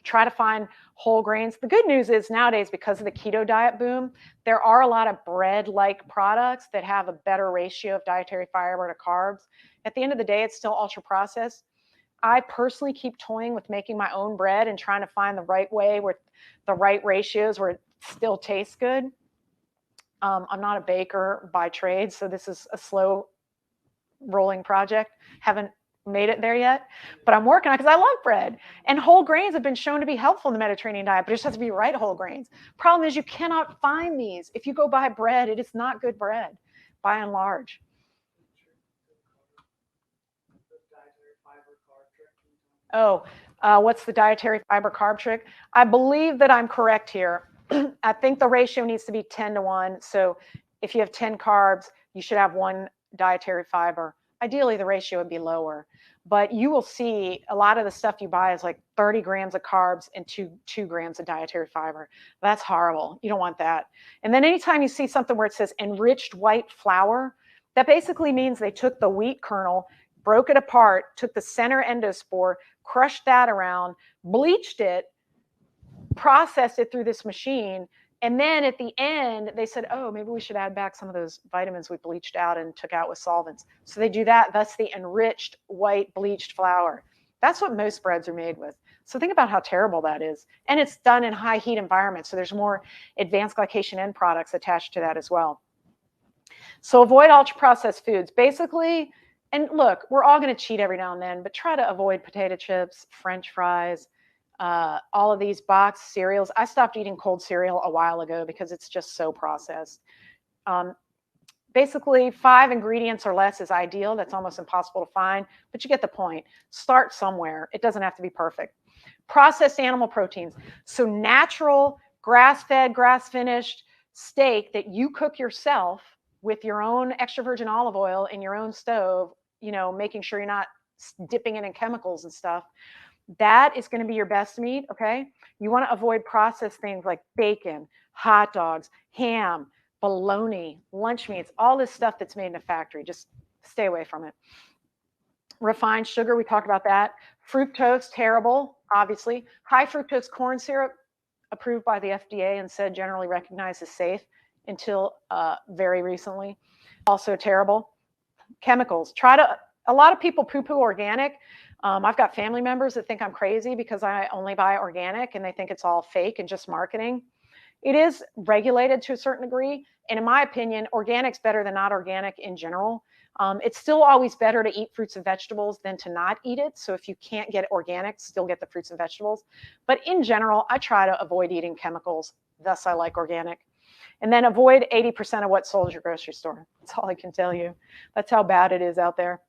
try to find whole grains. The good news is nowadays, because of the keto diet boom, there are a lot of bread-like products that have a better ratio of dietary fiber to carbs. At the end of the day, it's still ultra processed. I personally keep toying with making my own bread and trying to find the right way with the right ratios where it still tastes good. I'm not a baker by trade, so this is a slow rolling project. Haven't made it there yet, but I'm working on it because I love bread. And whole grains have been shown to be helpful in the Mediterranean diet, but it just has to be right whole grains. Problem is you cannot find these. If you go buy bread, it is not good bread, by and large. Oh, what's the dietary fiber carb trick? I believe that I'm correct here. I think the ratio needs to be 10 to 1. So if you have 10 carbs, you should have 1 dietary fiber. Ideally, the ratio would be lower. But you will see a lot of the stuff you buy is like 30 grams of carbs and 2 grams of dietary fiber. That's horrible. You don't want that. And then anytime you see something where it says enriched white flour, that basically means they took the wheat kernel, broke it apart, took the center endospore, crushed that around, bleached it, processed it through this machine, and then at the end they said, oh, maybe we should add back some of those vitamins we bleached out and took out with solvents. So they do that. That's the enriched white bleached flour. That's what most breads are made with. So think about how terrible that is. And it's done in high heat environments, so there's more advanced glycation end products attached to that as well. So avoid ultra processed foods. Basically, and look, we're all going to cheat every now and then, but try to avoid potato chips, French fries, all of these boxed cereals. I stopped eating cold cereal a while ago because it's just so processed. Basically, 5 ingredients or less is ideal. That's almost impossible to find, but you get the point. Start somewhere. It doesn't have to be perfect. Processed animal proteins. So natural, grass-fed, grass-finished steak that you cook yourself with your own extra virgin olive oil in your own stove, you know, making sure you're not dipping it in chemicals and stuff. That is going to be your best meat, okay? You want to avoid processed things like bacon, hot dogs, ham, bologna, lunch meats, all this stuff that's made in a factory. Just stay away from it. Refined sugar, we talked about that. Fructose, terrible, obviously. High fructose corn syrup, approved by the FDA and said generally recognized as safe until very recently. Also terrible. Chemicals. A lot of people poo-poo organic. I've got family members that think I'm crazy because I only buy organic and they think it's all fake and just marketing. It is regulated to a certain degree. And in my opinion, organic's better than not organic in general. It's still always better to eat fruits and vegetables than to not eat it. So if you can't get organic, still get the fruits and vegetables. But in general, I try to avoid eating chemicals. Thus, I like organic. And then avoid 80% of what's sold at your grocery store. That's all I can tell you. That's how bad it is out there.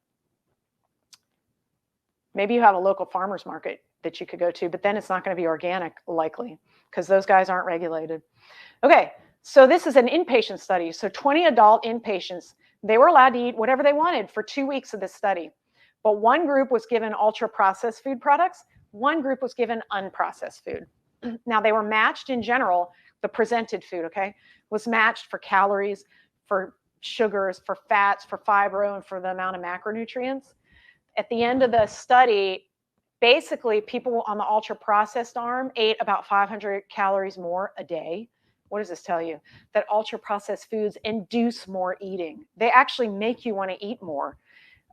Maybe you have a local farmer's market that you could go to, but then it's not going to be organic, likely, because those guys aren't regulated. Okay, so this is an inpatient study. So 20 adult inpatients, they were allowed to eat whatever they wanted for 2 weeks of this study. But one group was given ultra-processed food products. One group was given unprocessed food. Now, they were matched in general. The presented food, okay, was matched for calories, for sugars, for fats, for fibro, and for the amount of macronutrients. At the end of the study, basically people on the ultra-processed arm ate about 500 calories more a day. What does this tell you? That ultra-processed foods induce more eating. They actually make you want to eat more,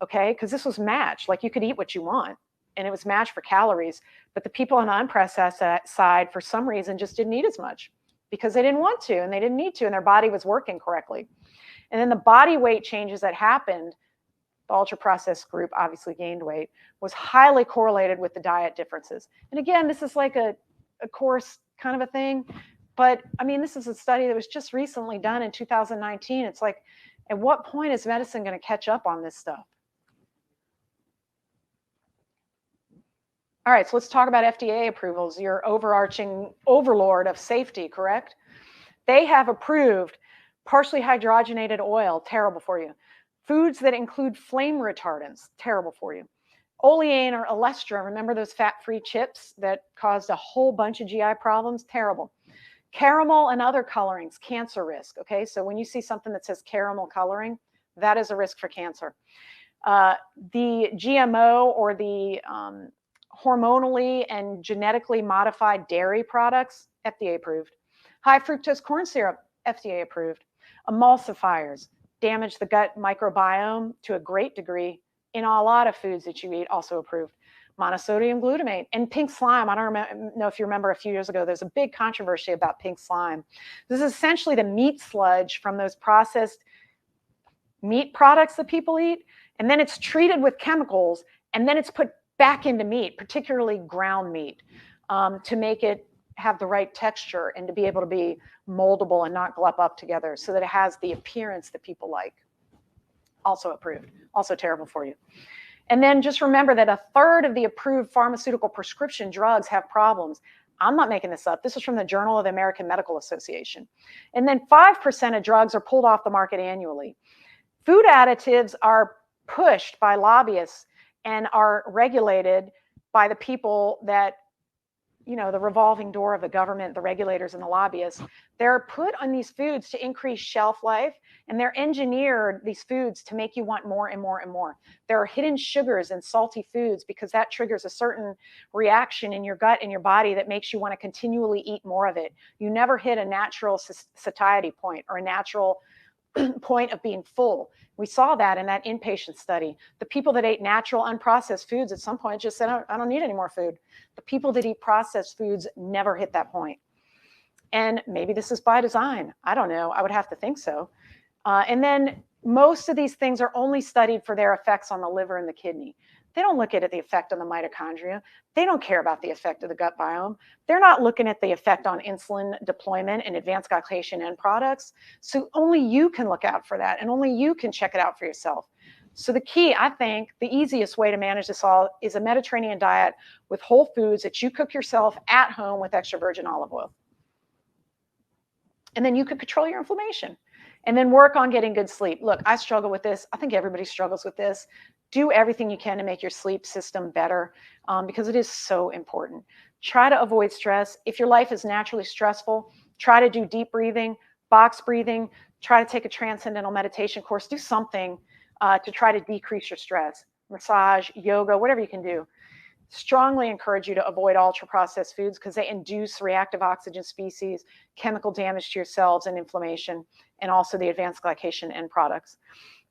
okay? Because this was matched. Like you could eat what you want, and it was matched for calories. But the people on the unprocessed side, for some reason, just didn't eat as much because they didn't want to and they didn't need to, and their body was working correctly. And then the body weight changes that happened, the ultra-processed group obviously gained weight, was highly correlated with the diet differences. And again, this is like a course kind of a thing, but I mean, this is a study that was just recently done in 2019. It's like, at what point is medicine going to catch up on this stuff? All right, so let's talk about FDA approvals, your overarching overlord of safety, correct? They have approved partially hydrogenated oil, terrible for you. Foods that include flame retardants, terrible for you. Oleane or Olestra, remember those fat-free chips that caused a whole bunch of GI problems? Terrible. Caramel and other colorings, cancer risk, okay? So when you see something that says caramel coloring, that is a risk for cancer. The GMO or the hormonally and genetically modified dairy products, FDA approved. High fructose corn syrup, FDA approved. Emulsifiers damage the gut microbiome to a great degree in a lot of foods that you eat, also approved. monosodium glutamate, and pink slime. I don't know if you remember a few years ago, there's a big controversy about pink slime. This is essentially the meat sludge from those processed meat products that people eat, and then it's treated with chemicals, and then it's put back into meat, particularly ground meat, to make it have the right texture and to be able to be moldable and not glop up together so that it has the appearance that people like. Also approved, also terrible for you. And then just remember that 1/3 of the approved pharmaceutical prescription drugs have problems. I'm not making this up. This is from the Journal of the American Medical Association. And then 5% of drugs are pulled off the market annually. Food additives are pushed by lobbyists and are regulated by the people that, you know, the revolving door of the government, the regulators and the lobbyists. They're put on these foods to increase shelf life, and they're engineered, these foods, to make you want more and more and more. There are hidden sugars in salty foods because that triggers a certain reaction in your gut and your body that makes you want to continually eat more of it. You never hit a natural satiety point or a natural point of being full. We saw that in that inpatient study. The people that ate natural, unprocessed foods at some point just said, I don't need any more food. The people that eat processed foods never hit that point. And maybe this is by design. I don't know. I would have to think so. And then most of these things are only studied for their effects on the liver and the kidney. They don't look at the effect on the mitochondria. They don't care about the effect of the gut biome. They're not looking at the effect on insulin deployment and advanced glycation end products. So only you can look out for that, and only you can check it out for yourself. So the key, I think, the easiest way to manage this all is a Mediterranean diet with whole foods that you cook yourself at home with extra virgin olive oil. And then you could control your inflammation. And then work on getting good sleep. Look, I struggle with this. I think everybody struggles with this. Do everything you can to make your sleep system better because it is so important. Try to avoid stress. If your life is naturally stressful, try to do deep breathing, box breathing, try to take a transcendental meditation course, do something to try to decrease your stress. Massage, yoga, whatever you can do. Strongly encourage you to avoid ultra-processed foods because they induce reactive oxygen species, chemical damage to your cells and inflammation, and also the advanced glycation end products.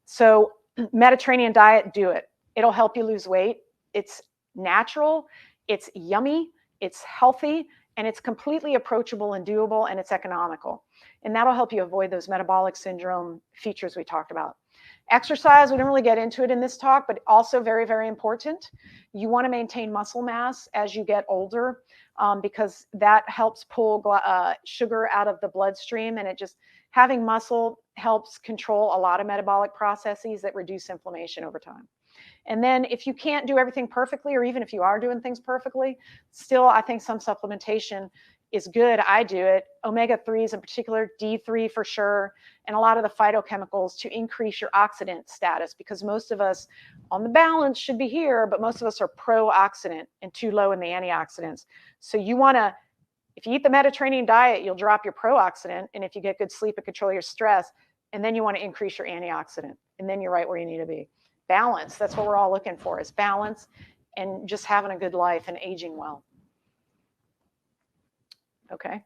So Mediterranean diet, do it. It'll help you lose weight. It's natural, it's yummy, it's healthy, and it's completely approachable and doable, and it's economical. And that'll help you avoid those metabolic syndrome features we talked about. Exercise, we didn't really get into it in this talk, but also very, very important. You want to maintain muscle mass as you get older because that helps pull sugar out of the bloodstream, and it just, having muscle helps control a lot of metabolic processes that reduce inflammation over time. And then if you can't do everything perfectly, or even if you are doing things perfectly, still I think some supplementation is good. I do it. Omega-3s in particular, D3 for sure, and a lot of the phytochemicals to increase your oxidant status, because most of us on the balance should be here, but most of us are pro-oxidant and too low in the antioxidants. So you want to, if you eat the Mediterranean diet, you'll drop your pro-oxidant, and if you get good sleep and control your stress, and then you want to increase your antioxidant, and then you're right where you need to be. Balance, that's what we're all looking for, is balance and just having a good life and aging well. Okay.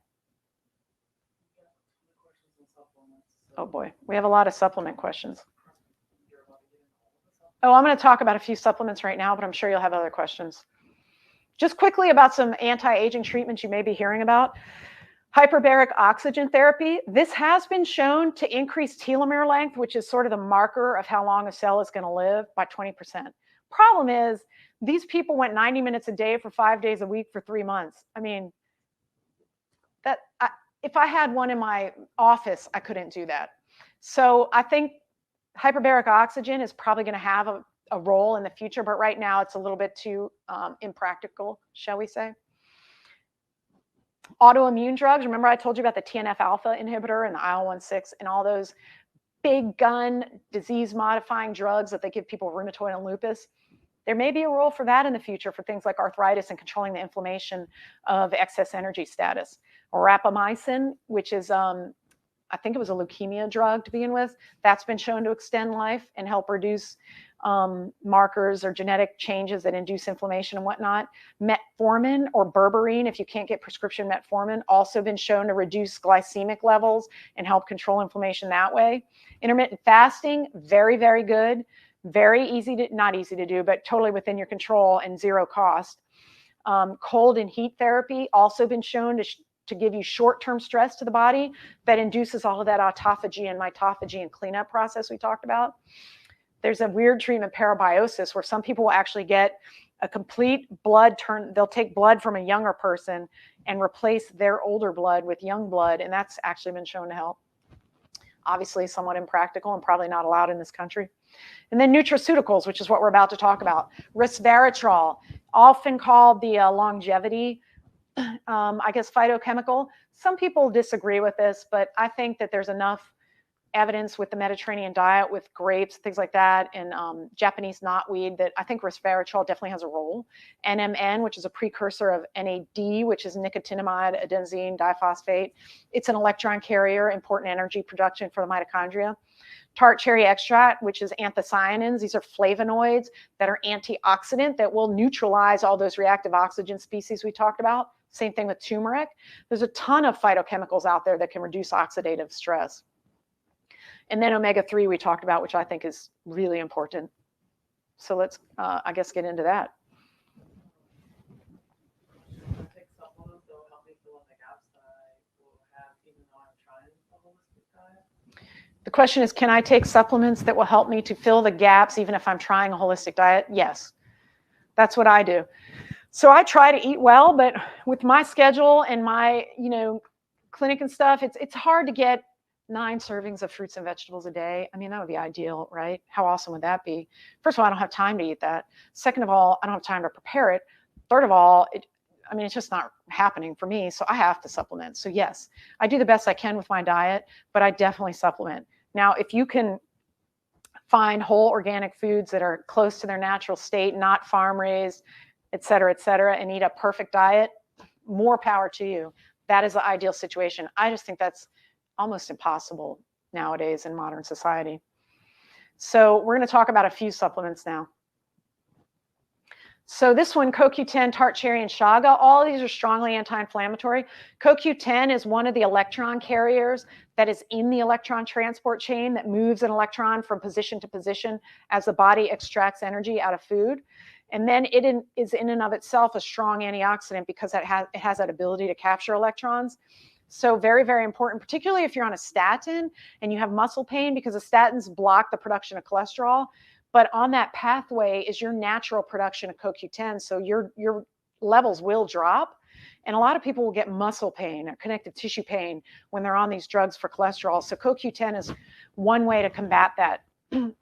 Oh boy, we have a lot of supplement questions. Oh, I'm going to talk about a few supplements right now, but I'm sure you'll have other questions. Just quickly about some anti-aging treatments you may be hearing about. Hyperbaric oxygen therapy. This has been shown to increase telomere length, which is sort of the marker of how long a cell is going to live, by 20%. Problem is, these people went 90 minutes a day for 5 days a week for 3 months. I mean, if I had one in my office, I couldn't do that. So I think hyperbaric oxygen is probably going to have a role in the future, but right now it's a little bit too impractical, shall we say. Autoimmune drugs. Remember I told you about the TNF alpha inhibitor and the IL-16 and all those big gun disease modifying drugs that they give people rheumatoid and lupus. There may be a role for that in the future for things like arthritis and controlling the inflammation of excess energy status. Rapamycin, which is, I think it was a leukemia drug to begin with, that's been shown to extend life and help reduce markers or genetic changes that induce inflammation and whatnot. Metformin or berberine, if you can't get prescription metformin, also been shown to reduce glycemic levels and help control inflammation that way. Intermittent fasting, very, very good. Very easy to, not easy to do, but totally within your control and zero cost. Cold and heat therapy also been shown to give you short-term stress to the body that induces all of that autophagy and mitophagy and cleanup process we talked about. There's a weird treatment, parabiosis, where some people will actually get a complete blood turn. They'll take blood from a younger person and replace their older blood with young blood, and that's actually been shown to help. Obviously somewhat impractical and probably not allowed in this country. And then nutraceuticals, which is what we're about to talk about. Resveratrol, often called the longevity, I guess, phytochemical. Some people disagree with this, but I think that there's enough evidence with the Mediterranean diet, with grapes, things like that, and Japanese knotweed, that I think resveratrol definitely has a role. NMN, which is a precursor of NAD, which is nicotinamide adenosine diphosphate. It's an electron carrier, important energy production for the mitochondria. Tart cherry extract, which is anthocyanins. These are flavonoids that are antioxidant that will neutralize all those reactive oxygen species we talked about. Same thing with turmeric. There's a ton of phytochemicals out there that can reduce oxidative stress. And then omega-3 we talked about, which I think is really important. So let's, I guess, get into that.
I take supplements that will help me fill in the gaps that I will have even though I'm trying a holistic diet.
The question is, can I take supplements that will help me to fill the gaps even if I'm trying a holistic diet? Yes, that's what I do. So I try to eat well, but with my schedule and my, clinic and stuff, it's hard to get 9 servings of fruits and vegetables a day. I mean, that would be ideal, right? How awesome would that be? First of all, I don't have time to eat that. Second of all, I don't have time to prepare it. Third of all, it's just not happening for me. So I have to supplement. So yes, I do the best I can with my diet, but I definitely supplement. Now, if you can find whole organic foods that are close to their natural state, not farm raised, et cetera, and eat a perfect diet, more power to you. That is the ideal situation. I just think that's almost impossible nowadays in modern society. So we're going to talk about a few supplements now. So this one, CoQ10, tart cherry, and chaga, all of these are strongly anti-inflammatory. CoQ10 is one of the electron carriers that is in the electron transport chain that moves an electron from position to position as the body extracts energy out of food. And then it is in and of itself a strong antioxidant because it has that ability to capture electrons. So very, very important, particularly if you're on a statin and you have muscle pain, because the statins block the production of cholesterol. But on that pathway is your natural production of CoQ10. So your levels will drop. And a lot of people will get muscle pain or connective tissue pain when they're on these drugs for cholesterol. So CoQ10 is one way to combat that.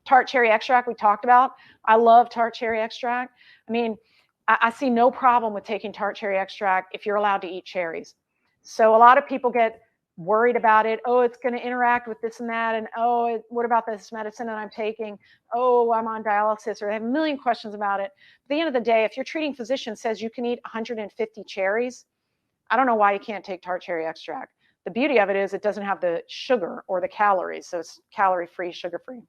Tart cherry extract we talked about. I love tart cherry extract. I mean, I see no problem with taking tart cherry extract if you're allowed to eat cherries. So a lot of people get worried about it. Oh, it's going to interact with this and that. And oh, what about this medicine that I'm taking? Oh, I'm on dialysis, or they have a million questions about it. At the end of the day, if your treating physician says you can eat 150 cherries, I don't know why you can't take tart cherry extract. The beauty of it is it doesn't have the sugar or the calories. So it's calorie-free, sugar-free.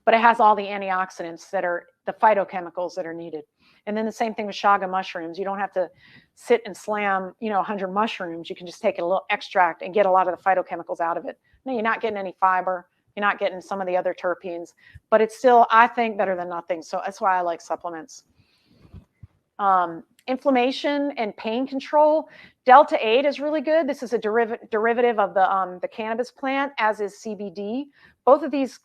But it has all the antioxidants that are the phytochemicals that are needed. And then the same thing with chaga mushrooms. You don't have to sit and slam, 100 mushrooms. You can just take a little extract and get a lot of the phytochemicals out of it. No, you're not getting any fiber. You're not getting some of the other terpenes, but it's still, I think, better than nothing. So that's why I like supplements. Inflammation and pain control. Delta-8 is really good. This is a derivative of the cannabis plant, as is CBD. Both of these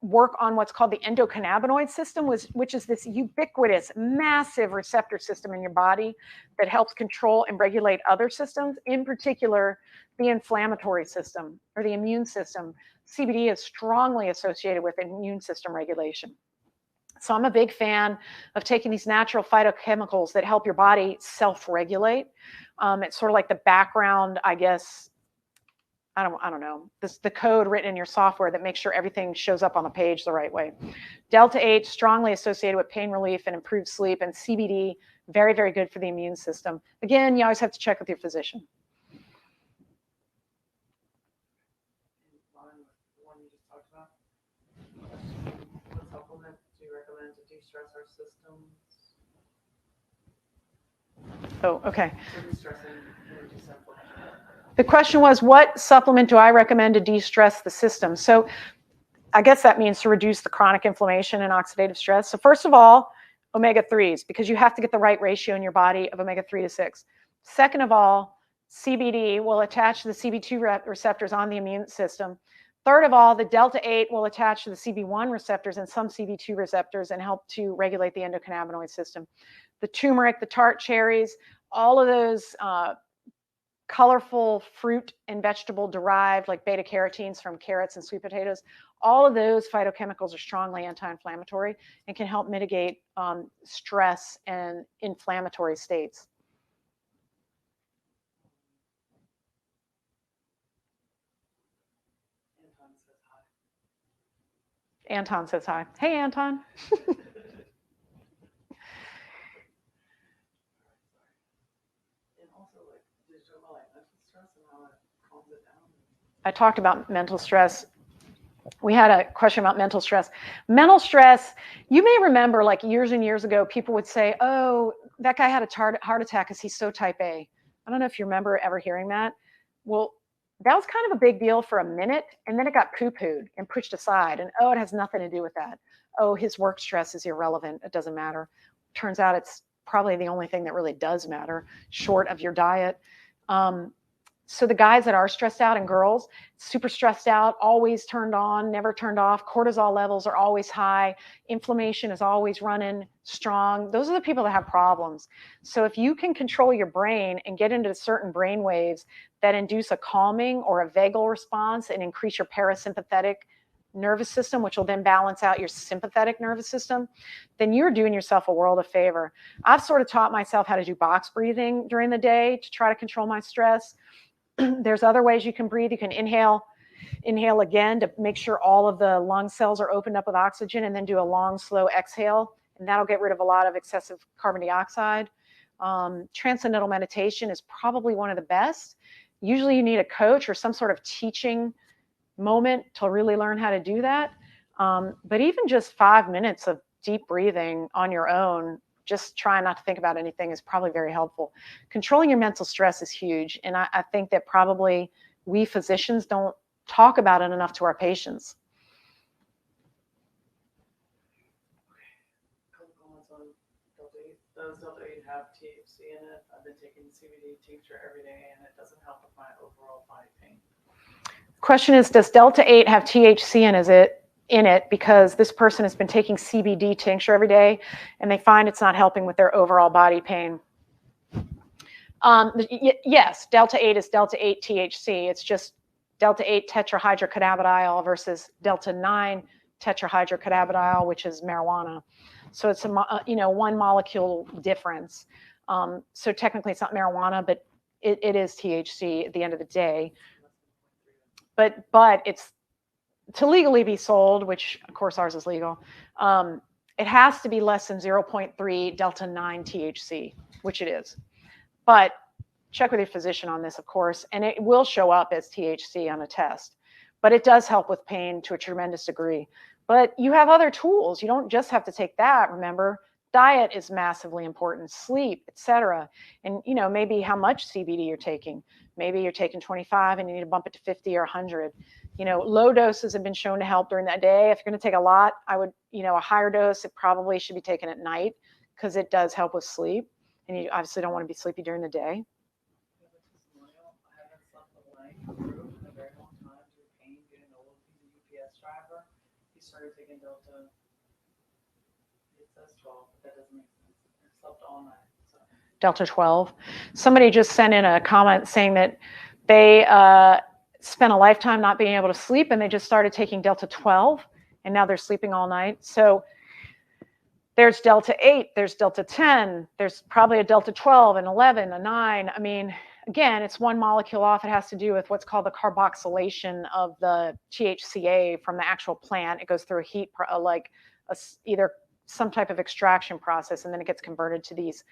work on what's called the endocannabinoid system, which is this ubiquitous, massive receptor system in your body that helps control and regulate other systems, in particular the inflammatory system or the immune system. CBD is strongly associated with immune system regulation. So I'm a big fan of taking these natural phytochemicals that help your body self-regulate. It's sort of like the background, I guess, I don't know, the code written in your software that makes sure everything shows up on the page the right way. Delta-8, strongly associated with pain relief and improved sleep, and CBD, very, very good for the immune system. Again, you always have to check with your physician.
One you just talked about. What supplement do you recommend to de-stress our systems?
Oh, okay.
For de-stressing and de-inflammation.
The question was, what supplement do I recommend to de-stress the system? So I guess that means to reduce the chronic inflammation and oxidative stress. So first of all, omega-3s, because you have to get the right ratio in your body of omega-3 to 6. Second of all, CBD will attach to the CB2 receptors on the immune system. Third of all, the delta-8 will attach to the CB1 receptors and some CB2 receptors and help to regulate the endocannabinoid system. The turmeric, the tart cherries, all of those colorful fruit and vegetable derived, like beta carotenes from carrots and sweet potatoes, all of those phytochemicals are strongly anti-inflammatory and can help mitigate stress and inflammatory states. Anton says hi. Hey, Anton. I talked about mental stress. We had a question about mental stress. Mental stress, you may remember like years and years ago, people would say, oh, that guy had a heart attack because he's so type A. I don't know if you remember ever hearing that. Well, that was kind of a big deal for a minute, and then it got poo-pooed and pushed aside. And, oh, it has nothing to do with that. Oh, his work stress is irrelevant. It doesn't matter. Turns out it's probably the only thing that really does matter, short of your diet. So the guys that are stressed out and girls, super stressed out, always turned on, never turned off, cortisol levels are always high, inflammation is always running strong. Those are the people that have problems. So if you can control your brain and get into certain brain waves that induce a calming or a vagal response and increase your parasympathetic nervous system, which will then balance out your sympathetic nervous system, then you're doing yourself a world of favor. I've sort of taught myself how to do box breathing during the day to try to control my stress. There's other ways you can breathe. You can inhale again to make sure all of the lung cells are opened up with oxygen, and then do a long, slow exhale, and that'll get rid of a lot of excessive carbon dioxide. Transcendental meditation is probably one of the best. Usually you need a coach or some sort of teaching moment to really learn how to do that. But even just 5 minutes of deep breathing on your own, just trying not to think about anything, is probably very helpful. Controlling your mental stress is huge. And I think that probably we physicians don't talk about it enough to our patients.
Does delta-8 have THC in it? I've been taking CBD tincture every day, and it doesn't help with my overall body pain.
Question is, does delta-8 have THC in it because this person has been taking CBD tincture every day and they find it's not helping with their overall body pain? Yes, delta-8 is delta-8 THC. It's just delta-8 tetrahydrocannabidiol versus delta-9 tetrahydrocannabidiol, which is marijuana. So it's a one molecule difference. So technically it's not marijuana, but it is THC at the end of the day. But it's to legally be sold, which of course ours is legal. It has to be less than 0.3 delta-9 THC, which it is. But check with your physician on this, of course, and it will show up as THC on a test. But it does help with pain to a tremendous degree. But you have other tools. You don't just have to take that. Remember, diet is massively important, sleep, etc. And maybe how much CBD you're taking. Maybe you're taking 25 and you need to bump it to 50 or 100. Low doses have been shown to help during that day. If you're going to take a lot, I would, a higher dose, it probably should be taken at night because it does help with sleep. And you obviously don't want to be sleepy during the day.
I haven't slept the night through in a very long time due to pain, getting old. He's a UPS driver. He started taking Delta. It says 12, but that doesn't make sense. I slept all night. So.
Delta 12. Somebody just sent in a comment saying that they spent a lifetime not being able to sleep, and they just started taking Delta 12, and now they're sleeping all night. So there's Delta 8, there's Delta 10, there's probably a Delta 12, an 11, a 9. I mean, again, it's one molecule off. It has to do with what's called the carboxylation of the THCA from the actual plant. It goes through a heat, either some type of extraction process, and then it gets converted to these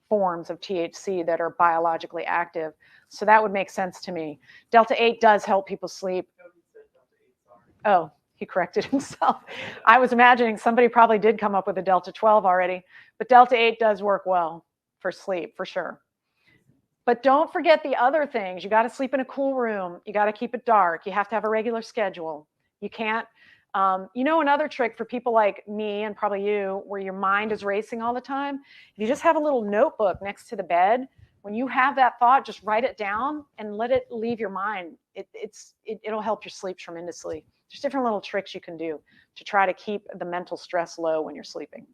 forms of THC that are biologically active. So that would make sense to me. Delta 8 does help people sleep. Oh, he corrected himself. I was imagining somebody probably did come up with a Delta 12 already, but Delta 8 does work well for sleep, for sure. But don't forget the other things. You got to sleep in a cool room. You got to keep it dark. You have to have a regular schedule. You can't You know, another trick for people like me and probably you, where your mind is racing all the time, if you just have a little notebook next to the bed, when you have that thought, just write it down and let it leave your mind. It'll help your sleep tremendously. There's different little tricks you can do to try to keep the mental stress low when you're sleeping.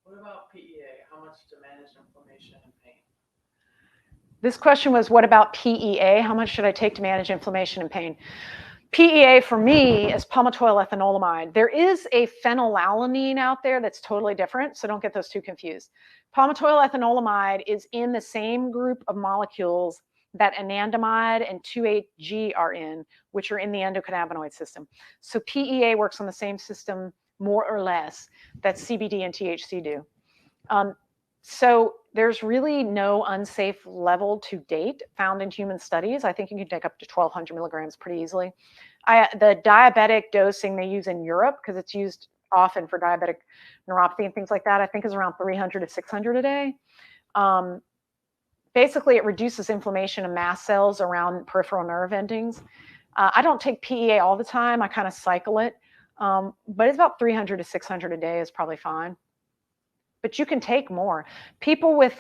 What about PEA? How much to manage inflammation and pain?
This question was, what about PEA? How much should I take to manage inflammation and pain? PEA for me is palmitoyl ethanolamide. There is a phenylalanine out there that's totally different, so don't get those two confused. Palmitoyl ethanolamide is in the same group of molecules that anandamide and 2,8-G are in, which are in the endocannabinoid system. So PEA works on the same system, more or less, that CBD and THC do. So there's really no unsafe level to date found in human studies. I think you can take up to 1,200 milligrams pretty easily. The diabetic dosing they use in Europe, because it's used often for diabetic neuropathy and things like that, I think is around 300 to 600 a day. Basically, it reduces inflammation of mast cells around peripheral nerve endings. I don't take PEA all the time. I kind of cycle it. But it's about 300 to 600 a day is probably fine. But you can take more. People with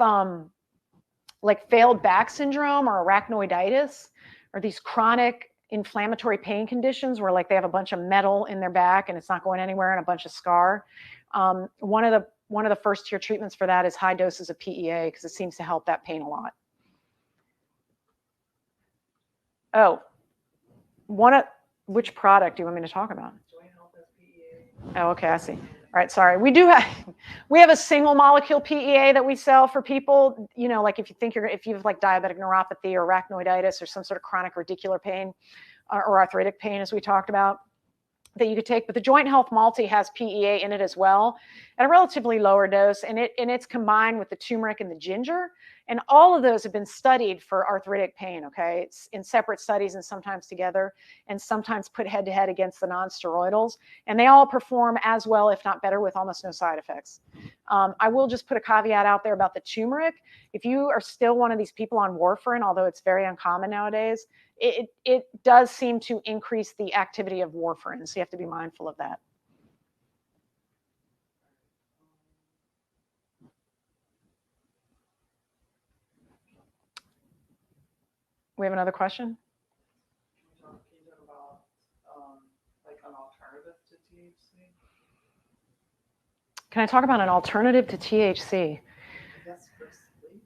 like failed back syndrome or arachnoiditis, or these chronic inflammatory pain conditions where like they have a bunch of metal in their back and it's not going anywhere and a bunch of scar. One of the first tier treatments for that is high doses of PEA because it seems to help that pain a lot. Oh, which product do you want me to talk about? Oh, okay, I see. All right, sorry. We have a single molecule PEA that we sell for people, you know, like if you have like diabetic neuropathy or arachnoiditis or some sort of chronic radicular pain or arthritic pain, as we talked about, that you could take. But the Joint Health Multi has PEA in it as well at a relatively lower dose, and it's combined with the turmeric and the ginger. And all of those have been studied for arthritic pain, okay? It's in separate studies and sometimes together, and sometimes put head to head against the non-steroidals. And they all perform as well, if not better, with almost no side effects. I will just put a caveat out there about the turmeric. If you are still one of these people on warfarin, although it's very uncommon nowadays, it does seem to increase the activity of warfarin. So you have to be mindful of that. We have another question?
Can you talk about like an alternative to THC?
Can I talk about an alternative to THC?
Yes, for sleep.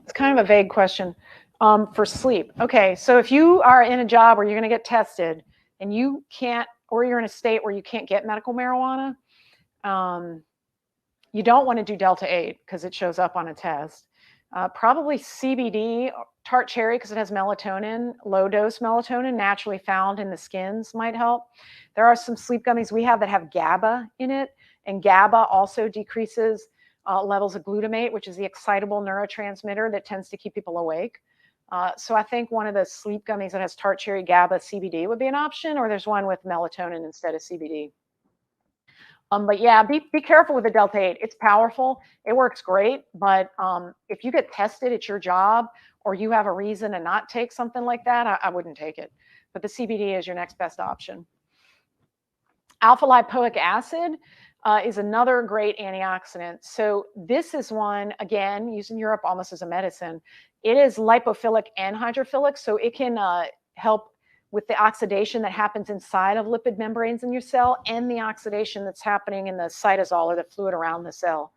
It's kind of a vague question. For sleep. Okay, so if you are in a job where you're going to get tested and you can't, or you're in a state where you can't get medical marijuana, you don't want to do Delta 8 because it shows up on a test. Probably CBD, tart cherry, because it has melatonin, low dose melatonin naturally found in the skins might help. There are some sleep gummies we have that have GABA in it, and GABA also decreases levels of glutamate, which is the excitable neurotransmitter that tends to keep people awake. So I think one of the sleep gummies that has tart cherry, GABA, CBD would be an option, or there's one with melatonin instead of CBD. But yeah, be careful with the Delta 8. It's powerful. It works great. But if you get tested at your job or you have a reason to not take something like that, I wouldn't take it. But the CBD is your next best option. Alpha lipoic acid is another great antioxidant. So this is one, again, used in Europe almost as a medicine. It is lipophilic and hydrophilic, so it can help with the oxidation that happens inside of lipid membranes in your cell and the oxidation that's happening in the cytosol or the fluid around the cell.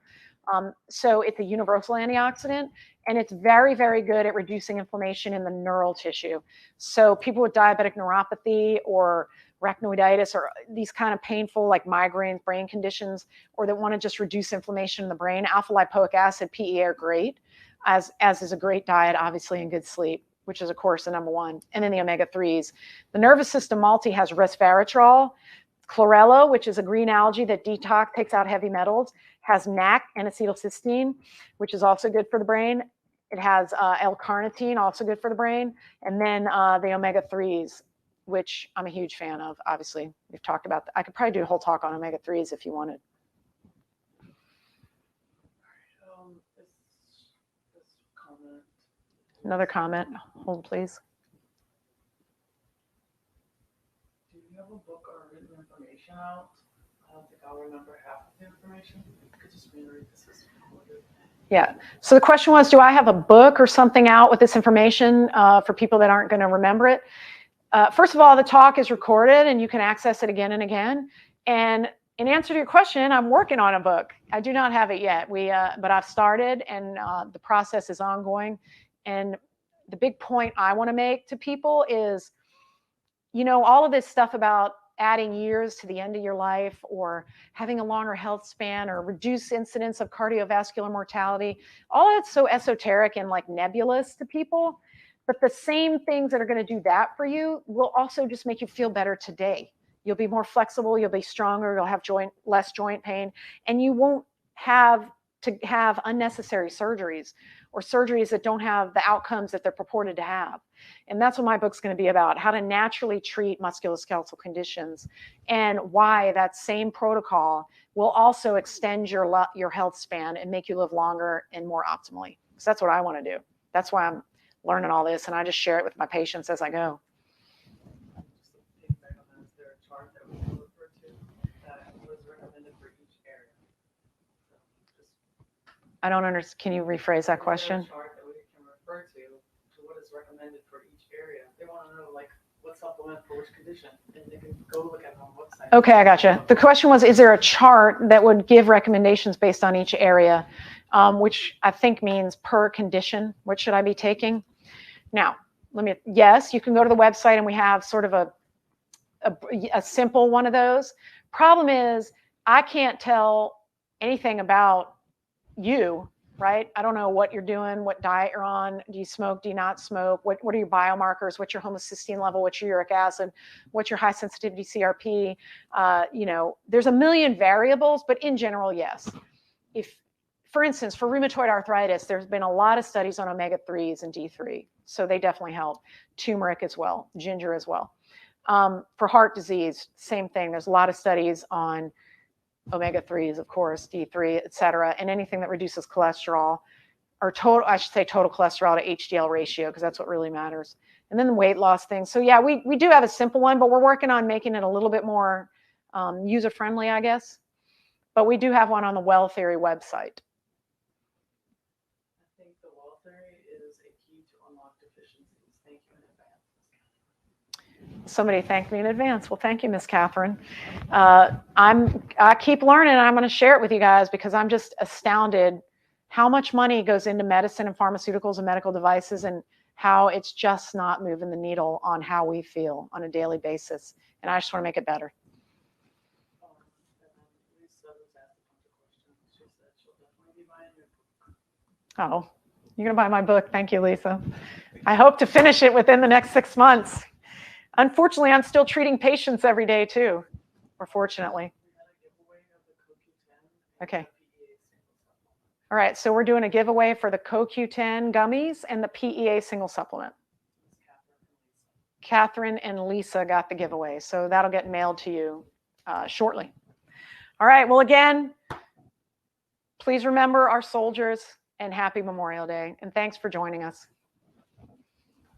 So it's a universal antioxidant, and it's very, very good at reducing inflammation in the neural tissue. So people with diabetic neuropathy or arachnoiditis or these kind of painful like migraines, brain conditions, or that want to just reduce inflammation in the brain, alpha lipoic acid, PEA are great, as is a great diet, obviously, and good sleep, which is, of course, the number one. And then the omega-3s. The nervous system multi has resveratrol, chlorella, which is a green algae that takes out heavy metals, has NAC and acetylcysteine, which is also good for the brain. It has L-carnitine, also good for the brain. And then the omega-3s, which I'm a huge fan of, obviously. We've talked about that. I could probably do a whole talk on omega-3s if you wanted. Another comment. Hold, please.
Do you have a book or written information out? I don't think I'll remember half of the information. You could just reread this.
Yeah. So the question was, do I have a book or something out with this information for people that aren't going to remember it? First of all, the talk is recorded and you can access it again and again. And in answer to your question, I'm working on a book. I do not have it yet. But I've started, and the process is ongoing. And the big point I want to make to people is, you know, all of this stuff about adding years to the end of your life or having a longer health span or reduced incidence of cardiovascular mortality, all that's so esoteric and like nebulous to people. But the same things that are going to do that for you will also just make you feel better today. You'll be more flexible, you'll be stronger, you'll have less joint pain, and you won't have to have unnecessary surgeries or surgeries that don't have the outcomes that they're purported to have. And that's what my book's going to be about, how to naturally treat musculoskeletal conditions and why that same protocol will also extend your health span and make you live longer and more optimally. So that's what I want to do. That's why I'm learning all this, and I just share it with my patients as I go.
Is there a chart that we can refer to that was recommended for each area?
I don't understand. Can you rephrase that question?
Is there a chart that we can refer to what is recommended for each area? They want to know like what supplement for which condition, and they can go look at it on the website.
Okay, I gotcha. The question was, is there a chart that would give recommendations based on each area, which I think means per condition, what should I be taking? Now, yes, you can go to the website and we have sort of a simple one of those. Problem is, I can't tell anything about you, right? I don't know what you're doing, what diet you're on. Do you smoke? Do you not smoke? What are your biomarkers? What's your homocysteine level? What's your uric acid? What's your high sensitivity CRP? You know, there's a million variables, but in general, yes. For instance, for rheumatoid arthritis, there's been a lot of studies on omega-3s and D3, so they definitely help. Turmeric as well, ginger as well. For heart disease, same thing. There's a lot of studies on omega-3s, of course, D3, et cetera, and anything that reduces cholesterol, or total cholesterol to HDL ratio, because that's what really matters. And then the weight loss thing. So yeah, we do have a simple one, but we're working on making it a little bit more user-friendly, I guess. But we do have one on the Well Theory website.
I think the Well Theory is a key to unlock deficiencies. Thank you in advance.
Somebody thanked me in advance. Well, thank you, Miss Catherine. I keep learning, and I'm going to share it with you guys because I'm just astounded how much money goes into medicine and pharmaceuticals and medical devices, and how it's just not moving the needle on how we feel on a daily basis. And I just want to make it better. Oh, you're going to buy my book. Thank you, Lisa. I hope to finish it within the next 6 months. Unfortunately, I'm still treating patients every day too, or fortunately. Okay. All right, so we're doing a giveaway for the CoQ10 gummies and the PEA single supplement. Catherine and Lisa got the giveaway, so that'll get mailed to you shortly. All right, well, again, please remember our soldiers and happy Memorial Day, and thanks for joining us.